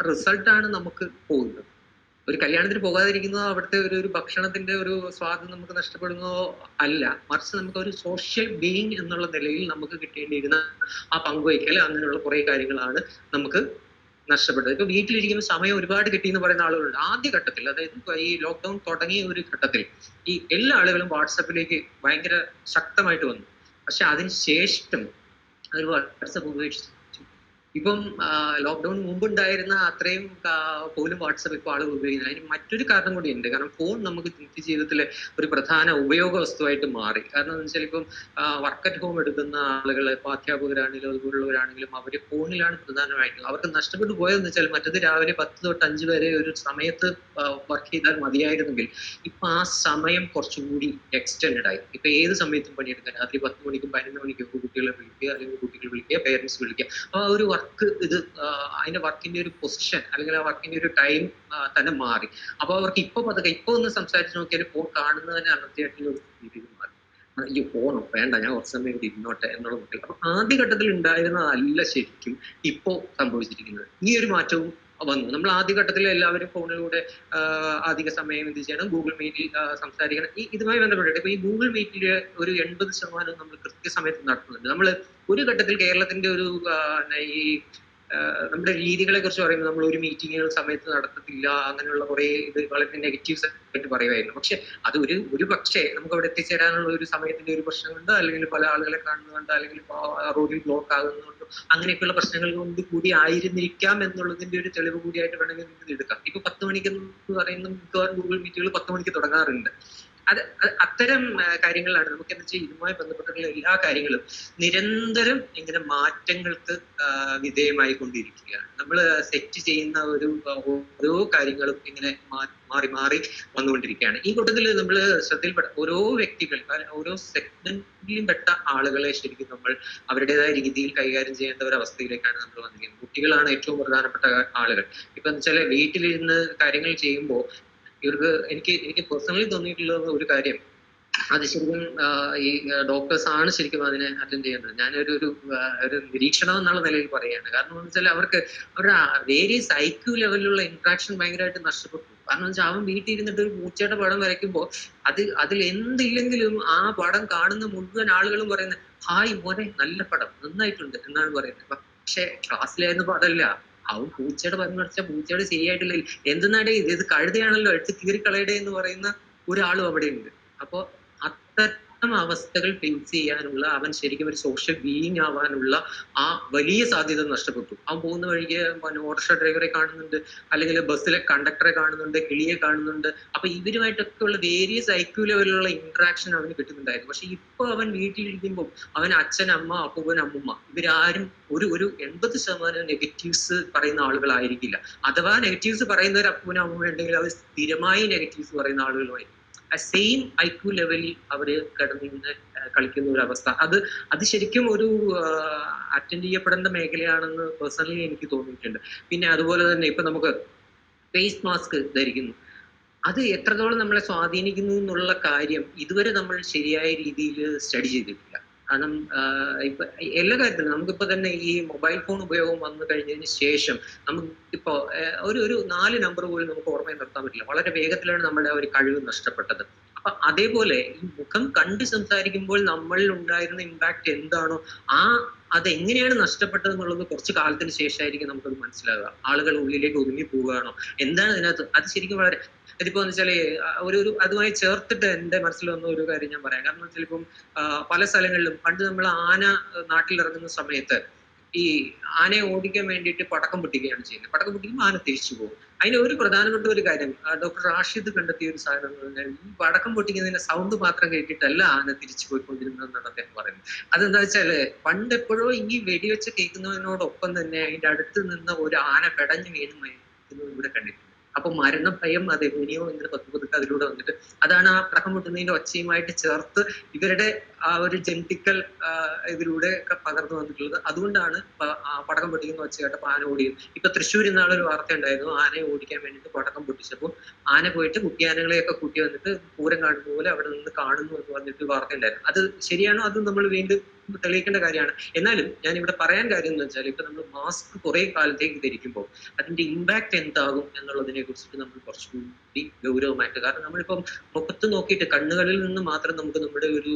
റിസൾട്ടാണ് നമുക്ക് പോകുന്നത്. ഒരു കല്യാണത്തിന് പോകാതിരിക്കുന്നതോ അവിടുത്തെ ഒരു ഭക്ഷണത്തിന്റെ ഒരു സ്വാദ് നമുക്ക് നഷ്ടപ്പെടുന്നതോ അല്ല, മറിച്ച് നമുക്ക് ഒരു സോഷ്യൽ ബീയിങ് എന്നുള്ള നിലയിൽ നമുക്ക് കിട്ടേണ്ടിയിരുന്ന ആ പങ്കുവയ്ക്കൽ, അങ്ങനെയുള്ള കുറെ കാര്യങ്ങളാണ് നമുക്ക് നഷ്ടപ്പെട്ടത്. ഇപ്പൊ വീട്ടിലിരിക്കുന്ന സമയം ഒരുപാട് കിട്ടിയെന്ന് പറയുന്ന ആളുകളുണ്ട്. ആദ്യഘട്ടത്തിൽ, അതായത് ഈ ലോക്ക്ഡൌൺ തുടങ്ങിയ ഒരു ഘട്ടത്തിൽ ഈ എല്ലാ ആളുകളും വാട്സപ്പിലേക്ക് ഭയങ്കര ശക്തമായിട്ട് വന്നു. പക്ഷെ അതിന് ശേഷം അവർ വാട്സപ്പ് ഉപേക്ഷിച്ചു. ഇപ്പം ലോക്ക്ഡൌൺ മുമ്പുണ്ടായിരുന്ന അത്രയും പോലും വാട്സപ്പ് ഇപ്പോൾ ആളുകൾ ഉപയോഗിക്കുന്നത്. അതിന് മറ്റൊരു കാരണം കൂടിയുണ്ട്. കാരണം ഫോൺ നമുക്ക് നിത്യജീവിതത്തിലെ ഒരു പ്രധാന ഉപയോഗ വസ്തുവായിട്ട് മാറി. കാരണം എന്ന് വെച്ചാൽ ഇപ്പം വർക്ക് അറ്റ് ഹോം എടുക്കുന്ന ആളുകൾ, ഇപ്പോൾ അധ്യാപകരാണെങ്കിലും അതുപോലുള്ളവരാണെങ്കിലും അവർ ഫോണിലാണ് പ്രധാനമായിട്ടും. അവർക്ക് നഷ്ടപ്പെട്ടു പോയതെന്ന് വെച്ചാൽ മറ്റത് രാവിലെ 10 തൊട്ട് 5 വരെ ഒരു സമയത്ത് വർക്ക് ചെയ്താൽ മതിയായിരുന്നെങ്കിൽ ഇപ്പൊ ആ സമയം കുറച്ചുകൂടി എക്സ്റ്റെൻഡ് ആയി. ഇപ്പൊ ഏത് സമയത്തും പണിയെടുക്കാൻ, രാത്രി 10 മണിക്കും 11 മണിക്കും കുട്ടികളെ വിളിക്കുക, അല്ലെങ്കിൽ കുട്ടികൾ വിളിക്കുക, പേരൻസ് വിളിക്കുക. അപ്പൊ ആ ഒരു അതിന്റെ വർക്കിന്റെ ഒരു പൊസിഷൻ അല്ലെങ്കിൽ ആ വർക്കിന്റെ ഒരു ടൈം തന്നെ മാറി. അപ്പൊ അവർക്ക് ഇപ്പൊ ഒന്ന് സംസാരിച്ച് നോക്കിയാൽ ഫോൺ കാണുന്നതിന് അനർത്തിയായിട്ടുള്ള ഒരു രീതിയിൽ മാറി. ഈ ഫോണോ വേണ്ട, ഞാൻ കുറച്ച് സമയം കൂടി ഇരുന്നോട്ടെ എന്നുള്ള കുട്ടികൾ. അപ്പൊ ആദ്യഘട്ടത്തിൽ ഉണ്ടായിരുന്നതല്ല ശരിക്കും ഇപ്പോ സംഭവിച്ചിരിക്കുന്നത്. ഈ ഒരു മാറ്റവും വന്നു. നമ്മൾ ആദ്യഘട്ടത്തിൽ എല്ലാവരും ഫോണിലൂടെ അധിക സമയം എന്ത് ചെയ്യണം, ഗൂഗിൾ മീറ്റിൽ സംസാരിക്കണം. ഇതുമായി ബന്ധപ്പെട്ടിട്ട് ഇപ്പൊ ഈ ഗൂഗിൾ മീറ്റിൽ ഒരു 80% നമ്മൾ കൃത്യസമയത്ത് നടത്തുന്നുണ്ട്. നമ്മൾ ഒരു ഘട്ടത്തിൽ കേരളത്തിന്റെ ഒരു ഈ നമ്മുടെ രീതികളെ കുറിച്ച് പറയുമ്പോൾ നമ്മൾ ഒരു മീറ്റിങ്ങുകൾ സമയത്ത് നടത്തത്തില്ല, അങ്ങനെയുള്ള കുറെ ഇത് വളരെ നെഗറ്റീവ്സ് ആയിട്ട് പറയുമായിരുന്നു. പക്ഷെ അത് ഒരു പക്ഷേ നമുക്ക് അവിടെ എത്തിച്ചേരാനുള്ള ഒരു സമയത്തിന്റെ ഒരു പ്രശ്നമുണ്ട്, അല്ലെങ്കിൽ പല ആളുകളെ കാണുന്നുണ്ട്, അല്ലെങ്കിൽ റോഡിൽ ബ്ലോക്ക് ആകുന്നുണ്ട്, അങ്ങനെയൊക്കെയുള്ള പ്രശ്നങ്ങൾ കൊണ്ട് കൂടി ആയിരുന്നിരിക്കാം എന്നുള്ളതിന്റെ ഒരു തെളിവ് കൂടിയായിട്ട് വേണമെങ്കിൽ നമുക്ക് എടുക്കാം. ഇപ്പൊ 10 മണിക്ക് എന്ന് പറയുന്ന മിക്കവാറും ഗൂഗിൾ മീറ്റുകൾ 10 മണിക്ക് തുടങ്ങാറുണ്ട്. അത്തരം കാര്യങ്ങളാണ് നമുക്ക് എന്താ വെച്ചാൽ ഇതുമായി ബന്ധപ്പെട്ടുള്ള എല്ലാ കാര്യങ്ങളും നിരന്തരം ഇങ്ങനെ മാറ്റങ്ങൾക്ക് വിധേയമായി കൊണ്ടിരിക്കുകയാണ്. നമ്മൾ സെറ്റ് ചെയ്യുന്ന ഓരോ കാര്യങ്ങളും ഇങ്ങനെ മാറി മാറി വന്നുകൊണ്ടിരിക്കുകയാണ്. ഈ കൂട്ടത്തിൽ നമ്മൾ ശ്രദ്ധയിൽപ്പെട്ട ഓരോ വ്യക്തികൾ, ഓരോ സെഗ്മെന്റിലും പെട്ട ആളുകളെ ശരിക്കും നമ്മൾ അവരുടേതായ രീതിയിൽ കൈകാര്യം ചെയ്യേണ്ട ഒരു അവസ്ഥയിലേക്കാണ് നമ്മൾ വന്നിരിക്കുന്നത്. കുട്ടികളാണ് ഏറ്റവും പ്രധാനപ്പെട്ട ആളുകൾ. ഇപ്പൊ എന്ന് വെച്ചാൽ വീട്ടിലിരുന്ന് കാര്യങ്ങൾ ചെയ്യുമ്പോൾ എനിക്ക് പേഴ്സണലി തോന്നിയിട്ടുള്ള ഒരു കാര്യം, അത് ശരിക്കും ഈ ഡോക്ടേഴ്സ് ആണ് ശരിക്കും അതിനെ അറ്റൻഡ് ചെയ്യേണ്ടത്. ഞാനൊരു നിരീക്ഷണം എന്നുള്ള നിലയിൽ പറയുകയാണ്. കാരണം എന്ന് വെച്ചാൽ അവരുടെ വേരിയസ് IQ ലെവലിലുള്ള ഇന്ററാക്ഷൻ ഭയങ്കരമായിട്ട് നഷ്ടപ്പെട്ടു. കാരണം വെച്ചാൽ അവൻ വീട്ടിൽ ഇരുന്നിട്ട് ഒരു പൂച്ചയുടെ പടം വരയ്ക്കുമ്പോൾ അതിൽ എന്തില്ലെങ്കിലും ആ പടം കാണുന്ന മുഴുവൻ ആളുകളും പറയുന്നത് ഹായ് മോനെ നല്ല പടം നന്നായിട്ടുണ്ട് എന്നാണ് പറയുന്നത്. പക്ഷെ ക്ലാസ്സിലായിരുന്നപ്പോ അതല്ല, അവൻ പൂച്ചയുടെ പടം വരച്ച പൂച്ചയുടെ ശരിയായിട്ടില്ല, എന്തെന്നാടേ ഇത് കഴുതയാണല്ലോ എടുത്ത് കീറിക്കളയടേ എന്ന് പറയുന്ന ഒരാളും അവിടെ ഉണ്ട്. അപ്പോ അത്തരം അവസ്ഥകൾ ഫേസ് ചെയ്യാനുള്ള, അവൻ ശരിക്കും ഒരു സോഷ്യൽ ബീയിങ് ആവാനുള്ള ആ വലിയ സാധ്യത നഷ്ടപ്പെട്ടു. അവൻ പോകുന്ന വഴിക്ക് ഓട്ടോറിക്ഷ ഡ്രൈവറെ കാണുന്നുണ്ട്, അല്ലെങ്കിൽ ബസ്സിലെ കണ്ടക്ടറെ കാണുന്നുണ്ട്, കിളിയെ കാണുന്നുണ്ട്. അപ്പൊ ഇവരുമായിട്ടൊക്കെ ഉള്ള വേരിയസ് IQ ലെവലിലുള്ള ഇന്ററാക്ഷൻ അവന് കിട്ടുന്നുണ്ടായിരുന്നു. പക്ഷെ ഇപ്പൊ അവൻ വീട്ടിലിരിക്കുമ്പോൾ അവൻ അച്ഛൻ, അമ്മ, അപ്പൂപ്പൻ, അമ്മുമ്മ ഇവരാരും ഒരു 80% നെഗറ്റീവ്സ് പറയുന്ന ആളുകളായിരിക്കില്ല. അഥവാ നെഗറ്റീവ്സ് പറയുന്ന ഒരു അപ്പൂപ്പനും അമ്മൂമ്മ ഉണ്ടെങ്കിൽ അവർ സ്ഥിരമായി നെഗറ്റീവ്സ് പറയുന്ന ആളുകളുമായി സെയിം IQ ലെവലിൽ അവര് കിടന്നിങ്ങനെ കളിക്കുന്ന ഒരു അവസ്ഥ, അത് ശരിക്കും ഒരു അറ്റൻഡ് ചെയ്യപ്പെടേണ്ട മേഖലയാണെന്ന് പേഴ്സണലി എനിക്ക് തോന്നിയിട്ടുണ്ട്. പിന്നെ അതുപോലെ തന്നെ ഇപ്പൊ നമുക്ക് ഫേസ് മാസ്ക് ധരിക്കുന്നു, അത് എത്രത്തോളം നമ്മളെ സ്വാധീനിക്കുന്നു എന്നുള്ള കാര്യം ഇതുവരെ നമ്മൾ ശരിയായ രീതിയിൽ സ്റ്റഡി ചെയ്തിട്ടില്ല. കാരണം ഇപ്പൊ എല്ലാ കാര്യത്തിലും നമുക്കിപ്പോ തന്നെ ഈ മൊബൈൽ ഫോൺ ഉപയോഗം വന്നു കഴിഞ്ഞതിന് ശേഷം നമുക്കിപ്പോ ഒരു 4 നമ്പർ പോലും നമുക്ക് ഓർമ്മയിൽ നിർത്താൻ പറ്റില്ല. വളരെ വേഗത്തിലാണ് നമ്മുടെ ഒരു കഴിവ് നഷ്ടപ്പെട്ടത്. അപ്പൊ അപ്പൊ അതേപോലെ ഈ മുഖം കണ്ട് സംസാരിക്കുമ്പോൾ നമ്മളിൽ ഉണ്ടായിരുന്ന ഇമ്പാക്ട് എന്താണോ അതെങ്ങനെയാണ് നഷ്ടപ്പെട്ടത് എന്നുള്ളത് കുറച്ച് കാലത്തിന് ശേഷമായിരിക്കും നമുക്കത് മനസ്സിലാവുക. ആളുകൾ ഉള്ളിലേക്ക് ഒതുങ്ങി പോവുകയാണോ, എന്താണ് ഇതിനകത്ത്? അത് ശരിക്കും വളരെ ഇതിപ്പോ എന്ന് വെച്ചാല് ഒരു അതുമായി ചേർത്തിട്ട് എന്റെ മനസ്സിൽ വന്ന ഒരു കാര്യം ഞാൻ പറയാം. കാരണം വെച്ചാൽ ഇപ്പം പല സ്ഥലങ്ങളിലും പണ്ട് നമ്മൾ ആന നാട്ടിലിറങ്ങുന്ന സമയത്ത് ഈ ആനയെ ഓടിക്കാൻ വേണ്ടിയിട്ട് പടക്കം പൊട്ടിക്കുകയാണ് ചെയ്യുന്നത്. പടക്കം പൊട്ടിക്കുമ്പോൾ ആന തിരിച്ചു പോകും. അതിന് ഒരു പ്രധാനപ്പെട്ട ഒരു കാര്യം ഡോക്ടർ റാഷിദ് കണ്ടെത്തിയ ഒരു സാധനം എന്ന് പറഞ്ഞാൽ ഈ പടക്കം പൊട്ടിക്കുന്നതിന്റെ സൗണ്ട് മാത്രം കേട്ടിട്ടല്ല ആന തിരിച്ചു പോയിക്കൊണ്ടിരുന്നതെന്നാണ് അദ്ദേഹം പറയുന്നത്. അതെന്താ വെച്ചാല് പണ്ട് എപ്പോഴോ ഈ വെടിവെച്ച് കേൾക്കുന്നതിനോടൊപ്പം തന്നെ അതിന്റെ അടുത്ത് നിന്ന് ഒരു ആന പെടഞ്ഞു വീണ് മരിക്കുന്നത് ഇവിടെ കണ്ടിട്ടുണ്ട്. അപ്പൊ മരണഭയം അതെങ്ങനെയോ ഇങ്ങനെ പതുക്കെ അതിലൂടെ വന്നിട്ട് അതാണ് ആ പടക്കം പൊട്ടുന്നതിന്റെ ഒച്ചയുമായിട്ട് ചേർത്ത് ഇവരുടെ ആ ഒരു ജെനറ്റിക്കൽ ഇതിലൂടെ പകർന്നു വന്നിട്ടുള്ളത്. അതുകൊണ്ടാണ് പടക്കം പൊട്ടിക്കുന്ന ഒച്ച കേട്ടപ്പോൾ ആന ഓടിയും. ഇപ്പൊ തൃശ്ശൂർ ഇന്നാളൊരു വാർത്ത ഉണ്ടായിരുന്നു, ആനയെ ഓടിക്കാൻ വേണ്ടിയിട്ട് പടക്കം പൊട്ടിച്ചപ്പോൾ ആന പോയിട്ട് കുട്ടിയാനകളെയൊക്കെ കൂട്ടി വന്നിട്ട് പൂരം കാണുന്ന പോലെ അവിടെ നിന്ന് കാണുന്നു എന്ന് പറഞ്ഞിട്ട് വാർത്ത ഉണ്ടായിരുന്നു. അത് ശരിയാണോ? അത് നമ്മൾ വീണ്ടും തെളിയിക്കേണ്ട കാര്യമാണ്. എന്നാലും ഞാൻ ഇവിടെ പറയാൻ കാര്യം എന്ന് വെച്ചാൽ ഇപ്പൊ നമ്മൾ മാസ്ക് കുറെ കാലത്തേക്ക് ധരിക്കുമ്പോൾ അതിന്റെ ഇമ്പാക്ട് എന്താകും എന്നുള്ളതിനെ കുറിച്ചിട്ട് നമ്മൾ കുറച്ചുകൂടി ഗൗരവമായിട്ട്, കാരണം നമ്മളിപ്പം മുഖത്ത് നോക്കിയിട്ട് കണ്ണുകളിൽ നിന്ന് മാത്രം നമുക്ക് നമ്മുടെ ഒരു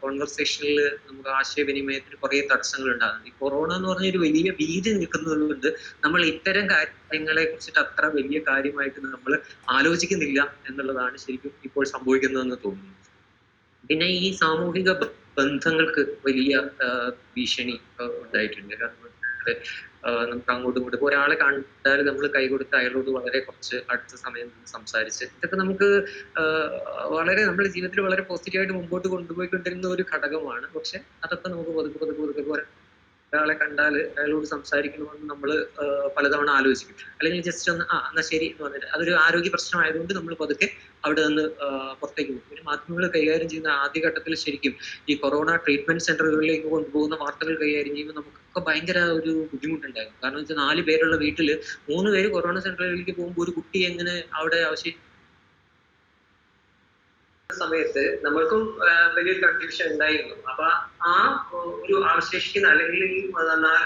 കോൺവെർസേഷനിൽ നമുക്ക് ആശയവിനിമയത്തിന് കുറെ തടസ്സങ്ങൾ ഉണ്ടാകുന്നുണ്ട്. ഈ കൊറോണ എന്ന് പറഞ്ഞ ഒരു വലിയ ഭീതി നിൽക്കുന്നത് കൊണ്ട് നമ്മൾ ഇത്തരം കാര്യങ്ങളെ കുറിച്ചിട്ട് അത്ര വലിയ കാര്യമായിട്ട് നമ്മൾ ആലോചിക്കുന്നില്ല എന്നുള്ളതാണ് ശരിക്കും ഇപ്പോൾ സംഭവിക്കുന്നതെന്ന് തോന്നുന്നു. പിന്നെ ഈ സാമൂഹിക ബന്ധങ്ങൾക്ക് വലിയ ഭീഷണി ഉണ്ടായിട്ടുണ്ട്. കാരണം നമുക്ക് അങ്ങോട്ടും ഇങ്ങോട്ടും ഒരാളെ കണ്ടാൽ നമ്മൾ കൈ കൊടുത്ത് അയാളോട് വളരെ കുറച്ച് അടുത്ത സമയം സംസാരിച്ച് ഇതൊക്കെ നമുക്ക് വളരെ നമ്മുടെ ജീവിതത്തിൽ വളരെ പോസിറ്റീവായിട്ട് മുമ്പോട്ട് കൊണ്ടുപോയിക്കൊണ്ടിരുന്ന ഒരു ഘടകമാണ്. പക്ഷെ അതൊക്കെ നമുക്ക് പതുക്കെ ഒരാളെ കണ്ടാൽ അയാളോട് സംസാരിക്കണമെന്ന് നമ്മൾ പലതവണ ആലോചിക്കും. അല്ലെങ്കിൽ ജസ്റ്റ് ഒന്ന് എന്നാ ശരി എന്ന് പറഞ്ഞിട്ട് അതൊരു ആരോഗ്യ പ്രശ്നമായതുകൊണ്ട് നമ്മൾ പതുക്കെ അവിടെ നിന്ന് പുറത്തേക്ക് പോകും. പിന്നെ മാധ്യമങ്ങൾ കൈകാര്യം ചെയ്യുന്ന ആദ്യഘട്ടത്തിൽ ശരിക്കും ഈ കൊറോണ ട്രീറ്റ്മെന്റ് സെന്ററുകളിലേക്ക് കൊണ്ടുപോകുന്ന വാർത്തകൾ കൈകാര്യം ചെയ്യുമ്പോൾ നമുക്കൊക്കെ ഭയങ്കര ഒരു ബുദ്ധിമുട്ടുണ്ടായിരുന്നു. കാരണം വെച്ചാൽ 4 പേരുള്ള വീട്ടിൽ 3 പേര് കൊറോണ സെന്ററുകളിലേക്ക് പോകുമ്പോൾ ഒരു കുട്ടി എങ്ങനെ അവിടെ സമയത്ത് നമ്മൾക്കും വലിയൊരു കൺഫ്യൂഷൻ ഉണ്ടായിരുന്നു. അപ്പൊ ആ ഒരു അവശേഷിക്കുന്ന അല്ലെങ്കിൽ ഈ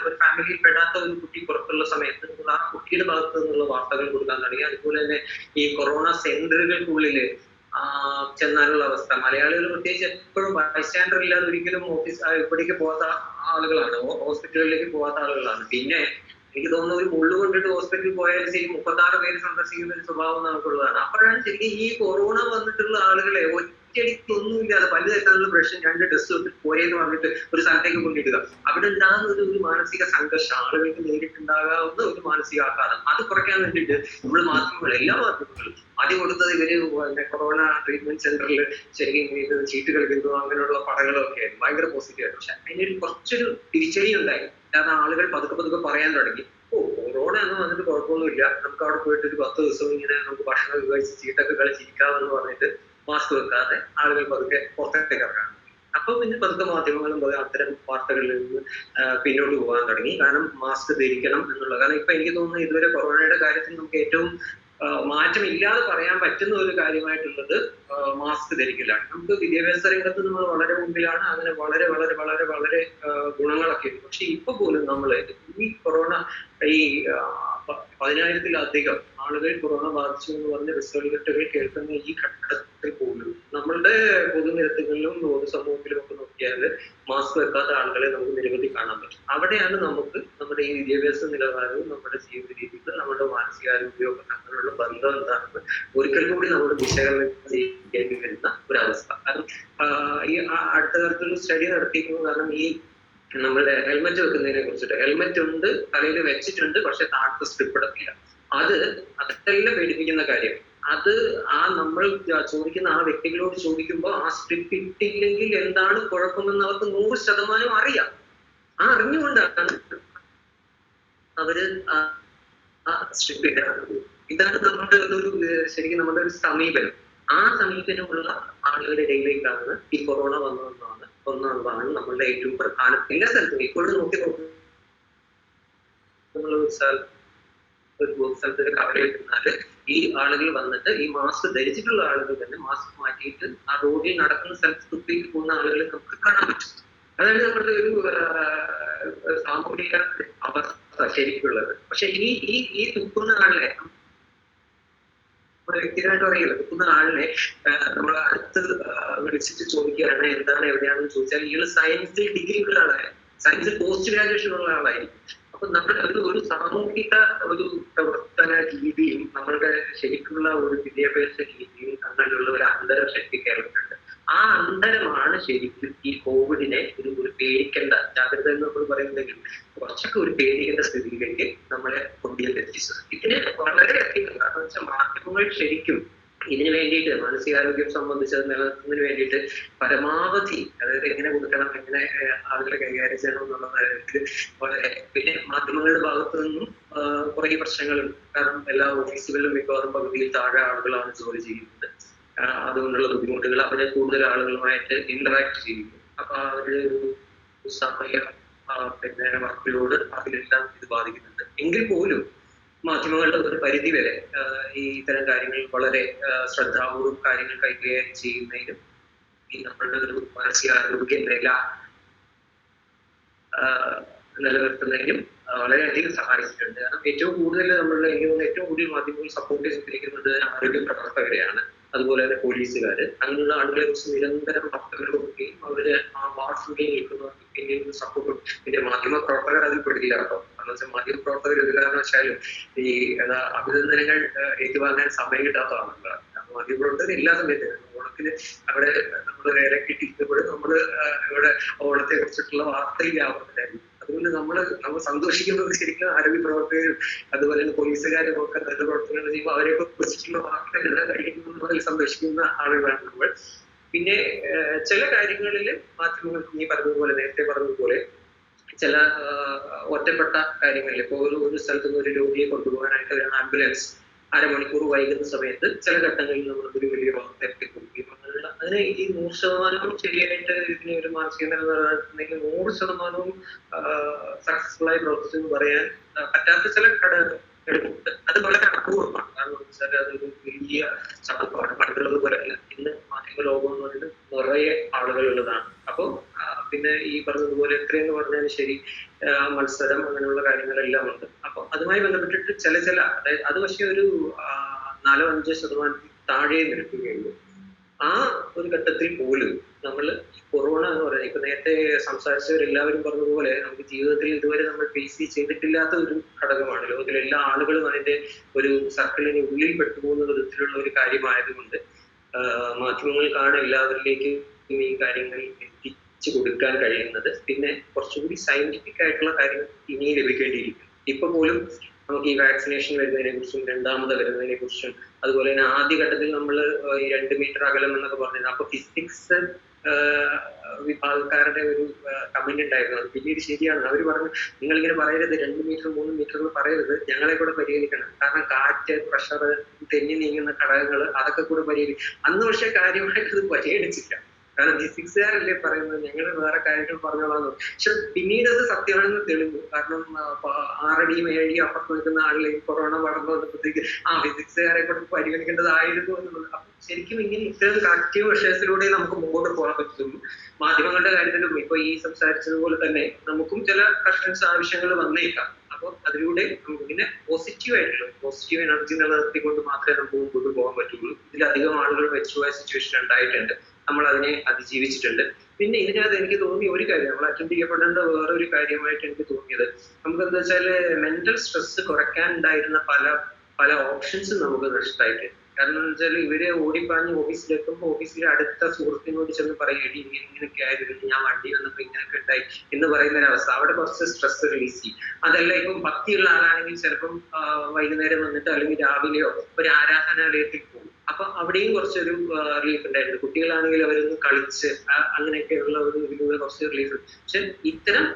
ഒരു ഫാമിലിയിൽ പെടാത്ത ഒരു കുട്ടി പുറത്തുള്ള സമയത്ത് ആ കുട്ടിയുടെ ഭാഗത്തു നിന്നുള്ള വാർത്തകൾ കൊടുക്കാൻ തുടങ്ങി. അതുപോലെ തന്നെ ഈ കൊറോണ സെന്ററുകൾക്കുള്ളില് ചെന്നാലുള്ള അവസ്ഥ, മലയാളികൾ പ്രത്യേകിച്ച് എപ്പോഴും ബൈസ്റ്റാൻഡർ ഇല്ലാതെ ഒരിക്കലും ഇവിടേക്ക് പോകാത്ത ആളുകളാണ്, ഹോസ്പിറ്റലുകളിലേക്ക് പോകാത്ത ആളുകളാണ്. പിന്നെ എനിക്ക് തോന്നുന്നു ഒരു മുള്ളു കൊണ്ടിട്ട് ഹോസ്പിറ്റലിൽ പോയാൽ ശരി 36 പേര് സന്ദർശിക്കുന്ന ഒരു സ്വഭാവം നമുക്കുള്ളതാണ്. അപ്പോഴാണ് ശരിക്കും ഈ കൊറോണ വന്നിട്ടുള്ള ആളുകളെ ഒറ്റയടിക്ക് ഒന്നുമില്ലാതെ പല്ല് തെറ്റാനുള്ള ബ്രഷും 2 ടെസ്റ്റ് വന്നിട്ട് പോരെന്ന് പറഞ്ഞിട്ട് ഒരു സ്ഥലത്തേക്ക് കൊണ്ടിടുക. അവിടെ ഉണ്ടാകുന്ന ഒരു മാനസിക സംഘർഷം, ആളുകൾക്ക് നേരിട്ടുണ്ടാകാവുന്ന ഒരു മാനസികാഘാതം, അത് കുറയ്ക്കാൻ വേണ്ടിയിട്ട് നമ്മൾ മാധ്യമങ്ങൾ, എല്ലാ മാധ്യമങ്ങളും ആദ്യം കൊടുത്തത് ഇവര് കൊറോണ ട്രീറ്റ്മെന്റ് സെന്ററിൽ ശരിക്കും ഇത് ചീട്ട് കളിക്കുന്നു അങ്ങനെയുള്ള പടങ്ങളും ഒക്കെ ആയിരുന്നു ഭയങ്കര പോസിറ്റീവായിട്ട്. പക്ഷെ അതിനൊരു കുറച്ചൊരു തിരിച്ചടി ഉണ്ടായി. കാരണം ആളുകൾ പതുക്കെ പറയാൻ തുടങ്ങി, കൊറോണ ഒന്നും വന്നിട്ട് കുഴപ്പമൊന്നുമില്ല, നമുക്ക് അവിടെ പോയിട്ട് ഒരു 10 ദിവസം ഇങ്ങനെ നമുക്ക് ഭക്ഷണം കഴിച്ച് ചീട്ടൊക്കെ കളിച്ചിരിക്കാമെന്ന് പറഞ്ഞിട്ട് മാസ്ക് വെക്കാതെ ആളുകൾ പതുക്കെ പുറത്തേക്ക് ഇറങ്ങാൻ. അപ്പൊ പിന്നെ പതുക്കെ മാധ്യമങ്ങളും അത്തരം വാർത്തകളിൽ നിന്ന് പിന്നോട്ട് പോകാൻ തുടങ്ങി. കാരണം മാസ്ക് ധരിക്കണം എന്നുള്ള, കാരണം ഇപ്പൊ എനിക്ക് തോന്നുന്നു ഇതുവരെ കൊറോണയുടെ കാര്യത്തിൽ നമുക്ക് ഏറ്റവും മാറ്റമില്ലാതെ പറയാൻ പറ്റുന്ന ഒരു കാര്യമായിട്ടുള്ളത് മാസ്ക് ധരിക്കലാണ്. നമുക്ക് വിദ്യാഭ്യാസ രംഗത്ത് നമ്മൾ വളരെ മുമ്പിലാണ്, അങ്ങനെ വളരെ വളരെ വളരെ വളരെ ഗുണങ്ങളൊക്കെ ഉണ്ട്. പക്ഷെ ഇപ്പൊ പോലും നമ്മൾ ഈ കൊറോണ ഈ 10,000-ത്തിലധികം ആളുകൾ കൊറോണ ബാധിച്ചു എന്ന് പറഞ്ഞ റിസൾട്ടുകൾ കേൾക്കുന്ന ഈ ഘട്ടത്തിൽ പോലും നമ്മളുടെ പൊതുനിരത്തുകളിലും പൊതുസമൂഹത്തിലും ഒക്കെ നോക്കിയാൽ മാസ്ക് വെക്കാത്ത ആളുകളെ നമുക്ക് നിരവധി കാണാൻ പറ്റും. അവിടെയാണ് നമുക്ക് നമ്മുടെ ഈ വിദ്യാഭ്യാസ നിലവാരവും നമ്മുടെ ജീവിത രീതികളും നമ്മുടെ മാനസികാരോഗ്യവും ഒക്കെ തമ്മിലുള്ള ബന്ധം എന്താണെന്ന് ഒരിക്കൽ കൂടി നമ്മൾ വിശകലനം ചെയ്യേണ്ടി വരുന്ന ഒരവസ്ഥ. കാരണം ഈ അടുത്ത കാലത്തൊരു സ്റ്റഡി നടത്തിയിരിക്കുന്നത്, കാരണം ഈ നമ്മുടെ ഹെൽമെറ്റ് വെക്കുന്നതിനെ കുറിച്ചിട്ട്, ഹെൽമെറ്റ് ഉണ്ട്, തലയിൽ വെച്ചിട്ടുണ്ട്, പക്ഷെ താഴത്തെ സ്ട്രിപ്പ് ഇടത്തില്ല. അതെല്ലാം പേടിപ്പിക്കുന്ന കാര്യം. അത് നമ്മൾ ചോദിക്കുന്ന ആ വ്യക്തികളോട് ചോദിക്കുമ്പോൾ ആ സ്ട്രിപ്പ് ഇട്ടില്ലെങ്കിൽ എന്താണ് കുഴപ്പമെന്ന് അവർക്ക് 100% അറിയാം. ആ അറിഞ്ഞുകൊണ്ടാണ് അവര് ആ സ്ട്രിപ്പ് ഇടുന്നത്. ഇതാണ് നമ്മുടെ ഒരു ശരിക്കും നമ്മുടെ ഒരു സമീപനം. ആ സമീപനമുള്ള ആളുകളുടെ ഇടയിലേക്കാണ് ഈ കൊറോണ ഒന്നാണ് നമ്മളുടെ ഏറ്റവും പ്രധാന. എല്ലാ സ്ഥലത്തും ഇപ്പോഴും നോക്കി നമ്മൾ ഒരു സ്ഥലത്ത് കവലയിൽ നിന്നാല് ഈ ആളുകൾ വന്നിട്ട് ഈ മാസ്ക് ധരിച്ചിട്ടുള്ള ആളുകൾ തന്നെ മാസ്ക് മാറ്റിയിട്ട് ആ റോഡിൽ നടക്കുന്ന സ്ഥലത്ത് തുപ്പിയിട്ട് പോകുന്ന ആളുകളെ നമുക്ക് കാണാൻ പറ്റും. അതാണ് നമ്മുടെ ഒരു സാമൂഹിക അവസ്ഥ ശരിക്കുള്ളത്. പക്ഷെ ഈ തുപ്പുന്ന ആളെ വ്യക്തികളായിട്ട് അറിയില്ല. കിട്ടുന്ന ആളിനെ നമ്മൾ അടുത്ത് വിളിച്ചിട്ട് ചോദിക്കുകയാണ് എന്താണ് എവിടെയാണെന്ന് ചോദിച്ചാൽ ഇയാൾ സയൻസിൽ ഡിഗ്രി ഉള്ള ആളായിരുന്നു, സയൻസിൽ പോസ്റ്റ് ഗ്രാജുവേഷൻ ഉള്ള ആളായിരിക്കും. അപ്പൊ നമ്മുടെ ഒരു സാമൂഹിക ഒരു പ്രവർത്തന രീതിയും നമ്മളുടെ ശരിക്കുള്ള ഒരു വിദ്യാഭ്യാസ രീതിയും തമ്മിലുള്ള ഒരു അന്തരം ശക്തി കേരളത്തിലുണ്ട്. ആ അന്തരമാണ് ശരിക്കും ഈ കോവിഡിനെ ഒരു പേടിക്കേണ്ട ജാഗ്രത എന്ന് നമ്മൾ പറയുന്നെങ്കിൽ കുറച്ചൊക്കെ ഒരു പേടിക്കേണ്ട സ്ഥിതിയിലേക്ക് നമ്മളെ കൊണ്ടുവന്നെത്തിച്ചത്. ഇതിന് വളരെയധികം കാരണം വെച്ചാൽ മാധ്യമങ്ങൾ ശരിക്കും ഇതിനു വേണ്ടിയിട്ട് മാനസികാരോഗ്യം സംബന്ധിച്ചത് നിലനിർത്തുന്നതിന് വേണ്ടിയിട്ട് പരമാവധി, അതായത് എങ്ങനെ കൊടുക്കണം, എങ്ങനെ ആളുകളെ കൈകാര്യം ചെയ്യണം എന്നുള്ള കാര്യത്തിൽ വളരെ, പിന്നെ മാധ്യമങ്ങളുടെ ഭാഗത്തു നിന്നും കുറെ പ്രശ്നങ്ങളുണ്ട്. കാരണം എല്ലാ ഓഫീസുകളിലും മിക്കവാറും പകുതിയിൽ താഴെ ആളുകളാണ് ജോലി ചെയ്യുന്നത്. അതുകൊണ്ടുള്ള ബുദ്ധിമുട്ടുകൾ, അവരെ കൂടുതൽ ആളുകളുമായിട്ട് ഇന്ററാക്ട് ചെയ്യുന്നു. അപ്പൊ അവരുടെ ഒരു സമയം പിന്നെ വർക്കിലോട് അതിലെല്ലാം ഇത് ബാധിക്കുന്നുണ്ട്. എങ്കിൽ പോലും മാധ്യമങ്ങളുടെ ഒരു പരിധി വരെ ഈ ഇത്തരം കാര്യങ്ങൾ വളരെ ശ്രദ്ധാപൂർവ്വം കാര്യങ്ങൾ കൈകാര്യം ചെയ്യുന്നതിനും ഈ നമ്മളുടെ ഒരു മാനസികാരോഗ്യ നില നിലനിർത്തുന്നതിനും വളരെയധികം സഹായിച്ചിട്ടുണ്ട്. കാരണം ഏറ്റവും കൂടുതൽ നമ്മളുടെ എനിക്ക് തോന്നുന്നു ഏറ്റവും കൂടുതൽ മാധ്യമങ്ങൾ സപ്പോർട്ട് ചെയ്തിരിക്കുന്നത് ആരോഗ്യ പ്രവർത്തകരെയാണ്, അതുപോലെ തന്നെ പോലീസുകാര്, അങ്ങനെയുള്ള ആളുകളെ കുറിച്ച് നിരന്തരം വാർത്തകൾ കൊടുക്കുകയും അവര് ആ വാർത്തകളിൽ നിൽക്കുന്നവർക്ക് പിന്നീട് സപ്പോർട്ട്. പിന്നെ മാധ്യമ പ്രവർത്തകർ അതിൽ പെടില്ല കേട്ടോ. കാരണം വെച്ചാൽ മാധ്യമ പ്രവർത്തകർ ഒരു കാരണവശാലും ഈ അഭിനന്ദനങ്ങൾ ഏറ്റുവാങ്ങാൻ സമയം കിട്ടാത്തതാണല്ലോ. മാധ്യമ പ്രവർത്തകർ എല്ലാ സമയത്തും ഓണത്തിന് അവിടെ നമ്മൾ വേറെ കിട്ടിയിരിക്കുമ്പോഴും നമ്മള് ഇവിടെ ഓണത്തെ കുറിച്ചിട്ടുള്ള വാർത്തയിലാവുന്നുണ്ടായിരുന്നു. അതുകൊണ്ട് നമ്മൾ സന്തോഷിക്കുന്നത് ശരിക്കും ആരോഗ്യ പ്രവർത്തകരും അതുപോലെ തന്നെ പോലീസുകാരും ഒക്കെ നല്ല പ്രവർത്തനങ്ങൾ ചെയ്യുമ്പോൾ അവരെയൊക്കെ കുറിച്ചിട്ടുള്ള വാർത്തകൾ കഴിക്കുന്നതിൽ സന്തോഷിക്കുന്ന ആളുകളാണ് നമ്മൾ. പിന്നെ ചില കാര്യങ്ങളിൽ മാധ്യമങ്ങൾ നീ പറഞ്ഞതുപോലെ, നേരത്തെ പറഞ്ഞതുപോലെ ചില ഒറ്റപ്പെട്ട കാര്യങ്ങളിൽ ഇപ്പോൾ ഒരു സ്ഥലത്ത് നിന്ന് ഒരു രോഗിയെ കൊണ്ടുപോകാനായിട്ട് ഒരു ആംബുലൻസ് അരമണിക്കൂർ വൈകുന്ന സമയത്ത് ചില ഘട്ടങ്ങളിൽ നമ്മളൊരു വലിയ വാർത്തയൊക്കെ കൊടുക്കുകയും അതിന് ഈ 100% ശരിയായിട്ട് ഇതിനെ ഒരു മാനസിക നില നിലനിർത്തുന്നെങ്കിൽ 100% സക്സസ്ഫുൾ ആയി പ്രവർത്തിച്ചെന്ന് പറയാൻ പറ്റാത്ത ചില ഘടകങ്ങളുണ്ട്. അത് വളരെ അപൂർവമാണ്. കാരണം വെച്ചാൽ അതൊരു വലിയ ചടപ്പാണ്. പണ്ടുള്ളത് പോലെയല്ല. ഇന്ന് മാധ്യമ ലോകം എന്ന് പറയുന്നത് നിറയെ ആളുകളുള്ളതാണ്. അപ്പോൾ പിന്നെ ഈ പറഞ്ഞതുപോലെ എത്രയെന്ന് പറഞ്ഞാലും ശരി മത്സരം അങ്ങനെയുള്ള കാര്യങ്ങളെല്ലാം ഉണ്ട്. അപ്പൊ അതുമായി ബന്ധപ്പെട്ടിട്ട് ചില അതായത് അത് പക്ഷെ ഒരു 4-5% താഴെ നിൽക്കുകയുള്ളൂ. ആ ഒരു ഘട്ടത്തിൽ പോലും നമ്മൾ കൊറോണ എന്ന് പറയുന്നത് ഇപ്പൊ നേരത്തെ സംസാരിച്ചവരെല്ലാവരും പറഞ്ഞതുപോലെ നമുക്ക് ജീവിതത്തിൽ ഇതുവരെ നമ്മൾ ഫേസ് ചെയ്തിട്ടില്ലാത്ത ഒരു ഘടകമാണ്. ലോകത്തിലെ എല്ലാ ആളുകളും അതിന്റെ ഒരു സർക്കിളിന് ഉള്ളിൽ പെട്ടുപോകുന്ന വിധത്തിലുള്ള ഒരു കാര്യമായതുകൊണ്ട് മാധ്യമങ്ങൾക്കാണ് എല്ലാവരിലേക്കും ഈ കാര്യങ്ങൾ എത്തിച്ചു കൊടുക്കാൻ കഴിയുന്നത്. പിന്നെ കുറച്ചുകൂടി സയന്റിഫിക് ആയിട്ടുള്ള കാര്യങ്ങൾ ഇനിയും ലഭിക്കേണ്ടിയിരിക്കും. ഇപ്പൊ പോലും നമുക്ക് ഈ വാക്സിനേഷൻ വരുന്നതിനെ കുറിച്ചും രണ്ടാമത് വരുന്നതിനെ കുറിച്ചും അതുപോലെ തന്നെ ആദ്യഘട്ടത്തിൽ നമ്മൾ ഈ 2 മീറ്റർ അകലം എന്നൊക്കെ പറഞ്ഞത് അപ്പൊ ഫിസിക്സ് വിഭാഗക്കാരുടെ ഒരു കമന്റ് ഉണ്ടായിരുന്നു. അത് പിന്നീട് ശരിയാണ്. അവർ പറഞ്ഞു നിങ്ങളിങ്ങനെ പറയരുത് 2 മീറ്റർ 3 മീറ്റർ എന്ന് പറയരുത്, ഞങ്ങളെ കൂടെ പരിഗണിക്കണം. കാരണം കാറ്റ്, പ്രഷർ, തെന്നി നീങ്ങുന്ന ഘടകങ്ങൾ അതൊക്കെ കൂടെ പരിഗണിക്കും. അന്ന് പക്ഷേ കാര്യമായിട്ട് അത് പരിഗണിച്ചില്ല. കാരണം ഫിസിക്സുകാരല്ലേ പറയുന്നത്, ഞങ്ങൾ വേറെ കാര്യങ്ങൾ പറഞ്ഞോളാന്ന്. പക്ഷെ പിന്നീട് അത് സത്യമാണെന്ന് തെളിഞ്ഞു. കാരണം 6 അടിയും 7 അടിയും അപ്പുറത്ത് നിൽക്കുന്ന ആളിലേക്ക് കൊറോണ വളർന്നു വന്നപ്പോഴത്തേക്ക് ഫിസിക്സുകാരെ കൂടെ പരിഗണിക്കേണ്ടതായിരുന്നു എന്നുള്ളത്. അപ്പൊ ശരിക്കും ഇങ്ങനെ ഇത്തരം കറക്റ്റീവ് മെഷേഴ്സിലൂടെ നമുക്ക് മുമ്പോട്ട് പോകാൻ പറ്റുള്ളൂ. മാധ്യമങ്ങളുടെ കാര്യത്തിലും ഇപ്പൊ ഈ സംസാരിച്ചതുപോലെ തന്നെ നമുക്കും ചില കറക്ഷൻസ് ആവശ്യങ്ങൾ വന്നേക്കാം. അപ്പോൾ അതിലൂടെ നമുക്ക് പിന്നെ പോസിറ്റീവ് എനർജി നിലനിർത്തിക്കൊണ്ട് മാത്രമേ നമുക്ക് മുമ്പോട്ട് പോകാൻ പറ്റുള്ളൂ. ഇതിലധികം ആളുകൾ വെച്ചുപോയ സിറ്റുവേഷൻ ഉണ്ടായിട്ടുണ്ട്. നമ്മൾ അതിനെ അതിജീവിച്ചിട്ടുണ്ട്. പിന്നെ ഇതിനകത്ത് എനിക്ക് തോന്നിയ ഒരു കാര്യം, നമ്മൾ അറ്റൻഡ് ചെയ്യപ്പെടേണ്ട വേറൊരു കാര്യമായിട്ട് എനിക്ക് തോന്നിയത്, നമുക്ക് എന്താ വെച്ചാല് മെന്റൽ സ്ട്രെസ് കുറയ്ക്കാൻ ഉണ്ടായിരുന്ന പല ഓപ്ഷൻസും നമുക്ക് നഷ്ടമായിട്ടുണ്ട്. കാരണം എന്ന് വെച്ചാൽ ഇവര് ഓടിപ്പാഞ്ഞ് ഓഫീസിലെത്തുമ്പോൾ ഓഫീസിലെ അടുത്ത സുഹൃത്തിനോട് ചെന്ന് പറയും ഇങ്ങനെയൊക്കെ ആയിരുന്നു, ഞാൻ വണ്ടി വന്നപ്പോ ഇങ്ങനെയൊക്കെ ഉണ്ടായി എന്ന് പറയുന്ന ഒരവസ്ഥ. അവിടെ കുറച്ച് സ്ട്രെസ് റിലീസ് ചെയ്യും. അതല്ല ഇപ്പം ഭക്തിയുള്ള ആളാണെങ്കിൽ ചിലപ്പം വൈകുന്നേരം വന്നിട്ട് അല്ലെങ്കിൽ രാവിലെയോ ഒരു ആരാധനാലയത്തിൽ പോകും. അപ്പൊ അവിടെയും കുറച്ചൊരു റിലീഫ് ഉണ്ടായിരുന്നു. കുട്ടികളാണെങ്കിൽ അവരൊന്ന് കളിച്ച് അങ്ങനെയൊക്കെയുള്ള ഒരു ഇതിലൂടെ കുറച്ച് റിലീഫ്. പക്ഷെ ഇത്തരം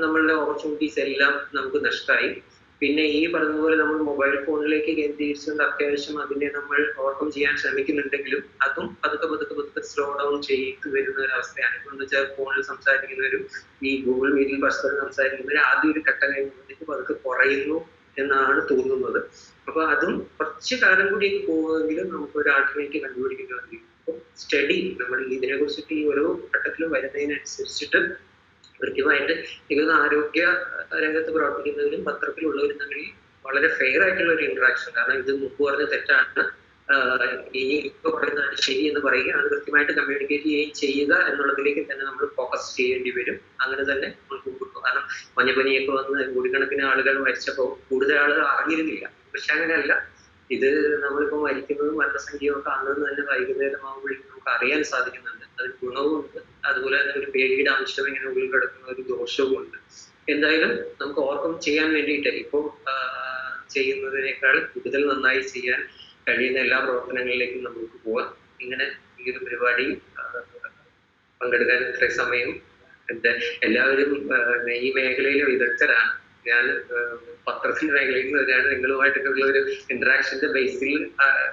നമ്മളുടെ ഓപ്പർച്യൂണിറ്റീസ് എല്ലാം നമുക്ക് നഷ്ടമായി. പിന്നെ ഈ പറഞ്ഞതുപോലെ നമ്മൾ മൊബൈൽ ഫോണിലേക്ക് കേന്ദ്രീകരിച്ചുകൊണ്ട് അത്യാവശ്യം അതിനെ നമ്മൾ ഓവർകം ചെയ്യാൻ ശ്രമിക്കുന്നുണ്ടെങ്കിലും അതും പതുക്കെ സ്ലോ ഡൗൺ ചെയ്ത് വരുന്ന ഒരു അവസ്ഥയാണ്. എന്ന് വെച്ചാൽ ഫോണിൽ സംസാരിക്കുന്നവരും ഈ ഗൂഗിൾ മീറ്റിൽ പരസ്പരം സംസാരിക്കുന്നവരും ആദ്യം ഒരു ഘട്ടം കഴിയുമ്പോഴത്തേക്ക് പതുക്കെ കുറയുന്നു എന്നാണ് തോന്നുന്നത്. അപ്പൊ അതും കുറച്ച് കാലം കൂടിയൊക്കെ പോകുമെങ്കിലും നമുക്ക് ഒരു ആൾട്ടർനേറ്റീവ് കണ്ടുപിടിക്കേണ്ടി. അപ്പോൾ സ്റ്റഡി നമ്മൾ ഇതിനെ കുറിച്ചിട്ട് ഈ ഓരോ ഘട്ടത്തിലും വരുന്നതിനനുസരിച്ചിട്ട് കൃത്യമായിട്ട് ഇതൊന്ന് ആരോഗ്യ രംഗത്ത് പ്രവർത്തിക്കുന്നവരും പത്രത്തിലുള്ളവരും തമ്മിൽ വളരെ ഫെയർ ആയിട്ടുള്ള ഒരു ഇന്ററാക്ഷൻ. കാരണം ഇത് മുമ്പ് പറഞ്ഞ തെറ്റാണ്, ഇനി ഇപ്പൊ പറയുന്നതാണ് ശരി എന്ന് പറയുക, അത് കൃത്യമായിട്ട് കമ്മ്യൂണിക്കേറ്റ് ചെയ്യുകയും ചെയ്യുക എന്നുള്ളതിലേക്ക് തന്നെ നമ്മൾ ഫോക്കസ് ചെയ്യേണ്ടി വരും. അങ്ങനെ തന്നെ നമ്മൾ പോകും. കാരണം മഞ്ഞപ്പനിയൊക്കെ വന്ന് കോടിക്കണക്കിന് ആളുകൾ മരിച്ചപ്പോൾ കൂടുതൽ ആളുകൾ അറിഞ്ഞിരുന്നില്ല. പക്ഷെ അങ്ങനെയല്ല, ഇത് നമ്മളിപ്പോ മരിക്കുന്നതും മരണസംഖ്യയും ഒക്കെ അന്ന് തന്നെ വൈകുന്നേരമാകുമ്പോഴേക്കും നമുക്ക് അറിയാൻ സാധിക്കുന്നുണ്ട്. അതിന് ഗുണവും ഉണ്ട്, അതുപോലെ തന്നെ ഒരു പേടിയുടെ അംശം ഇങ്ങനെ ഉള്ളിൽ കിടക്കുന്ന ഒരു ദോഷവും ഉണ്ട്. എന്തായാലും നമുക്ക് ഓവർകം ചെയ്യാൻ വേണ്ടിയിട്ട് ഇപ്പോൾ ചെയ്യുന്നതിനേക്കാൾ കൂടുതൽ നന്നായി ചെയ്യാൻ കഴിയുന്ന എല്ലാ പ്രവർത്തനങ്ങളിലേക്കും നമുക്ക് പോവാം. ഇങ്ങനെ ഈ ഒരു പരിപാടി പങ്കെടുക്കാൻ ഇത്രയും സമയം എല്ലാവരും ഈ മേഖലയിലെ വിദഗ്ധരാണ്. ഞാൻ പത്രത്തിന്റെ മേഖലയിൽ നിന്ന് വരികയാണ്. നിങ്ങളുമായിട്ടൊക്കെയുള്ള ഒരു ഇന്ററാക്ഷന്റെ ബേസിൽ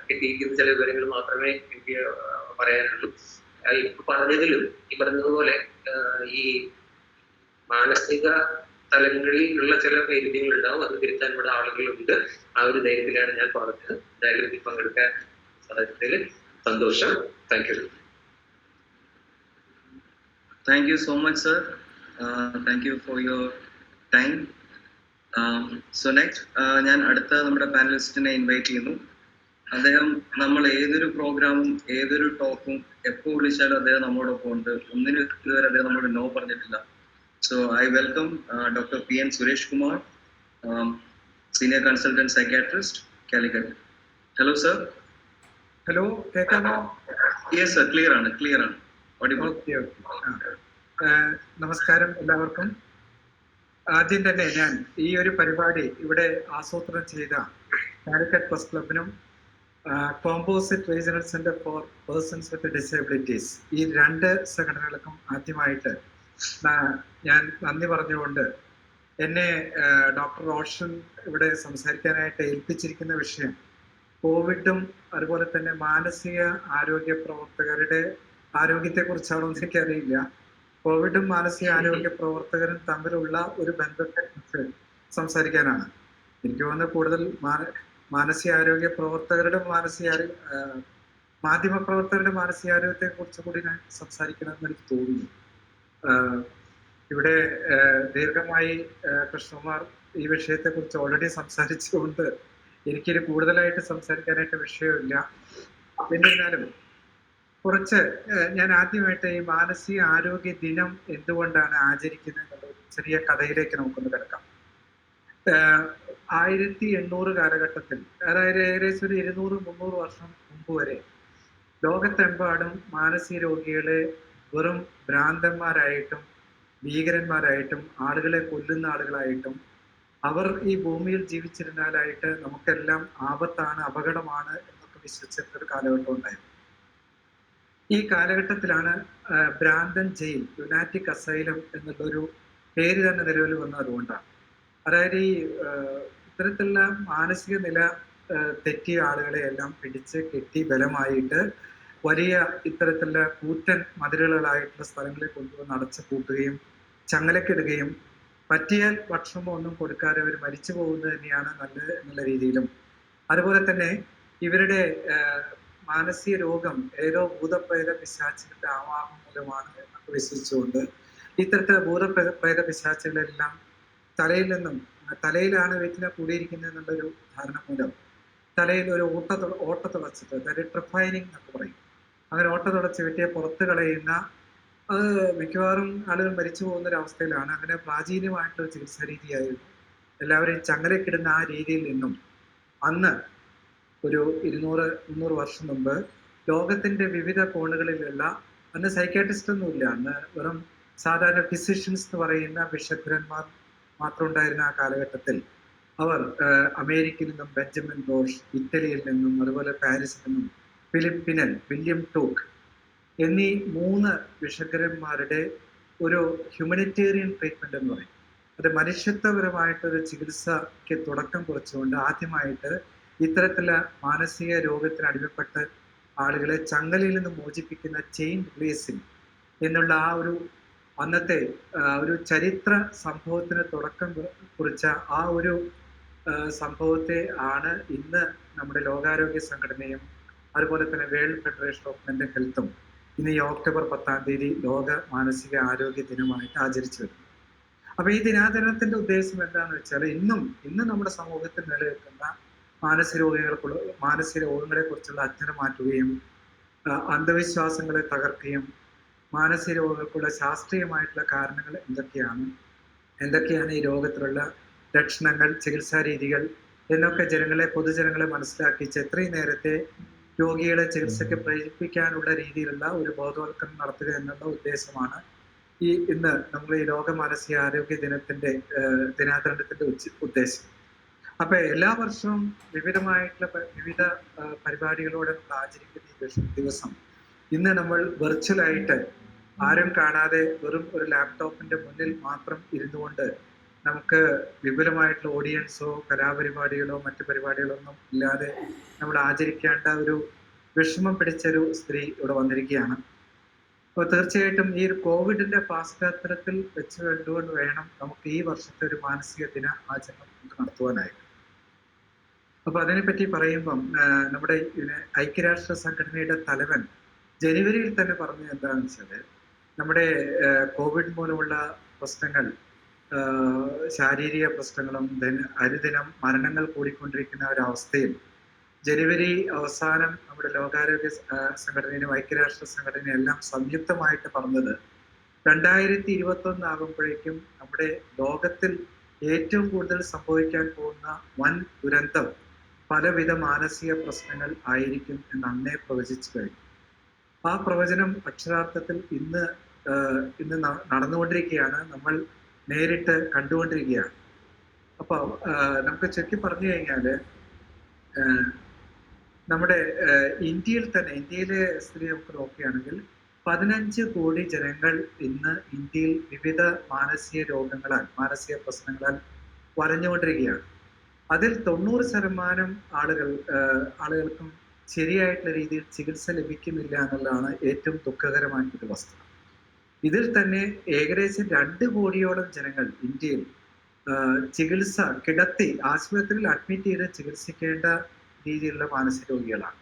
കിട്ടിയിരിക്കുന്ന ചില വിവരങ്ങൾ മാത്രമേ എനിക്ക് പറയാനുള്ളൂ. ഇപ്പൊ പറഞ്ഞതിലും ഈ പറഞ്ഞതുപോലെ ഈ മാനസിക തലങ്ങളിൽ ഉള്ള ചില വൈരുദ്ധ്യങ്ങൾ ഉണ്ടാവും, അത് തിരുത്താൻ ഇവിടെ ആളുകളുണ്ട്. ആ ഒരു ധൈര്യത്തിലാണ് ഞാൻ പറഞ്ഞത്. എന്തായാലും ഇതിൽ പങ്കെടുക്കാൻ സാധിച്ചതിൽ സന്തോഷം. Thank you. Thank you so much, sir. Thank you for your time. So next, ഞാൻ അടുത്ത നമ്മുടെ പാനലിസ്റ്റിനെ ഇൻവൈറ്റ് ചെയ്യുന്നു. അദ്ദേഹം നമ്മൾ ഏതൊരു പ്രോഗ്രാമും ഏതൊരു ടോക്കും എപ്പോൾ വിളിച്ചാലും അദ്ദേഹം നമ്മോടൊപ്പം ഉണ്ട്. ഒന്നിനും ഇതുവരെ അദ്ദേഹം നമ്മോട് നോ പറഞ്ഞിട്ടില്ല. So I welcome Dr. P.N. Suresh Kumar, Senior Consultant Psychiatrist, Calicut. Hello, sir. Hello, കേൾക്കാമോ? Yes, sir. Clear ആണ്. Audible. ഓക്കെ. നമസ്കാരം എല്ലാവർക്കും. ആദ്യം തന്നെ ഞാൻ ഈ ഒരു പരിപാടി ഇവിടെ ആസൂത്രണം ചെയ്ത കാലിക്കറ്റ് പ്രസ് ക്ലബിനും composite regional centre for persons with disabilities, ഈ രണ്ട് സംഘടനകൾക്കും ആദ്യമായിട്ട് ഞാൻ നന്ദി പറഞ്ഞുകൊണ്ട് എന്നെ ഡോക്ടർ റോഷൻ ഇവിടെ സംസാരിക്കാനായിട്ട് ഏൽപ്പിച്ചിരിക്കുന്ന വിഷയം കോവിഡും അതുപോലെ തന്നെ മാനസിക ആരോഗ്യ പ്രവർത്തകരുടെ ആരോഗ്യത്തെക്കുറിച്ചാണോ എന്ന് എനിക്കറിയില്ല. കോവിഡും മാനസിക ആരോഗ്യ പ്രവർത്തകരും തമ്മിലുള്ള ഒരു ബന്ധത്തെക്കുറിച്ച് സംസാരിക്കാനാണ്. എനിക്ക് തോന്നുന്നത് കൂടുതൽ മാനസികാരോഗ്യ പ്രവർത്തകരുടെ മാധ്യമ പ്രവർത്തകരുടെ മാനസികാരോഗ്യത്തെ കുറിച്ച് കൂടി ഞാൻ സംസാരിക്കണമെന്ന് എനിക്ക് തോന്നുന്നു. ഇവിടെ ദീർഘമായി കൃഷ്ണകുമാർ ഈ വിഷയത്തെ കുറിച്ച് ഓൾറെഡി സംസാരിച്ചുകൊണ്ട് എനിക്കിത് കൂടുതലായിട്ട് സംസാരിക്കാനായിട്ട് വിഷയമില്ല. എന്നിരുന്നാലും കുറച്ച് ഞാൻ ആദ്യമായിട്ട് ഈ മാനസിക ആരോഗ്യ ദിനം എന്തുകൊണ്ടാണ് ആചരിക്കുന്നത് എന്നുള്ള ചെറിയ കഥയിലേക്ക് നമുക്കൊന്ന് കിടക്കാം. 1800 കാലഘട്ടത്തിൽ, അതായത് ഏകദേശം ഒരു 200-300 വർഷം മുമ്പ് വരെ ലോകത്തെമ്പാടും മാനസിക രോഗികളെ വെറും ഭ്രാന്തന്മാരായിട്ടും ഭീകരന്മാരായിട്ടും ആളുകളെ കൊല്ലുന്ന ആളുകളായിട്ടും അവർ ഈ ഭൂമിയിൽ ജീവിച്ചിരുന്നാലായിട്ട് നമുക്കെല്ലാം ആപത്താണ്, അപകടമാണ് എന്നൊക്കെ വിശ്വസിച്ചിട്ടൊരു കാലഘട്ടം ഉണ്ടായിരുന്നു. ഈ കാലഘട്ടത്തിലാണ് ഭ്രാന്തൻ ജയിൽ, ലുനാറ്റിക് അസൈലം എന്നുള്ളൊരു പേര് തന്നെ നിലവിൽ വന്നത് അതുകൊണ്ടാണ്. അതായത് ഈ ഇത്തരത്തിലുള്ള മാനസിക നില തെറ്റിയ ആളുകളെ എല്ലാം പിടിച്ച് കെട്ടി ബലമായിട്ട് വലിയ ഇത്തരത്തിലുള്ള കൂറ്റൻ മതിലുകളായിട്ടുള്ള സ്ഥലങ്ങളിൽ കൊണ്ടുവന്ന് അടച്ചു പൂട്ടുകയും ചങ്ങലക്കിടുകയും പറ്റിയാൽ ഭക്ഷണമോ ഒന്നും കൊടുക്കാതെ അവർ മരിച്ചു പോകുന്നത് തന്നെയാണ് നല്ലത് എന്നുള്ള രീതിയിലും, അതുപോലെ തന്നെ ഇവരുടെ മാനസിക രോഗം ഏതോ ഭൂതപ്രേത പിശാചിന്റെ ആവാഹം മൂലമാണ് എന്നൊക്കെ വിശ്വസിച്ചുകൊണ്ട് ഇത്തരത്തിലുള്ള ഭൂതപ്രേത പിശാചുകളെല്ലാം തലയിലാണ് വീട്ടിലെ കൂടിയിരിക്കുന്നത് എന്നുള്ളൊരു ധാരണ മൂലം തലയിൽ ഒരു ഓട്ട തുളച്ചിട്ട്, അതായത് ട്രിഫൈനിങ് എന്നൊക്കെ പറയും, അങ്ങനെ ഓട്ട തുളച്ച് വീട്ടിയെ പുറത്ത് കളയുന്ന, അത് മിക്കവാറും ആളുകൾ മരിച്ചു പോകുന്ന ഒരു അവസ്ഥയിലാണ്. അങ്ങനെ പ്രാചീനമായിട്ടൊരു ചികിത്സാ രീതിയായിരുന്നു. എല്ലാവരെയും ചങ്ങലക്കിടുന്ന ആ രീതിയിൽ നിന്നും അന്ന് ഒരു 200-300 വർഷം മുമ്പ് ലോകത്തിന്റെ വിവിധ കോണുകളിലുള്ള, അന്ന് സൈക്കാട്രിസ്റ്റ് ഒന്നും ഇല്ല, അന്ന് വെറും സാധാരണ ഫിസിഷ്യൻസ് എന്ന് പറയുന്ന വിശഗ്ധന്മാർ മാത്രം ഉണ്ടായിരുന്ന ആ കാലഘട്ടത്തിൽ അവർ അമേരിക്കയിൽ നിന്നും ബെഞ്ചമിൻ റോഷ്, ഇറ്റലിയിൽ നിന്നും അതുപോലെ പാരീസിൽ നിന്നും ഫിലിപ്പ് പിനൽ, വില്യം ടോക്ക് എന്നീ 3 വിശഗ്ധന്മാരുടെ ഒരു ഹ്യൂമനിറ്റേറിയൻ ട്രീറ്റ്മെന്റ് എന്ന് പറയും. അത് മനുഷ്യത്വപരമായിട്ടൊരു ചികിത്സയ്ക്ക് തുടക്കം കുറിച്ചുകൊണ്ട് ആദ്യമായിട്ട് ഇത്തരത്തിലുള്ള മാനസിക രോഗത്തിന് അടിമപ്പെട്ട് ആളുകളെ ചങ്ങലയിൽ നിന്ന് മോചിപ്പിക്കുന്ന ചെയിൻ റിലീസിങ് എന്നുള്ള ആ ഒരു അന്നത്തെ ഒരു ചരിത്ര സംഭവത്തിന് തുടക്കം കുറിച്ച ആ ഒരു സംഭവത്തെ ആണ് ഇന്ന് നമ്മുടെ ലോകാരോഗ്യ സംഘടനയും അതുപോലെ തന്നെ വേൾഡ് ഫെഡറേഷൻ ഓഫ് മെന്റൽ ഹെൽത്തും ഇന്ന് ഈ ഒക്ടോബർ 10 ലോക മാനസിക ആരോഗ്യ ദിനമായിട്ട് ആചരിച്ചു വരുന്നു. അപ്പൊ ഈ ദിനാചരണത്തിന്റെ ഉദ്ദേശം എന്താണെന്ന് വെച്ചാൽ ഇന്ന് നമ്മുടെ സമൂഹത്തിൽ നിലനിൽക്കുന്ന മാനസിക രോഗങ്ങളെ കുറിച്ചുള്ള അജ്ഞത മാറ്റുകയും അന്ധവിശ്വാസങ്ങളെ തകർക്കുകയും മാനസിക രോഗങ്ങൾക്കുള്ള ശാസ്ത്രീയമായിട്ടുള്ള കാരണങ്ങൾ എന്തൊക്കെയാണ് ഈ രോഗത്തിലുള്ള ലക്ഷണങ്ങൾ, ചികിത്സാ രീതികൾ എന്നൊക്കെ പൊതുജനങ്ങളെ മനസ്സിലാക്കിച്ച് എത്രയും നേരത്തെ രോഗികളെ ചികിത്സയ്ക്ക് പ്രേരിപ്പിക്കാനുള്ള രീതിയിലുള്ള ഒരു ബോധവൽക്കരണം നടത്തുക എന്നുള്ള ഉദ്ദേശമാണ് ഇന്ന് നമ്മൾ ഈ ലോക മാനസികാരോഗ്യ ദിനാചരണത്തിന്റെ ഉദ്ദേശം. അപ്പൊ എല്ലാ വർഷവും വിവിധ പരിപാടികളോടെ നമ്മൾ ആചരിക്കുന്ന ഈ ദിവസം ഇന്ന് നമ്മൾ വെർച്വലായിട്ട് ആരും കാണാതെ വെറും ഒരു ലാപ്ടോപ്പിന്റെ മുന്നിൽ മാത്രം ഇരുന്നുകൊണ്ട് നമുക്ക് വിപുലമായിട്ടുള്ള ഓഡിയൻസോ കലാപരിപാടികളോ മറ്റു പരിപാടികളോ ഒന്നും ഇല്ലാതെ നമ്മൾ ആചരിക്കേണ്ട ഒരു വിഷമം പിടിച്ചൊരു സ്ത്രീ ഇവിടെ വന്നിരിക്കുകയാണ്. അപ്പോൾ തീർച്ചയായിട്ടും ഈ ഒരു കോവിഡിന്റെ പശ്ചാത്തലത്തിൽ വെച്ച് കണ്ടുകൊണ്ട് വേണം നമുക്ക് ഈ വർഷത്തെ ഒരു മാനസിക ദിന ആചരണം നടത്തുവാനായിട്ട്. അപ്പൊ അതിനെപ്പറ്റി പറയുമ്പം നമ്മുടെ ഐക്യരാഷ്ട്ര സംഘടനയുടെ തലവൻ ജനുവരിയിൽ തന്നെ പറഞ്ഞത് എന്താണെന്ന് വെച്ചാൽ നമ്മുടെ കോവിഡ് മൂലമുള്ള പ്രശ്നങ്ങൾ, ശാരീരിക പ്രശ്നങ്ങളും അനുദിനം മരണങ്ങൾ കൂടിക്കൊണ്ടിരിക്കുന്ന ഒരവസ്ഥയിൽ ജനുവരി അവസാനം നമ്മുടെ ലോകാരോഗ്യ സംഘടനയും ഐക്യരാഷ്ട്ര സംഘടനയും എല്ലാം സംയുക്തമായിട്ട് പറഞ്ഞത് 2021 ആകുമ്പോഴേക്കും നമ്മുടെ ലോകത്തിൽ ഏറ്റവും കൂടുതൽ സംഭവിക്കാൻ പോകുന്ന വൻ ദുരന്തം പലവിധ മാനസിക പ്രശ്നങ്ങൾ ആയിരിക്കും എന്ന് അന്നേ പ്രവചിച്ചു കഴിഞ്ഞു. ആ പ്രവചനം അക്ഷരാർത്ഥത്തിൽ ഇന്ന് നടന്നുകൊണ്ടിരിക്കുകയാണ്, നമ്മൾ നേരിട്ട് കണ്ടുകൊണ്ടിരിക്കുകയാണ്. അപ്പോൾ നമുക്ക് ചുരുക്കി പറഞ്ഞു കഴിഞ്ഞാൽ നമ്മുടെ ഇന്ത്യയിലെ സ്ഥിതി നമുക്ക് നോക്കുകയാണെങ്കിൽ 15 കോടി ജനങ്ങൾ ഇന്ന് ഇന്ത്യയിൽ വിവിധ മാനസിക പ്രശ്നങ്ങളാൽ വരഞ്ഞുകൊണ്ടിരിക്കുകയാണ്. അതിൽ 90% ആളുകൾക്കും ശരിയായിട്ടുള്ള രീതിയിൽ ചികിത്സ ലഭിക്കുന്നില്ല എന്നുള്ളതാണ് ഏറ്റവും ദുഃഖകരമായിട്ടൊരു വസ്തുത. ഇതിൽ തന്നെ ഏകദേശം 2 കോടിയോളം ജനങ്ങൾ ഇന്ത്യയിൽ ആശുപത്രിയിൽ അഡ്മിറ്റ് ചെയ്ത് ചികിത്സിക്കേണ്ട രീതിയിലുള്ള മാനസിക രോഗികളാണ്.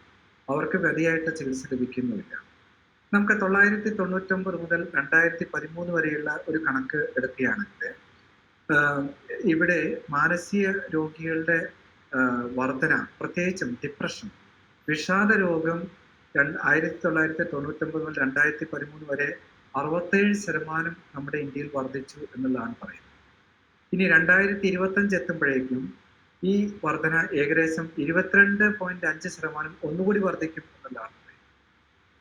അവർക്ക് മതിയായിട്ട് ചികിത്സ ലഭിക്കുന്നുമില്ല. നമുക്ക് 999 മുതൽ 2013 വരെയുള്ള ഒരു കണക്ക് എടുക്കുകയാണെങ്കിൽ ഇവിടെ മാനസിക രോഗികളുടെ വർധന, പ്രത്യേകിച്ചും ഡിപ്രഷൻ, വിഷാദ രോഗം 1999 മുതൽ 2013 വരെ 67% നമ്മുടെ ഇന്ത്യയിൽ വർദ്ധിച്ചു എന്നുള്ളതാണ് പറയുന്നത്. ഇനി 2025 എത്തുമ്പോഴേക്കും ഈ വർധന ഏകദേശം 22.5% ഒന്നുകൂടി വർദ്ധിക്കും എന്നുള്ളതാണ് പറയുന്നത്.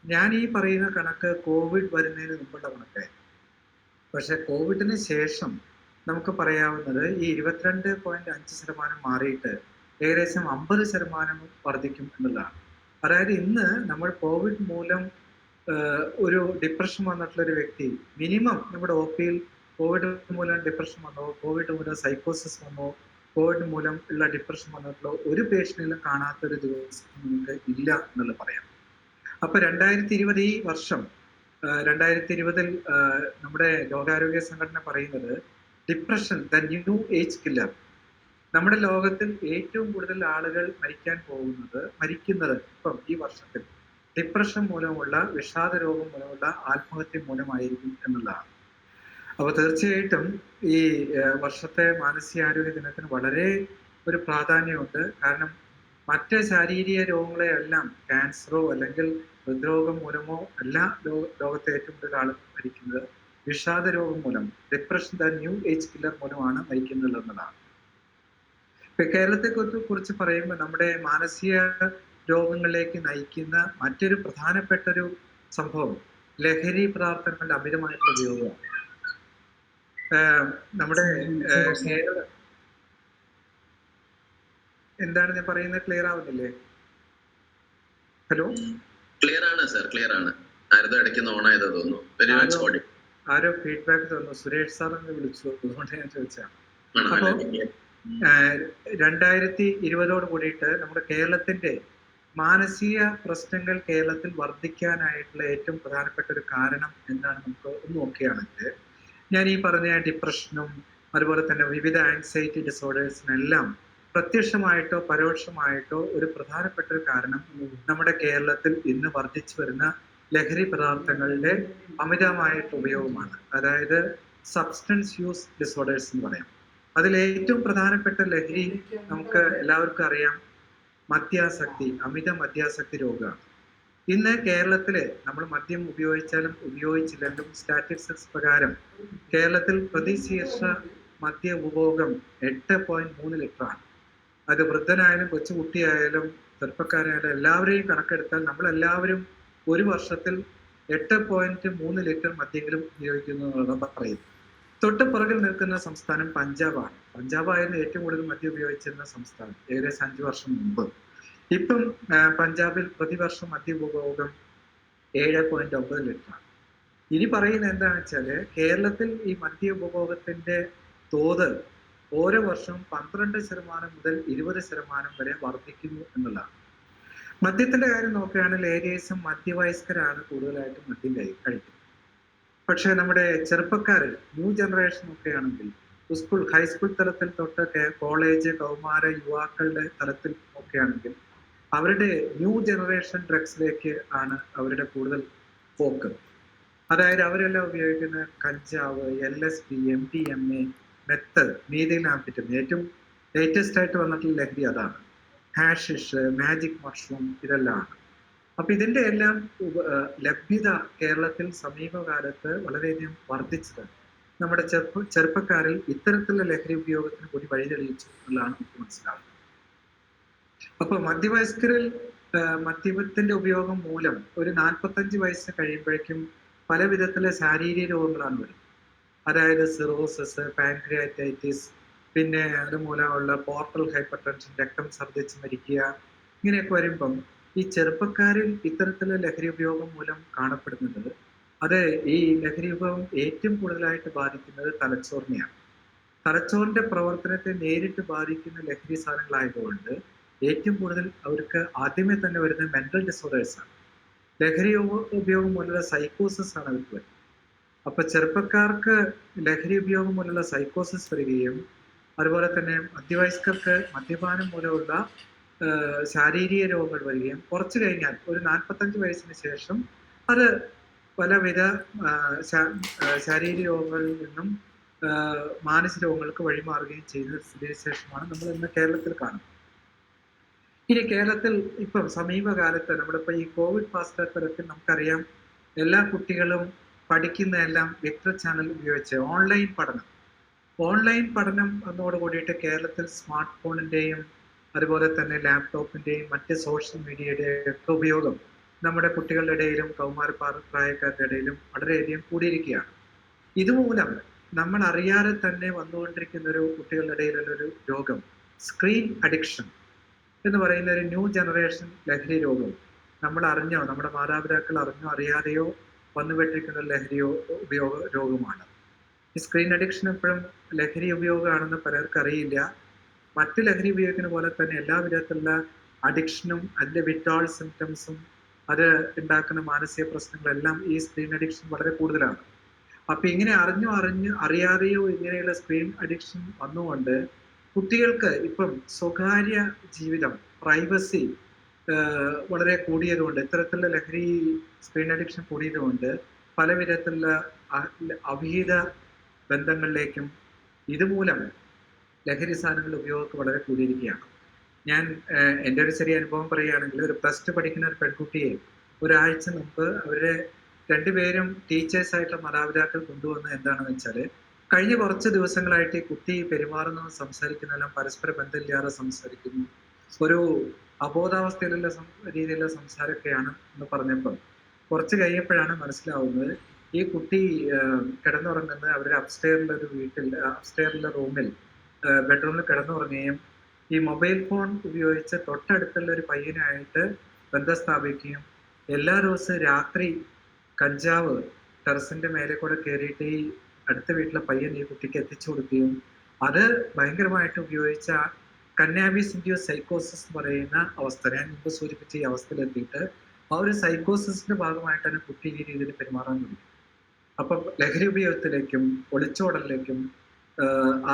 ഞാൻ ഈ പറയുന്ന കണക്ക് കോവിഡ് വരുന്നതിന് മുമ്പുള്ള കണക്കായിരുന്നു. പക്ഷെ കോവിഡിന് ശേഷം നമുക്ക് പറയാവുന്നത് ഈ 22.5% മാറിയിട്ട് ഏകദേശം 50% വർദ്ധിക്കും എന്നുള്ളതാണ്. അതായത് ഇന്ന് നമ്മൾ കോവിഡ് മൂലം ഒരു ഡിപ്രഷൻ വന്നിട്ടുള്ള ഒരു വ്യക്തി മിനിമം നമ്മുടെ OP-യിൽ കോവിഡ് മൂലം ഡിപ്രഷൻ വന്നോ, കോവിഡ് മൂലം സൈക്കോസിസ് വന്നോ, കോവിഡ് മൂലം ഉള്ള ഡിപ്രഷൻ വന്നിട്ടുള്ള ഒരു പേഷ്യന്റിലും കാണാത്തൊരു ദിവസം നമുക്ക് ഇല്ല എന്നുള്ളത് പറയാം. അപ്പൊ 2020 ഈ വർഷം 2020 നമ്മുടെ ലോകാരോഗ്യ സംഘടന പറയുന്നത് depression the new age killer. നമ്മുടെ ലോകത്തിൽ ഏറ്റവും കൂടുതൽ ആളുകൾ മരിക്കുന്നത് ഇപ്പം ഈ വർഷത്തിൽ ഡിപ്രഷൻ മൂലമുള്ള, വിഷാദ രോഗം മൂലമുള്ള, ആത്മഹത്യ മൂലമായിരിക്കും എന്നുള്ളതാണ്. അപ്പൊ തീർച്ചയായിട്ടും ഈ വർഷത്തെ മാനസികാരോഗ്യ ദിനത്തിന് വളരെ ഒരു പ്രാധാന്യമുണ്ട്. കാരണം മറ്റ് ശാരീരിക രോഗങ്ങളെ എല്ലാം ക്യാൻസറോ അല്ലെങ്കിൽ ഹൃദ്രോഗം മൂലമോ അല്ല ലോകത്തെ ഏറ്റവും കൂടുതൽ ആളുകൾ മരിക്കുന്നത് വിഷാദ രോഗം മൂലം, depression the new age killer മൂലമാണ് മരിക്കുന്നത് എന്നതാണ്. ഇപ്പൊ കേരളത്തെ കുറിച്ച് പറയുമ്പോൾ നമ്മുടെ മാനസിക രോഗങ്ങളിലേക്ക് നയിക്കുന്ന മറ്റൊരു പ്രധാനപ്പെട്ട ഒരു സംഭവം ലഹരി പദാർത്ഥങ്ങളുടെ അമിതമായിട്ടുള്ള ഉപയോഗമാണ്. നമ്മുടെ എന്താണ് ഞാൻ പറയുന്നത്, ക്ലിയർ ആവുന്നില്ലേ? ഹലോ, ക്ലിയർ ആണ് സർ, ക്ലിയർ ആണ്. ആരോ ഇടയ്ക്ക് ഓൺ ആയത് തോന്നുന്നു. ആരോ ഫീഡ്ബാക്ക് തന്നു, സുരേഷ് സാർ എന്ന് വിളിച്ചു, അതുകൊണ്ട് ഞാൻ ചോദിച്ചാണ്. അപ്പൊ 2020 കൂടിയിട്ട് നമ്മുടെ കേരളത്തിന്റെ മാനസിക പ്രശ്നങ്ങൾ കേരളത്തിൽ വർദ്ധിക്കാനായിട്ടുള്ള ഏറ്റവും പ്രധാനപ്പെട്ട ഒരു കാരണം എന്താണ് നമുക്ക് ഒന്ന് നോക്കുകയാണെങ്കിൽ, ഞാൻ ഈ പറഞ്ഞ ഡിപ്രഷനും അതുപോലെ തന്നെ വിവിധ ആൻസൈറ്റി ഡിസോർഡേഴ്സിനെല്ലാം പ്രത്യക്ഷമായിട്ടോ പരോക്ഷമായിട്ടോ ഒരു പ്രധാനപ്പെട്ട ഒരു കാരണം നമ്മുടെ കേരളത്തിൽ ഇന്ന് വർദ്ധിച്ചു വരുന്ന ലഹരി പദാർത്ഥങ്ങളുടെ അമിതമായിട്ടുള്ള ഉപയോഗമാണ്. അതായത് സബ്സ്റ്റൻസ് യൂസ് ഡിസോർഡേഴ്സ് എന്ന് പറയാം. അതിൽ ഏറ്റവും പ്രധാനപ്പെട്ട ലഹരി നമുക്ക് എല്ലാവർക്കും അറിയാം, മദ്യാസക്തി, അമിത മദ്യാസക്തി രോഗമാണ്. ഇന്ന് കേരളത്തില് നമ്മൾ മദ്യം ഉപയോഗിച്ചാലും ഉപയോഗിച്ചില്ലെങ്കിലും സ്റ്റാറ്റിസ്റ്റിക്സ് പ്രകാരം കേരളത്തിൽ പ്രതിശീർഷ മദ്യ ഉപഭോഗം 8.3 ലിറ്ററാണ്. അത് വൃദ്ധനായാലും കൊച്ചുകുട്ടിയായാലും ചെറുപ്പക്കാരായാലും എല്ലാവരെയും കണക്കെടുത്താൽ നമ്മളെല്ലാവരും ഒരു വർഷത്തിൽ 8.3 ലിറ്റർ മദ്യങ്ങളും ഉപയോഗിക്കുന്നു എന്നാണ് പറയുന്നത്. തൊട്ട് പുറകിൽ നിൽക്കുന്ന സംസ്ഥാനം പഞ്ചാബാണ്. പഞ്ചാബായിരുന്നു ഏറ്റവും കൂടുതൽ മദ്യം ഉപയോഗിച്ചിരുന്ന സംസ്ഥാനം ഏകദേശം 5 വർഷം മുമ്പ്. ഇപ്പം പഞ്ചാബിൽ പ്രതിവർഷം മദ്യ ഉപഭോഗം 7.9 ലിറ്ററാണ്. ഇനി പറയുന്നത് എന്താണെന്ന് വെച്ചാല് കേരളത്തിൽ ഈ മദ്യ ഉപഭോഗത്തിന്റെ തോത് ഓരോ വർഷവും 12% മുതൽ 20% വരെ വർദ്ധിക്കുന്നു എന്നുള്ളതാണ്. മദ്യത്തിന്റെ കാര്യം നോക്കുകയാണെങ്കിൽ ഏകദേശം മധ്യവയസ്കരാണ് കൂടുതലായിട്ടും മദ്യം കഴിക്കുന്നത്. പക്ഷെ നമ്മുടെ ചെറുപ്പക്കാരിൽ ന്യൂ ജനറേഷൻ ഒക്കെ ആണെങ്കിൽ ഹൈസ്കൂൾ തലത്തിൽ തൊട്ട് കോളേജ് കൗമാര യുവാക്കളുടെ തലത്തിൽ ഒക്കെ ആണെങ്കിൽ അവരുടെ ന്യൂ ജനറേഷൻ ഡ്രഗ്സിലേക്ക് ആണ് അവരുടെ കൂടുതൽ പോക്ക്. അതായത് അവരെല്ലാം ഉപയോഗിക്കുന്ന കഞ്ചാവ്, LSD, MDMA, മെത്ത്, മീഥൈൽ ആംഫെറ്റമിൻ, ഏറ്റവും ലേറ്റസ്റ്റ് ആയിട്ട് വന്നിട്ടുള്ള ലഹരി അതാണ്. ഹാഷിഷ്, മാജിക് മഷ്റൂം, ഇതെല്ലാം. അപ്പൊ ഇതിന്റെ എല്ലാം ലഭ്യത കേരളത്തിൽ സമീപകാലത്ത് വളരെയധികം വർദ്ധിച്ചത് നമ്മുടെ ചെറുപ്പക്കാരിൽ ഇത്തരത്തിലുള്ള ലഹരി ഉപയോഗത്തിന് കൂടി വഴിതെളിയിച്ചു എന്നുള്ളതാണ് നമുക്ക് മനസ്സിലാവുന്നത്. അപ്പൊ മധ്യവയസ്കരിൽ മദ്യത്തിന്റെ ഉപയോഗം മൂലം ഒരു 45 വയസ്സ് കഴിയുമ്പോഴേക്കും പല വിധത്തിലെ ശാരീരിക രോഗങ്ങളാണ് വരുന്നത്. അതായത് സിറോസിസ്, പാൻക്രിയാറ്റൈറ്റിസ്, പിന്നെ അതുമൂലമുള്ള പോർട്ടൽ ഹൈപ്പർ ടെൻഷൻ, രക്തം ഛർദ്ദിച്ച് മരിക്കുക, ഇങ്ങനെയൊക്കെ വരുമ്പം ഈ ചെറുപ്പക്കാരിൽ ഇത്തരത്തിലുള്ള ലഹരി ഉപയോഗം മൂലം കാണപ്പെടുന്നത് അത് ഈ ലഹരി ഉപയോഗം ഏറ്റവും കൂടുതലായിട്ട് ബാധിക്കുന്നത് തലച്ചോറിനെയാണ്. തലച്ചോറിന്റെ പ്രവർത്തനത്തെ നേരിട്ട് ബാധിക്കുന്ന ലഹരി സാധനങ്ങളായതുകൊണ്ട് ഏറ്റവും കൂടുതൽ അവർക്ക് ആദ്യമേ തന്നെ വരുന്ന മെന്റൽ ഡിസോർഡേഴ്സ് ആണ്. ലഹരി ഉപയോഗം മൂലമുള്ള സൈക്കോസിസ് ആണ് അവർക്ക് വരുന്നത്. അപ്പൊ ചെറുപ്പക്കാർക്ക് ലഹരി ഉപയോഗം മൂലമുള്ള സൈക്കോസിസ് വരികയും അതുപോലെ തന്നെ മധ്യവയസ്കർക്ക് മദ്യപാനം മൂലമുള്ള ശാരീരിക രോഗങ്ങൾ വരികയും കുറച്ചു കഴിഞ്ഞാൽ ഒരു 45 വയസ്സിന് ശേഷം അത് പലവിധ ശാരീരിക രോഗങ്ങളിൽ നിന്നും മാനസിക രോഗങ്ങൾക്ക് വഴിമാറുകയും ചെയ്യുന്ന സ്ഥിതിവിശേഷമാണ് നമ്മൾ ഇന്ന് കേരളത്തിൽ കാണുന്നത്. ഇനി കേരളത്തിൽ ഇപ്പം സമീപകാലത്ത് നമ്മളിപ്പോ ഈ കോവിഡ് പശ്ചാത്തലത്തിൽ നമുക്കറിയാം എല്ലാ കുട്ടികളും പഠിക്കുന്ന എല്ലാം വിക്ടർ ചാനൽ ഉപയോഗിച്ച് ഓൺലൈൻ പഠനം എന്നോട് കൂടിയിട്ട് കേരളത്തിൽ സ്മാർട്ട് ഫോണിന്റെയും അതുപോലെ തന്നെ ലാപ്ടോപ്പിന്റെയും മറ്റ് സോഷ്യൽ മീഡിയയുടെയും ഒക്കെ ഉപയോഗം നമ്മുടെ കുട്ടികളുടെ ഇടയിലും കൗമാര പ്രായക്കാരുടെ ഇടയിലും വളരെയധികം കൂടിയിരിക്കുകയാണ്. ഇതുമൂലം നമ്മൾ അറിയാതെ തന്നെ വന്നുകൊണ്ടിരിക്കുന്ന ഒരു കുട്ടികളുടെ ഇടയിലുള്ള ഒരു രോഗം സ്ക്രീൻ അഡിക്ഷൻ എന്ന് പറയുന്ന ഒരു ന്യൂ ജനറേഷൻ ലഹരി രോഗം നമ്മൾ അറിഞ്ഞോ, നമ്മുടെ മാതാപിതാക്കൾ അറിഞ്ഞോ അറിയാതെയോ വന്നുപെട്ടിരിക്കുന്ന ലഹരി രോഗമാണ്. ഈ സ്ക്രീൻ അഡിക്ഷൻ എപ്പോഴും ലഹരി ഉപയോഗമാണെന്ന് പലർക്കും അറിയില്ല. മറ്റ് ലഹരി ഉപയോഗിക്കുന്ന പോലെ തന്നെ എല്ലാ വിധത്തിലുള്ള അഡിക്ഷനും അതിന്റെ വിത്ഡ്രോൾ സിംറ്റംസും അത് ഉണ്ടാക്കുന്ന മാനസിക പ്രശ്നങ്ങളെല്ലാം ഈ സ്ക്രീൻ അഡിക്ഷൻ വളരെ കൂടുതലാണ്. അപ്പൊ ഇങ്ങനെ അറിയാതെയോ ഇങ്ങനെയുള്ള സ്ക്രീൻ അഡിക്ഷൻ വന്നുകൊണ്ട് കുട്ടികൾക്ക് ഇപ്പം സ്വകാര്യ ജീവിതം, പ്രൈവസി വളരെ കൂടിയതുകൊണ്ട്, ഇത്തരത്തിലുള്ള ലഹരി സ്ക്രീൻ അഡിക്ഷൻ കൂടിയതുകൊണ്ട് പല വിധത്തിലുള്ള അവിഹിത ബന്ധങ്ങളിലേക്കും ഇതുമൂലം ലഹരി സാധനങ്ങളുടെ ഉപയോഗമൊക്കെ വളരെ കൂടിയിരിക്കുകയാണ്. ഞാൻ എൻ്റെ ഒരു ചെറിയ അനുഭവം പറയുകയാണെങ്കിൽ ഒരു +2 പഠിക്കുന്ന ഒരു പെൺകുട്ടിയെ ഒരാഴ്ച മുമ്പ് അവരുടെ രണ്ടുപേരും ടീച്ചേഴ്സായിട്ടുള്ള മാതാപിതാക്കൾ കൊണ്ടുവന്ന് എന്താണെന്ന് വെച്ചാൽ കഴിഞ്ഞ കുറച്ച് ദിവസങ്ങളായിട്ട് ഈ കുട്ടി പെരുമാറുന്നതും സംസാരിക്കുന്നതെല്ലാം പരസ്പര ബന്ധമില്ലാതെ സംസാരിക്കുന്നു, ഒരു അബോധാവസ്ഥയിലുള്ള രീതിയിലുള്ള സംസാരമൊക്കെയാണ് എന്ന് പറഞ്ഞപ്പോൾ കുറച്ച് കഴിഞ്ഞപ്പോഴാണ് മനസ്സിലാവുന്നത് ഈ കുട്ടി കിടന്നുറങ്ങുന്നത് അവരുടെ അപ്സ്റ്റെയറിലുള്ള റൂമിൽ ബെഡ്റൂമിൽ കിടന്നുറങ്ങുകയും ഈ മൊബൈൽ ഫോൺ ഉപയോഗിച്ച് തൊട്ടടുത്തുള്ള ഒരു പയ്യനായിട്ട് ബന്ധം സ്ഥാപിക്കുകയും എല്ലാ ദിവസവും രാത്രി കഞ്ചാവ് ടെറസിന്റെ മേലെ കൂടെ കയറിയിട്ട് ഈ അടുത്ത വീട്ടിലെ പയ്യൻ ഈ കുട്ടിക്ക് എത്തിച്ചു കൊടുക്കുകയും അത് ഭയങ്കരമായിട്ട് ഉപയോഗിച്ച കന്നാബിസ് ഇൻഡ്യൂസ്ഡ് സൈക്കോസിസ് എന്ന് പറയുന്ന അവസ്ഥ, ഞാൻ മുമ്പ് സൂചിപ്പിച്ച ഈ അവസ്ഥയിലെത്തിയിട്ട് ആ ഒരു സൈക്കോസിസിന്റെ ഭാഗമായിട്ടാണ് കുട്ടി ഈ രീതിയിൽ പെരുമാറാൻ തുടങ്ങി. അപ്പം ലഹരി ഉപയോഗത്തിലേക്കും ഒളിച്ചോടലിലേക്കും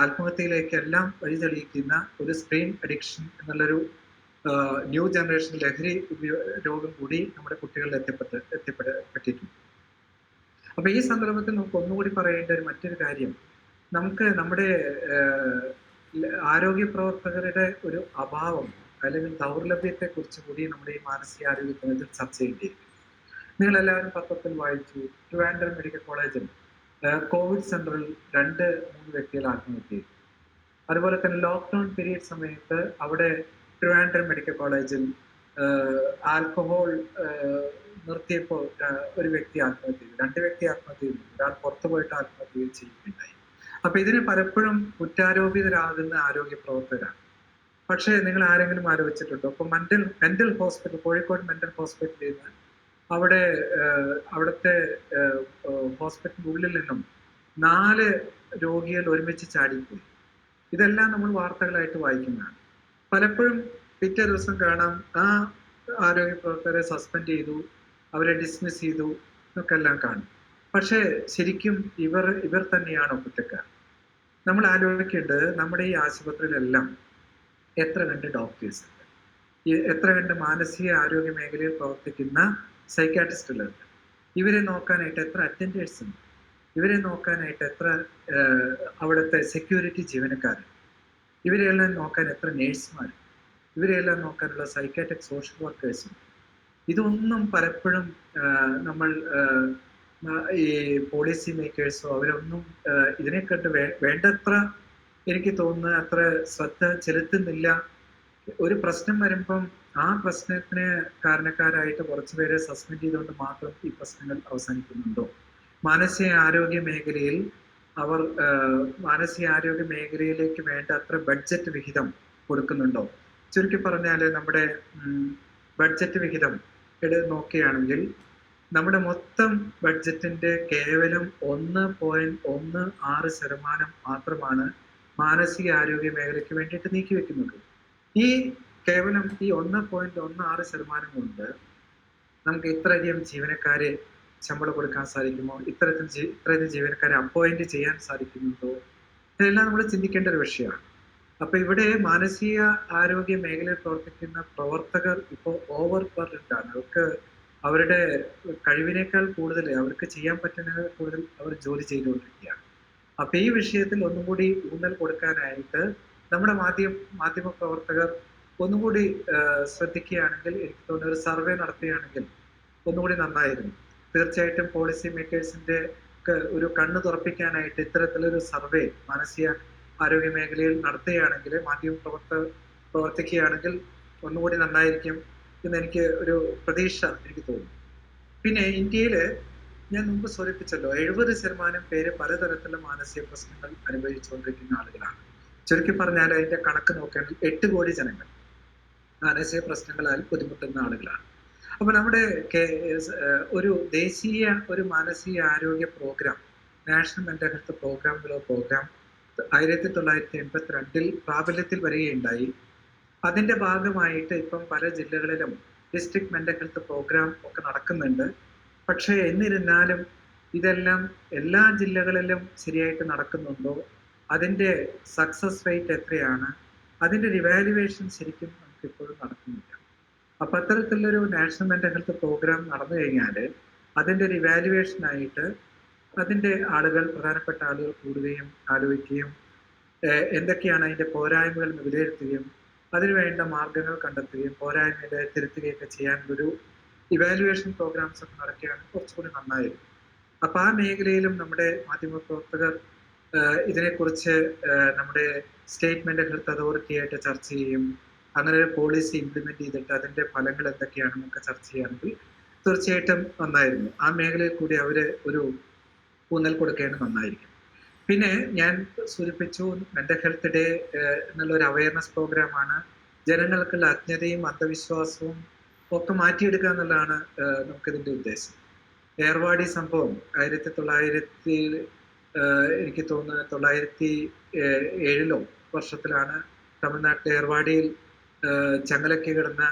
ആത്മഹത്യയിലേക്കും എല്ലാം വഴിതെളിയിക്കുന്ന ഒരു സ്ക്രീൻ അഡിക്ഷൻ എന്നുള്ളൊരു ന്യൂ ജനറേഷൻ ലഹരി രോഗം കൂടി നമ്മുടെ കുട്ടികളിൽ എത്തിപ്പെട്ടിട്ടുണ്ട്. അപ്പൊ ഈ സന്ദർഭത്തിൽ നമുക്ക് ഒന്നുകൂടി പറയേണ്ട ഒരു മറ്റൊരു കാര്യം, നമുക്ക് നമ്മുടെ ആരോഗ്യ പ്രവർത്തകരുടെ ഒരു അഭാവം അല്ലെങ്കിൽ ദൗർലഭ്യത്തെ കുറിച്ച് കൂടി നമ്മുടെ ഈ മാനസികാരോഗ്യ ദിനത്തിൽ ചർച്ച ചെയ്യേണ്ടിയിരിക്കും. നിങ്ങൾ എല്ലാവരും പത്രത്തിൽ വായിച്ചു, ട്രിവാൻഡ്രം മെഡിക്കൽ കോളേജിൽ കോവിഡ് സെന്ററിൽ 2-3 വ്യക്തികൾ ആത്മഹത്യ ചെയ്തു. അതുപോലെ തന്നെ ലോക്ക്ഡൌൺ പീരീഡ് സമയത്ത് അവിടെ ട്രിവാൻഡ്രം മെഡിക്കൽ കോളേജിൽ ആൽക്കഹോൾ നിർത്തിയപ്പോൾ ഒരു വ്യക്തി ആത്മഹത്യ ചെയ്തു, 2 വ്യക്തി ആത്മഹത്യ ചെയ്തു, ഒരാൾ പുറത്തു പോയിട്ട് ആത്മഹത്യ ചെയ്യുകയുണ്ടായി. അപ്പൊ ഇതിന് പലപ്പോഴും കുറ്റാരോപിതരാകുന്ന ആരോഗ്യ പ്രവർത്തകരാണ്. പക്ഷേ നിങ്ങൾ ആരെങ്കിലും ആലോചിച്ചിട്ടുണ്ടോ? ഇപ്പൊ മെന്റൽ ഹോസ്പിറ്റൽ, കോഴിക്കോട് മെന്റൽ ഹോസ്പിറ്റലിൽ നിന്ന് അവിടുത്തെ ഹോസ്പിറ്റലിനുള്ളിൽ നിന്നും 4 രോഗികൾ ഒരുമിച്ച് ചാടിപ്പോയി. ഇതെല്ലാം നമ്മൾ വാർത്തകളായിട്ട് വായിക്കുന്നതാണ്. പലപ്പോഴും പിറ്റേ ദിവസം കാണാം ആ ആരോഗ്യ പ്രവർത്തകരെ സസ്പെൻഡ് ചെയ്തു, അവരെ ഡിസ്മിസ് ചെയ്തു എന്നൊക്കെ എല്ലാം കാണും. പക്ഷേ ശരിക്കും ഇവർ തന്നെയാണോ കുറ്റക്കാർ? നമ്മൾ ആലോചിക്കേണ്ടത്, നമ്മുടെ ഈ ആശുപത്രിയിലെല്ലാം എത്ര കണ്ട് ഡോക്ടേഴ്സ് ഉണ്ട്, എത്ര കണ്ട് മാനസിക ആരോഗ്യ മേഖലയിൽ പ്രവർത്തിക്കുന്ന സൈക്കാട്രിസ്റ്റുകളുണ്ട്, ഇവരെ നോക്കാനായിട്ട് എത്ര അറ്റൻഡേഴ്സ് ഉണ്ട്, ഇവരെ നോക്കാനായിട്ട് എത്ര അവിടുത്തെ സെക്യൂരിറ്റി ജീവനക്കാരുണ്ട്, ഇവരെല്ലാം നോക്കാൻ എത്ര നേഴ്സുമാർ, ഇവരെല്ലാം നോക്കാനുള്ള സൈക്കാട്രിക് സോഷ്യൽ വർക്കേഴ്സും. ഇതൊന്നും പലപ്പോഴും നമ്മൾ ഈ പോളിസി മേക്കേഴ്സോ അവരൊന്നും ഇതിനെ കണ്ട് വേണ്ടത്ര എനിക്ക് തോന്നുന്നത് അത്ര ശ്രദ്ധ ചെലുത്തുന്നില്ല. ഒരു പ്രശ്നം വരുമ്പം ആ പ്രശ്നത്തിന് കാരണക്കാരായിട്ട് കുറച്ചുപേരെ സസ്പെൻഡ് ചെയ്തുകൊണ്ട് മാത്രം ഈ പ്രശ്നങ്ങൾ അവസാനിക്കുന്നുണ്ടോ? മാനസികാരോഗ്യ മേഖലയിൽ അവർ മാനസികാരോഗ്യ മേഖലയിലേക്ക് വേണ്ട അത്ര ബഡ്ജറ്റ് വിഹിതം കൊടുക്കുന്നുണ്ടോ? ചുരുക്കി പറഞ്ഞാൽ നമ്മുടെ ബഡ്ജറ്റ് വിഹിതം നോക്കുകയാണെങ്കിൽ നമ്മുടെ മൊത്തം ബഡ്ജറ്റിന്റെ കേവലം 1.16% മാത്രമാണ് മാനസികാരോഗ്യ മേഖലയ്ക്ക് വേണ്ടിയിട്ട് നീക്കി വെക്കുന്നത്. ഈ കേവലം ഈ 1.16% കൊണ്ട് നമുക്ക് ഇത്രയധികം ജീവനക്കാരെ ശമ്പളം കൊടുക്കാൻ സാധിക്കുമോ? ഇത്രയധികം ജീവനക്കാരെ അപ്പോയിന്റ് ചെയ്യാൻ സാധിക്കുന്നുണ്ടോ? ഇതെല്ലാം നമ്മൾ ചിന്തിക്കേണ്ട ഒരു വിഷയമാണ്. അപ്പൊ ഇവിടെ മാനസിക ആരോഗ്യ മേഖലയിൽ പ്രവർത്തിക്കുന്ന പ്രവർത്തകർ ഇപ്പോൾ ഓവർ ബർഡൻഡ് ആണ്. അവർക്ക് അവരുടെ കഴിവിനേക്കാൾ കൂടുതൽ, അവർക്ക് ചെയ്യാൻ പറ്റുന്നതിൽ കൂടുതൽ അവർ ജോലി ചെയ്തുകൊണ്ടിരിക്കുകയാണ്. അപ്പൊ ഈ വിഷയത്തിൽ ഒന്നും കൂടി ഊന്നൽ കൊടുക്കാനായിട്ട് നമ്മുടെ മാധ്യമ പ്രവർത്തകർ ഒന്നുകൂടി ശ്രദ്ധിക്കുകയാണെങ്കിൽ, എനിക്ക് തോന്നുന്ന ഒരു സർവേ നടത്തുകയാണെങ്കിൽ ഒന്നുകൂടി നന്നായിരുന്നു. തീർച്ചയായിട്ടും പോളിസി മേക്കേഴ്സിന്റെ ഒരു കണ്ണ് തുറപ്പിക്കാനായിട്ട് ഇത്തരത്തിലൊരു സർവേ മാനസിക ആരോഗ്യ മേഖലയിൽ നടത്തുകയാണെങ്കിൽ, മാധ്യമ പ്രവർത്തിക്കുകയാണെങ്കിൽ ഒന്നുകൂടി നന്നായിരിക്കും എന്ന് എനിക്ക് ഒരു പ്രതീക്ഷ എനിക്ക് തോന്നുന്നു. പിന്നെ ഇന്ത്യയില് ഞാൻ മുമ്പ് സൂചിപ്പിച്ചല്ലോ, 70% പേര് പലതരത്തിലുള്ള മാനസിക പ്രശ്നങ്ങൾ അനുഭവിച്ചുകൊണ്ടിരിക്കുന്ന ആളുകളാണ്. ചുരുക്കി പറഞ്ഞാൽ അതിന്റെ കണക്ക് നോക്കുകയാണെങ്കിൽ 8 കോടി ജനങ്ങൾ മാനസിക പ്രശ്നങ്ങളാൽ ബുദ്ധിമുട്ടുന്ന ആളുകളാണ്. അപ്പൊ നമ്മുടെ ഒരു ദേശീയ ഒരു മാനസിക ആരോഗ്യ program, national mental health program 1982 പ്രാബല്യത്തിൽ വരികയുണ്ടായി. അതിന്റെ ഭാഗമായിട്ട് ഇപ്പം പല ജില്ലകളിലും ഡിസ്ട്രിക്ട് മെന്റൽ ഹെൽത്ത് പ്രോഗ്രാം ഒക്കെ നടക്കുന്നുണ്ട്. പക്ഷേ എന്നിരുന്നാലും ഇതെല്ലാം എല്ലാ ജില്ലകളിലും ശരിയായിട്ട് നടക്കുന്നുണ്ടോ? അതിന്റെ സക്സസ് റേറ്റ് എത്രയാണ്? അതിന്റെ റിവാലുവേഷൻ ശരിക്കും നമുക്ക് ഇപ്പോഴും നടക്കുന്നില്ല. അപ്പൊ അത്തരത്തിലുള്ളൊരു നാഷണൽ മെന്റൽ ഹെൽത്ത് പ്രോഗ്രാം നടന്നു കഴിഞ്ഞാൽ അതിന്റെ റിവാലുവേഷനായിട്ട് അതിന്റെ പ്രധാനപ്പെട്ട ആളുകൾ കൂടുകയും ആലോചിക്കുകയും എന്തൊക്കെയാണ് അതിന്റെ പോരായ്മകൾ വിലയിരുത്തുകയും അതിനുവേണ്ട മാർഗങ്ങൾ കണ്ടെത്തുകയും പോരായ്മയെ തിരുത്തുകയൊക്കെ ചെയ്യാനുള്ളൊരു ഇവാലുവേഷൻ പ്രോഗ്രാംസ് ഒക്കെ നടക്കുകയാണ് കുറച്ചുകൂടി നന്നായിരുന്നു. അപ്പൊ ആ മേഖലയിലും നമ്മുടെ മാധ്യമപ്രവർത്തകർ ഇതിനെക്കുറിച്ച് നമ്മുടെ സ്റ്റേറ്റ് മെന്റൽ ഹെൽത്ത് അതോറിറ്റിയായിട്ട് ചർച്ച ചെയ്യും. അങ്ങനെ ഒരു പോളിസി ഇംപ്ലിമെന്റ് ചെയ്തിട്ട് അതിന്റെ ഫലങ്ങൾ എന്തൊക്കെയാണെന്നൊക്കെ ചർച്ച ചെയ്യുകയാണെങ്കിൽ തീർച്ചയായിട്ടും നന്നായിരുന്നു. ആ മേഖലയിൽ കൂടി അവര് ഒരു ഊന്നൽ കൊടുക്കേണ്ടത് നന്നായിരിക്കും. പിന്നെ ഞാൻ സൂചിപ്പിച്ചു, മെന്റൽ ഹെൽത്ത് ഡേ എന്നുള്ളൊരു അവയർനെസ് പ്രോഗ്രാമാണ്. ജനങ്ങൾക്കുള്ള അജ്ഞതയും അന്ധവിശ്വാസവും ഒക്കെ മാറ്റിയെടുക്കുക എന്നുള്ളതാണ് നമുക്കിതിന്റെ ഉദ്ദേശം. ഏർവാടി സംഭവം 1900 എനിക്ക് തോന്നുന്നത് 1907 തമിഴ്നാട്ടിലെ ഏർവാടിയിൽ ചങ്ങലയ്ക്ക് കിടന്ന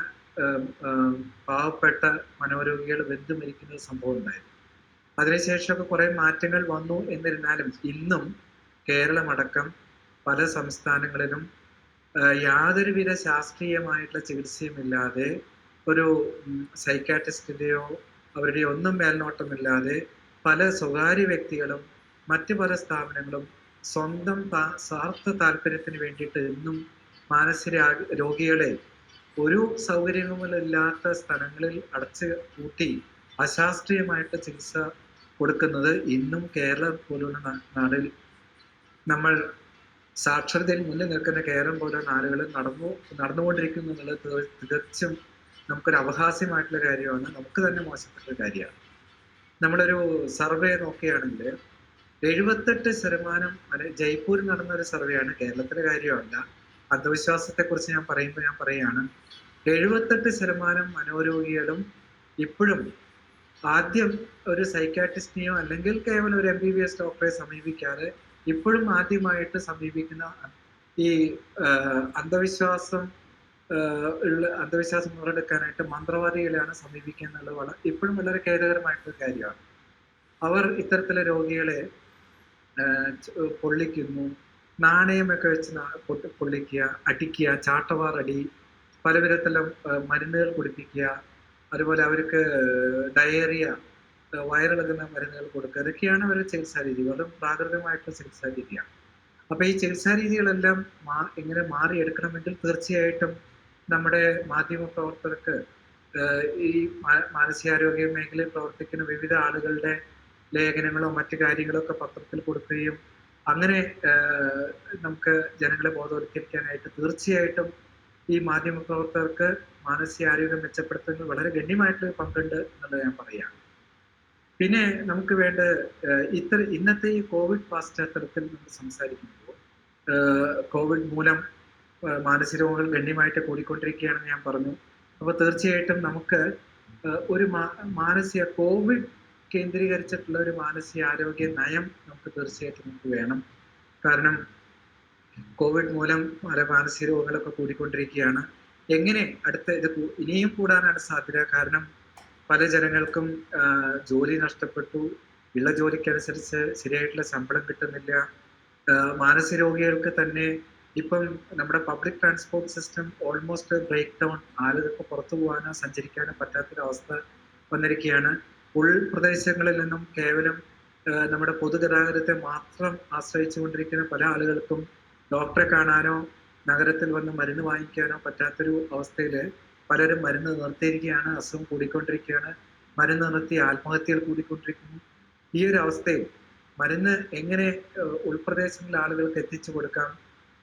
പാവപ്പെട്ട മനോരോഗികൾ വെന്തു മരിക്കുന്ന സംഭവം ഉണ്ടായിരുന്നു. അതിനുശേഷമൊക്കെ കുറെ മാറ്റങ്ങൾ വന്നു. എന്നിരുന്നാലും ഇന്നും കേരളമടക്കം പല സംസ്ഥാനങ്ങളിലും യാതൊരുവിധ ശാസ്ത്രീയമായിട്ടുള്ള ചികിത്സയുമില്ലാതെ, ഒരു സൈക്കാട്രിസ്റ്റിന്റെയോ അവരുടെ ഒന്നും മേൽനോട്ടമില്ലാതെ പല സ്വകാര്യ വ്യക്തികളും മറ്റു പല സ്ഥാപനങ്ങളും സ്വന്തം സ്വാർത്ഥ താല്പര്യത്തിന് വേണ്ടിയിട്ട് ഇന്നും മാനസിക രോഗികളെ ഒരു സൗകര്യങ്ങളില്ലാത്ത സ്ഥലങ്ങളിൽ അടച്ച് കൂട്ടി അശാസ്ത്രീയമായിട്ട് ചികിത്സ കൊടുക്കുന്നത് ഇന്നും കേരളം പോലുള്ള നാടിൽ നമ്മൾ സാക്ഷരതയിൽ മുന്നിൽ നിൽക്കുന്ന കേരളം പോലുള്ള നാടുകൾ നടന്നുകൊണ്ടിരിക്കുന്നു എന്നുള്ളത് തികച്ചും നമുക്കൊരു അപഹാസ്യമായിട്ടുള്ള കാര്യമാണ്, നമുക്ക് തന്നെ മോശപ്പെട്ട കാര്യമാണ്. നമ്മളൊരു സർവേ നോക്കുകയാണെങ്കിൽ 78% ജയ്പൂരിൽ നടന്ന ഒരു സർവേയാണ്, കേരളത്തിലെ കാര്യമല്ല. അന്ധവിശ്വാസത്തെക്കുറിച്ച് ഞാൻ പറയുകയാണ് 78% മനോരോഗികളും ഇപ്പോഴും ആദ്യം ഒരു സൈക്കാട്രിസ്റ്റിനെയോ അല്ലെങ്കിൽ കേവലം ഒരു MBBS ഡോക്ടറെ സമീപിക്കാതെ ഇപ്പോഴും ആദ്യമായിട്ട് സമീപിക്കുന്ന ഈ അന്ധവിശ്വാസം മുതലെടുക്കാനായിട്ട് മന്ത്രവാദികളെയാണ് സമീപിക്കുക എന്നുള്ളത് ഇപ്പോഴും വളരെ ഖേദകരമായിട്ടൊരു കാര്യമാണ്. അവർ ഇത്തരത്തിലെ രോഗികളെ പൊള്ളിക്കുന്നു, നാണയമൊക്കെ വെച്ച് പൊള്ളിക്കുക, അടിക്കുക, ചാട്ടവാറടി, പല വിധത്തിലും മരുന്നുകൾ കുടിപ്പിക്കുക, അതുപോലെ അവർക്ക് ഡയേറിയ, വയറിളകുന്ന മരുന്നുകൾ കൊടുക്കുക, ഇതൊക്കെയാണ് അവരുടെ ചികിത്സാ രീതി. വളരെ പ്രാകൃതമായിട്ടുള്ള ചികിത്സാ രീതിയാണ്. അപ്പൊ ഈ ചികിത്സാ രീതികളെല്ലാം എങ്ങനെ മാറിയെടുക്കണമെങ്കിൽ തീർച്ചയായിട്ടും നമ്മുടെ മാധ്യമ പ്രവർത്തകർക്ക് ഈ മാനസികാരോഗ്യ മേഖലയിൽ പ്രവർത്തിക്കുന്ന വിവിധ ആളുകളുടെ ലേഖനങ്ങളോ മറ്റു കാര്യങ്ങളോ ഒക്കെ പത്രത്തിൽ കൊടുക്കുകയും അങ്ങനെ നമുക്ക് ജനങ്ങളെ ബോധവൽക്കരിക്കാനായിട്ട് തീർച്ചയായിട്ടും ഈ മാധ്യമ പ്രവർത്തകർക്ക് മാനസികാരോഗ്യം മെച്ചപ്പെടുത്തുന്നതിൽ വളരെ ഗണ്യമായിട്ടുള്ള പങ്കുണ്ട് എന്നുള്ളത് ഞാൻ പറയാം. പിന്നെ നമുക്ക് വേണ്ട ഇന്നത്തെ ഈ കോവിഡ് പശ്ചാത്തലത്തിൽ നമ്മൾ സംസാരിക്കുമ്പോൾ കോവിഡ് മൂലം മാനസിക രോഗങ്ങൾ ഗണ്യമായിട്ട് കൂടിക്കൊണ്ടിരിക്കുകയാണെന്ന് ഞാൻ പറഞ്ഞു. അപ്പോൾ തീർച്ചയായിട്ടും നമുക്ക് ഒരു കോവിഡ് കേന്ദ്രീകരിച്ചിട്ടുള്ള ഒരു മാനസികാരോഗ്യ നയം നമുക്ക് തീർച്ചയായിട്ടും നമുക്ക് വേണം. കാരണം കോവിഡ് മൂലം പല മാനസിക രോഗങ്ങളൊക്കെ കൂടിക്കൊണ്ടിരിക്കുകയാണ്. എങ്ങനെ ഇത് ഇനിയും കൂടാനാണ് സാധ്യത? കാരണം പല ജനങ്ങൾക്കും ജോലി നഷ്ടപ്പെട്ടു, ഉള്ള ജോലിക്കനുസരിച്ച് ശരിയായിട്ടുള്ള ശമ്പളം കിട്ടുന്നില്ല. മാനസിക രോഗികൾക്ക് തന്നെ ഇപ്പം നമ്മുടെ public transport system almost break down, ആളുകൾക്ക് പുറത്തു പോകാനോ സഞ്ചരിക്കാനോ പറ്റാത്തൊരവസ്ഥ വന്നിരിക്കുകയാണ്. ഉൾപ്രദേശങ്ങളിൽ നിന്നും കേവലം നമ്മുടെ പൊതുഗതാഗതത്തെ മാത്രം ആശ്രയിച്ചുകൊണ്ടിരിക്കുന്ന പല ആളുകൾക്കും ഡോക്ടറെ കാണാനോ നഗരത്തിൽ വന്ന് മരുന്ന് വാങ്ങിക്കാനോ പറ്റാത്തൊരു അവസ്ഥയിൽ പലരും മരുന്ന് നിർത്തിയിരിക്കുകയാണ്. അസുഖം കൂടിക്കൊണ്ടിരിക്കുകയാണ്. മരുന്ന് നിർത്തി ആത്മഹത്യകൾ കൂടിക്കൊണ്ടിരിക്കുന്നു. ഈ ഒരു അവസ്ഥയിൽ മരുന്ന് എങ്ങനെ ഉൾപ്രദേശങ്ങളിലെ ആളുകൾക്ക് എത്തിച്ചു കൊടുക്കാം,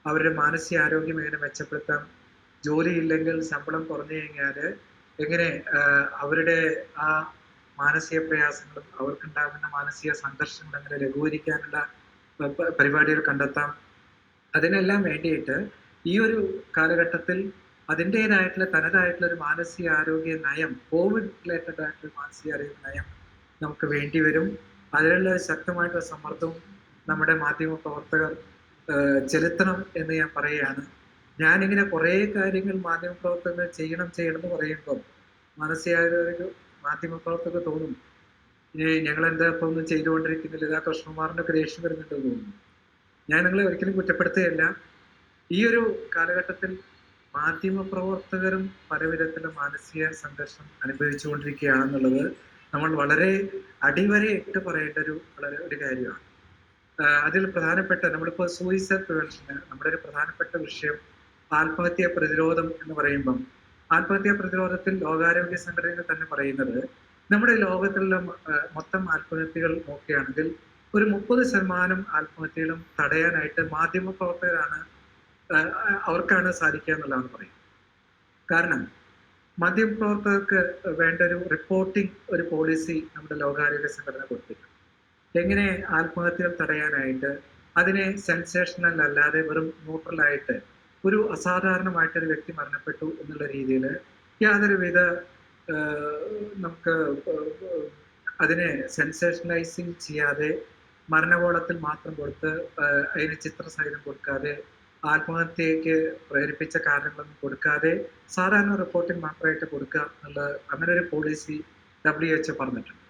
അവരുടെ മാനസികാരോഗ്യം എങ്ങനെ മെച്ചപ്പെടുത്താം, ജോലിയില്ലെങ്കിൽ ശമ്പളം കുറഞ്ഞു കഴിഞ്ഞാൽ എങ്ങനെ അവരുടെ ആ മാനസിക പ്രയാസങ്ങളും അവർക്കുണ്ടാകുന്ന മാനസിക സംഘർഷങ്ങൾ എങ്ങനെ ലഘൂകരിക്കാനുള്ള പരിപാടികൾ കണ്ടെത്താം. അതിനെല്ലാം വേണ്ടിയിട്ട് ഈ ഒരു കാലഘട്ടത്തിൽ അതിൻ്റെതായിട്ടുള്ള തനതായിട്ടുള്ള ഒരു മാനസികാരോഗ്യ നയം, കോവിഡ് റിലേറ്റഡ് ആയിട്ടുള്ള മാനസികാരോഗ്യ നയം നമുക്ക് വേണ്ടി വരും. അതിനുള്ള ശക്തമായിട്ടുള്ള സമ്മർദ്ദവും നമ്മുടെ മാധ്യമ പ്രവർത്തകർ ചെലുത്തണം എന്ന് ഞാൻ പറയുകയാണ്. ഞാനിങ്ങനെ കുറേ കാര്യങ്ങൾ മാധ്യമ പ്രവർത്തകർ ചെയ്യണം എന്ന് പറയുമ്പോൾ മാധ്യമ പ്രവർത്തകർ തോന്നും ഇനി ഞങ്ങളെന്താ ഇപ്പൊ ഒന്നും ചെയ്തുകൊണ്ടിരിക്കുന്നില്ല, ഇതാ കൃഷ്ണകുമാറിന്റെ ഒക്കെ ദേഷ്യം വരുന്നുണ്ട് തോന്നുന്നു. ഞാൻ നിങ്ങളെ ഒരിക്കലും കുറ്റപ്പെടുത്തുകയല്ല. ഈ ഒരു കാലഘട്ടത്തിൽ മാധ്യമ പ്രവർത്തകരും പലവിധത്തിലും മാനസിക സംഘർഷം അനുഭവിച്ചുകൊണ്ടിരിക്കുകയാണെന്നുള്ളത് നമ്മൾ വളരെ അടിവരയിട്ട് പറയേണ്ട ഒരു കാര്യമാണ്. അതിൽ പ്രധാനപ്പെട്ട നമ്മളിപ്പോൾ സൂയിസൈഡ് പ്രിവെൻഷന് നമ്മുടെ ഒരു പ്രധാനപ്പെട്ട വിഷയം ആത്മഹത്യാ പ്രതിരോധം എന്ന് പറയുമ്പം ആത്മഹത്യാ പ്രതിരോധത്തിൽ ലോകാരോഗ്യ സംഘടന തന്നെ പറയുന്നത് നമ്മുടെ ലോകത്തിലുള്ള മൊത്തം ആത്മഹത്യകൾ നോക്കുകയാണെങ്കിൽ ഒരു 30% ആത്മഹത്യകളും തടയാനായിട്ട് മാധ്യമ പ്രവർത്തകരാണ് അവർക്കാണ് സാധിക്കുക എന്നുള്ളതാണ് പറയുന്നത്. കാരണം മാധ്യമപ്രവർത്തകർക്ക് വേണ്ട ഒരു റിപ്പോർട്ടിംഗ് ഒരു പോളിസി നമ്മുടെ ലോകാരോഗ്യ സംഘടന കൊടുത്തിട്ടുണ്ട്. എങ്ങനെ ആത്മഹത്യകൾ തടയാനായിട്ട് അതിനെ സെൻസേഷണൽ അല്ലാതെ വെറും ന്യൂട്രലായിട്ട് ഒരു അസാധാരണമായിട്ടൊരു വ്യക്തി മരണപ്പെട്ടു എന്നുള്ള രീതിയിൽ യാതൊരുവിധ നമുക്ക് അതിനെ സെൻസേഷനലൈസിങ് ചെയ്യാതെ മരണകോളത്തിൽ മാത്രം കൊടുത്ത് അതിന് ചിത്രസഹിതം കൊടുക്കാതെ ആത്മഹത്യക്ക് പ്രേരിപ്പിച്ച കാരണങ്ങളൊന്നും കൊടുക്കാതെ സാധാരണ റിപ്പോർട്ടിംഗ് മാത്രമായിട്ട് കൊടുക്കുക എന്നുള്ള അങ്ങനെ ഒരു പോളിസി WHO പറഞ്ഞിട്ടുണ്ട്.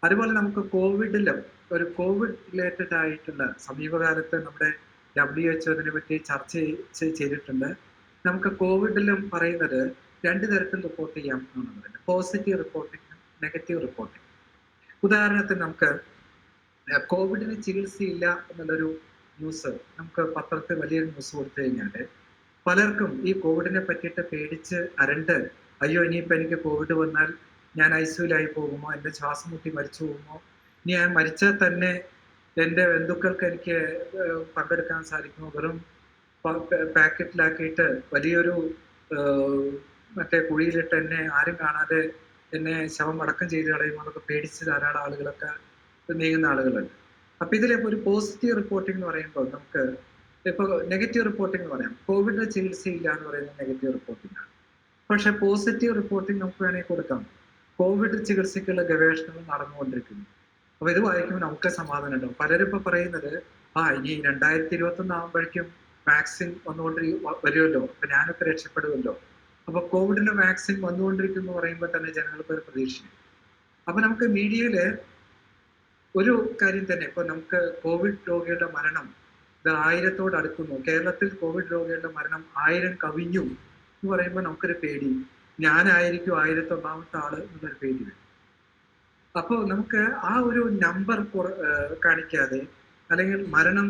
അതുപോലെ നമുക്ക് കോവിഡിലും ഒരു കോവിഡ് റിലേറ്റഡ് ആയിട്ടുള്ള സമീപകാലത്ത് നമ്മുടെ WHO അതിനെ പറ്റി ചർച്ച ചെയ്തിട്ടുണ്ട്. നമുക്ക് കോവിഡിലും പറയുന്നത് 2 തരത്തിൽ റിപ്പോർട്ട് ചെയ്യാം എന്നുള്ളത്, പോസിറ്റീവ് റിപ്പോർട്ടിങ്, നെഗറ്റീവ് റിപ്പോർട്ടിങ്. ഉദാഹരണത്തിന് നമുക്ക് കോവിഡിന് ചികിത്സയില്ല എന്നുള്ളൊരു ന്യൂസ് നമുക്ക് പത്രത്തിൽ വലിയൊരു ന്യൂസ് കൊടുത്തു കഴിഞ്ഞാൽ പലർക്കും ഈ കോവിഡിനെ പറ്റിയിട്ട് പേടിച്ച് അരണ്ട്, അയ്യോ ഇനിയിപ്പോൾ എനിക്ക് കോവിഡ് വന്നാൽ ഞാൻ ഐസിയുലായി പോകുമോ, എൻ്റെ ശ്വാസം മുട്ടി മരിച്ചു പോകുമോ, ഇനി ഞാൻ മരിച്ചാൽ തന്നെ എൻ്റെ ബന്ധുക്കൾക്ക് എനിക്ക് പങ്കെടുക്കാൻ സാധിക്കുമോ, വെറും പാക്കറ്റിലാക്കിയിട്ട് വലിയൊരു മറ്റേ കുഴിയിലിട്ട് എന്നെ ആരും കാണാതെ എന്നെ ശവം അടക്കം ചെയ്ത് കളയുമോ എന്നൊക്കെ പേടിച്ച് ധാരാളം ആളുകളൊക്കെ നീങ്ങുന്ന ആളുകളുണ്ട്. അപ്പൊ ഇതിലിപ്പോ ഒരു പോസിറ്റീവ് റിപ്പോർട്ടിംഗ് എന്ന് പറയുമ്പോൾ നമുക്ക് ഇപ്പൊ നെഗറ്റീവ് റിപ്പോർട്ടിംഗ് എന്ന് പറയാം. കോവിഡിന് ചികിത്സയില്ല എന്ന് പറയുന്നത് നെഗറ്റീവ് റിപ്പോർട്ടിംഗ് ആണ്. പക്ഷെ പോസിറ്റീവ് റിപ്പോർട്ടിംഗ് നമുക്ക് വേണമെങ്കിൽ കൊടുക്കാം. കോവിഡ് ചികിത്സയ്ക്കുള്ള ഗവേഷണങ്ങൾ നടന്നുകൊണ്ടിരിക്കുന്നു. അപ്പൊ ഇത് വായിക്കുമ്പോൾ നമുക്ക് സമാധാനം ഉണ്ടാവും. പലരും ഇപ്പൊ പറയുന്നത് ഇനി 2021 ആകുമ്പോഴേക്കും വാക്സിൻ വരുമല്ലോ, അപ്പൊ ഞാനൊക്കെ രക്ഷപ്പെടുമല്ലോ. അപ്പൊ കോവിഡിന്റെ വാക്സിൻ വന്നുകൊണ്ടിരിക്കുന്നു എന്ന് പറയുമ്പോൾ തന്നെ ജനങ്ങൾക്ക് ഒരു പ്രതീക്ഷയാണ്. അപ്പൊ നമുക്ക് മീഡിയയില് ഒരു കാര്യം തന്നെ, ഇപ്പൊ നമുക്ക് കോവിഡ് രോഗികളുടെ മരണം ഇത് 1000 അടുക്കുന്നു. കേരളത്തിൽ കോവിഡ് രോഗികളുടെ മരണം 1000 കവിഞ്ഞു എന്ന് പറയുമ്പോൾ നമുക്കൊരു പേടി, ഞാനായിരിക്കും 1001ാമത്തെ ആള് എന്നുള്ളൊരു പേടി വരും. അപ്പോൾ നമുക്ക് ആ ഒരു നമ്പർ കാണിക്കാതെ, അല്ലെങ്കിൽ മരണം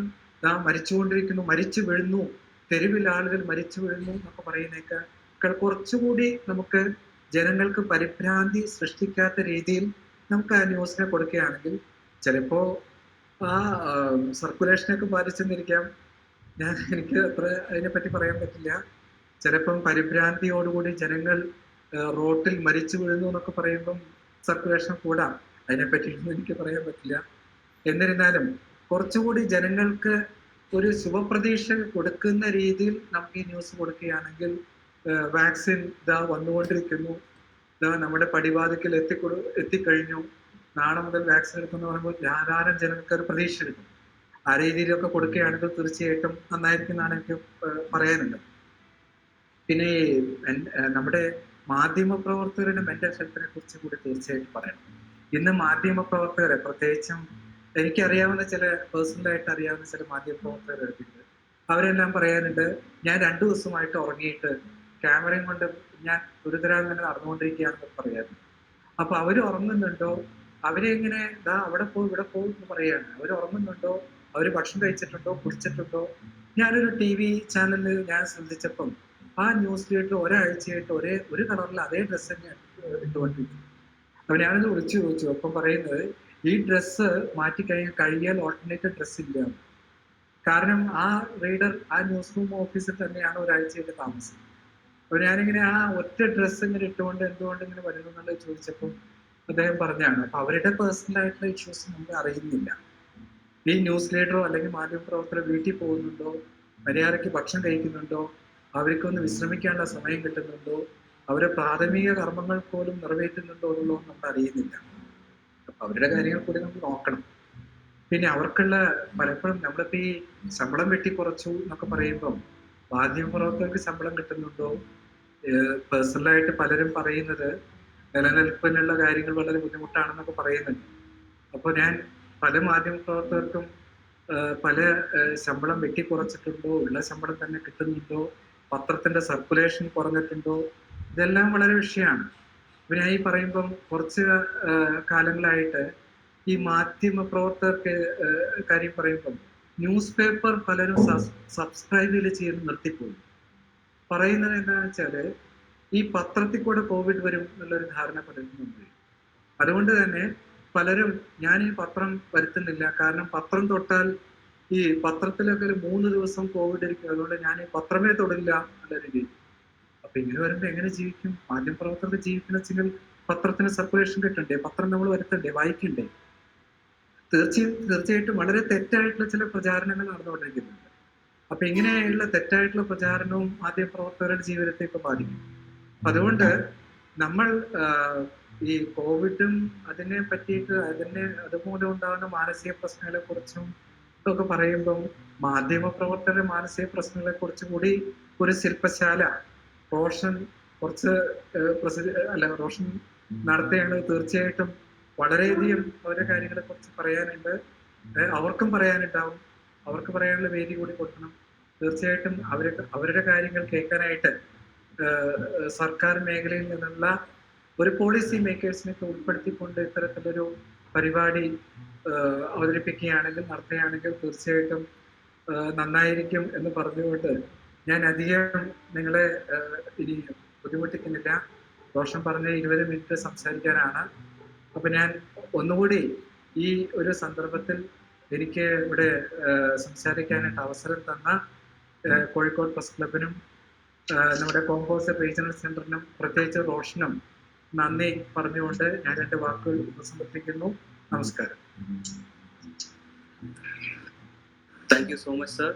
മരിച്ചുകൊണ്ടിരിക്കുന്നു, മരിച്ചു വീഴുന്നു, തെരുവിൽ ആളുകൾ മരിച്ചു വീഴുന്നു എന്നൊക്കെ പറയുന്നേക്കാൾ കുറച്ചുകൂടി നമുക്ക് ജനങ്ങൾക്ക് പരിഭ്രാന്തി സൃഷ്ടിക്കാത്ത രീതിയിൽ നമുക്ക് ആ ന്യൂസിനെ കൊടുക്കുകയാണെങ്കിൽ ചിലപ്പോ ആ സർക്കുലേഷനൊക്കെ ബാധിച്ചെന്നിരിക്കാം. എനിക്ക് അത്ര അതിനെപ്പറ്റി പറയാൻ പറ്റില്ല. ചിലപ്പം പരിഭ്രാന്തിയോടുകൂടി ജനങ്ങൾ റോട്ടിൽ മരിച്ചു വീഴുന്നു എന്നൊക്കെ പറയുമ്പം സർക്കുലേഷൻ കൂടാം. അതിനെപ്പറ്റിയൊന്നും എനിക്ക് പറയാൻ പറ്റില്ല. എന്നിരുന്നാലും കുറച്ചുകൂടി ജനങ്ങൾക്ക് ഒരു ശുഭപ്രതീക്ഷ കൊടുക്കുന്ന രീതിയിൽ നമുക്ക് ഈ ന്യൂസ് കൊടുക്കുകയാണെങ്കിൽ വാക്സിൻ വന്നുകൊണ്ടിരിക്കുന്നു, നമ്മുടെ പടിവാതിക്കൽ എത്തിക്കഴിഞ്ഞു, നാളെ മുതൽ വാക്സിൻ എടുക്കുമെന്ന് പറയുമ്പോൾ ധാരാളം ജനങ്ങൾക്ക് ഒരു പ്രതീക്ഷ എടുക്കും. ആ രീതിയിലൊക്കെ കൊടുക്കുകയാണെങ്കിൽ തീർച്ചയായിട്ടും നന്നായിരിക്കും എന്നാണ് എനിക്ക് പറയാനുള്ളത്. പിന്നെ നമ്മുടെ മാധ്യമ പ്രവർത്തകരുടെ മെന്റൽ ഹെൽത്തിനെ കുറിച്ച് കൂടി തീർച്ചയായിട്ടും പറയണം. ഇന്ന് മാധ്യമ പ്രവർത്തകരെ, പ്രത്യേകിച്ചും എനിക്കറിയാവുന്ന ചില പേഴ്സണലായിട്ട് അറിയാവുന്ന ചില മാധ്യമ പ്രവർത്തകരെടുത്തിട്ടുണ്ട്, അവരെല്ലാം പറയാനുണ്ട്, ഞാൻ 2 ദിവസമായിട്ട് ഉറങ്ങിയിട്ട് ക്യാമറയും കൊണ്ട് ഞാൻ ഗുരുതരാങ്ങനെ നടന്നുകൊണ്ടിരിക്കുകയാണെന്ന് പറയാറുണ്ട്. അപ്പൊ അവർ ഉറങ്ങുന്നുണ്ടോ, അവരെങ്ങനെ അവിടെ പോകും ഇവിടെ പോകും എന്ന് പറയാണ്, അവർ ഉറങ്ങുന്നുണ്ടോ, അവർ ഭക്ഷണം കഴിച്ചിട്ടുണ്ടോ, കുടിച്ചിട്ടുണ്ടോ? ഞാനൊരു TV ചാനലിൽ ഞാൻ ശ്രദ്ധിച്ചപ്പം ആ ന്യൂസ് ലീഡർ ഒരാഴ്ചയായിട്ട് ഒരു കളറിൽ അതേ ഡ്രസ്സ് തന്നെ ഇട്ടുകൊണ്ടിരിക്കും. അപ്പൊ ഞാനത് വിളിച്ചു ചോദിച്ചു. അപ്പം പറയുന്നത് ഈ ഡ്രസ്സ് കഴിയാൽ ഓൾട്ടർനേറ്റീവ് ഡ്രസ്സ് ഇല്ല. കാരണം ആ റീഡർ ആ ന്യൂസ് റൂം ഓഫീസിൽ തന്നെയാണ് ഒരാഴ്ചയായിട്ട് താമസം. അപ്പൊ ഞാനിങ്ങനെ ആ ഒറ്റ ഡ്രസ്സ് ഇങ്ങനെ ഇട്ടുകൊണ്ട് എന്തുകൊണ്ട് ഇങ്ങനെ വരുന്നു എന്നുള്ളത് ചോദിച്ചപ്പോൾ അദ്ദേഹം പറഞ്ഞാണ്. അപ്പൊ അവരുടെ പേഴ്സണൽ ആയിട്ടുള്ള ഇഷ്യൂസ് നമ്മൾ അറിയുന്നില്ല. ഈ ന്യൂസ് ലീഡറോ അല്ലെങ്കിൽ മാധ്യമപ്രവർത്തകരോ വീട്ടിൽ പോകുന്നുണ്ടോ, മര്യാദയ്ക്ക് ഭക്ഷണം കഴിക്കുന്നുണ്ടോ, അവർക്കൊന്ന് വിശ്രമിക്കാനുള്ള സമയം കിട്ടുന്നുണ്ടോ, അവരെ പ്രാഥമിക കർമ്മങ്ങൾ പോലും നിറവേറ്റുന്നുണ്ടോ എന്നുള്ളതും നമ്മൾ അറിയുന്നില്ല. അപ്പൊ അവരുടെ കാര്യങ്ങൾ കൂടി നമ്മൾ നോക്കണം. പിന്നെ അവർക്കുള്ള പലപ്പോഴും നമ്മളിപ്പോ ഈ ശമ്പളം വെട്ടിക്കുറച്ചു എന്നൊക്കെ പറയുമ്പം മാധ്യമപ്രവർത്തകർക്ക് ശമ്പളം കിട്ടുന്നുണ്ടോ? പേഴ്സണലായിട്ട് പലരും പറയുന്നത് നിലനിൽപ്പിനുള്ള കാര്യങ്ങൾ വളരെ ബുദ്ധിമുട്ടാണെന്നൊക്കെ പറയുന്നുണ്ട്. അപ്പോൾ ഞാൻ പല മാധ്യമപ്രവർത്തകർക്കും പല ശമ്പളം വെട്ടിക്കുറച്ചിട്ടുണ്ടോ, ഉള്ള ശമ്പളം തന്നെ കിട്ടുന്നുണ്ടോ, പത്രത്തിന്റെ സർക്കുലേഷൻ കുറഞ്ഞിട്ടുണ്ടോ, ഇതെല്ലാം വളരെ വിഷയമാണ്. ഇപ്പൊ ഞാൻ ഈ പറയുമ്പം കുറച്ച് കാലങ്ങളായിട്ട് ഈ മാധ്യമ പ്രവർത്തകർക്ക് കാര്യം പറയുമ്പം ന്യൂസ് പേപ്പർ പലരും സബ്സ്ക്രൈബ് ചെയ്ത് നിർത്തിപ്പോയി. പറയുന്നത് എന്താണെന്ന് വെച്ചാല് ഈ പത്രത്തിൽ കൂടെ കോവിഡ് വരും എന്നുള്ളൊരു ധാരണ പലർക്കും ഉണ്ട്. അതുകൊണ്ട് തന്നെ പലരും ഞാൻ ഈ പത്രം വരുത്തുന്നില്ല, കാരണം പത്രം തൊട്ടാൽ ഈ പത്രത്തിലൊക്കെ ഒരു 3 ദിവസം കോവിഡ് ഇരിക്കും, അതുകൊണ്ട് ഞാൻ ഈ പത്രമേ തൊടില്ല എന്നുള്ള രീതി. അപ്പൊ ഇങ്ങനെ വരുമ്പോ എങ്ങനെ ജീവിക്കും? മാധ്യമപ്രവർത്തകർക്ക് ജീവിക്കുന്ന വെച്ചെങ്കിൽ പത്രത്തിന് സർക്കുലേഷൻ കിട്ടണ്ടേ, പത്രം നമ്മൾ വരുത്തണ്ടേ, വായിക്കണ്ടേ? തീർച്ചയായിട്ടും വളരെ തെറ്റായിട്ടുള്ള ചില പ്രചാരണങ്ങൾ നടന്നുകൊണ്ടിരിക്കുന്നുണ്ട്. അപ്പൊ ഇങ്ങനെയുള്ള തെറ്റായിട്ടുള്ള പ്രചാരണവും മാധ്യമപ്രവർത്തകരുടെ ജീവിതത്തെ ഇപ്പൊ ബാധിക്കും. അതുകൊണ്ട് നമ്മൾ ഈ കോവിഡും അതിനെ പറ്റിയിട്ട് അതുമൂലം ഉണ്ടാകുന്ന മാനസിക പ്രശ്നങ്ങളെ കുറിച്ചും ഒക്കെ പറയുമ്പം മാധ്യമപ്രവർത്തകരുടെ മാനസിക പ്രശ്നങ്ങളെ കുറിച്ചും കൂടി ഒരു ശില്പശാല റോഷൻ റോഷൻ നടത്തുകയാണ്. തീർച്ചയായിട്ടും വളരെയധികം അവരുടെ കാര്യങ്ങളെ കുറിച്ച് പറയാനുണ്ട്, അവർക്കും പറയാനുണ്ടാവും. അവർക്ക് പറയാനുള്ള വേദി കൂടി കൊടുക്കണം. തീർച്ചയായിട്ടും അവരുടെ കാര്യങ്ങൾ കേൾക്കാനായിട്ട് സർക്കാർ മേഖലയിൽ നിന്നുള്ള ഒരു പോളിസി മേക്കേഴ്സിനൊക്കെ ഉൾപ്പെടുത്തിക്കൊണ്ട് ഇത്തരത്തിലൊരു പരിപാടി അവതരിപ്പിക്കുകയാണെങ്കിൽ നടത്തുകയാണെങ്കിൽ തീർച്ചയായിട്ടും നന്നായിരിക്കും എന്ന് പറഞ്ഞുകൊണ്ട് ഞാൻ അധികം നിങ്ങളെ ഇനി ബുദ്ധിമുട്ടിക്കുന്നില്ല. ദോഷം പറഞ്ഞ് 20 മിനിറ്റ് സംസാരിക്കാനാണ്. അപ്പൊ ഞാൻ ഒന്നുകൂടി ഈ ഒരു സന്ദർഭത്തിൽ എനിക്ക് ഇവിടെ സംസാരിക്കാനായിട്ട് അവസരം തന്ന കോഴിക്കോട് പ്രസ് ക്ലബിനും നമ്മുടെ കോമ്പോസർ റീജിയണൽ സെന്ററിനും പ്രത്യേകിച്ച് റോഷനും നന്ദി പറഞ്ഞുകൊണ്ട് ഞാൻ 2 വാക്കുകൾ സമർപ്പിക്കുന്നു. നമസ്കാരം. Thank you so much, sir.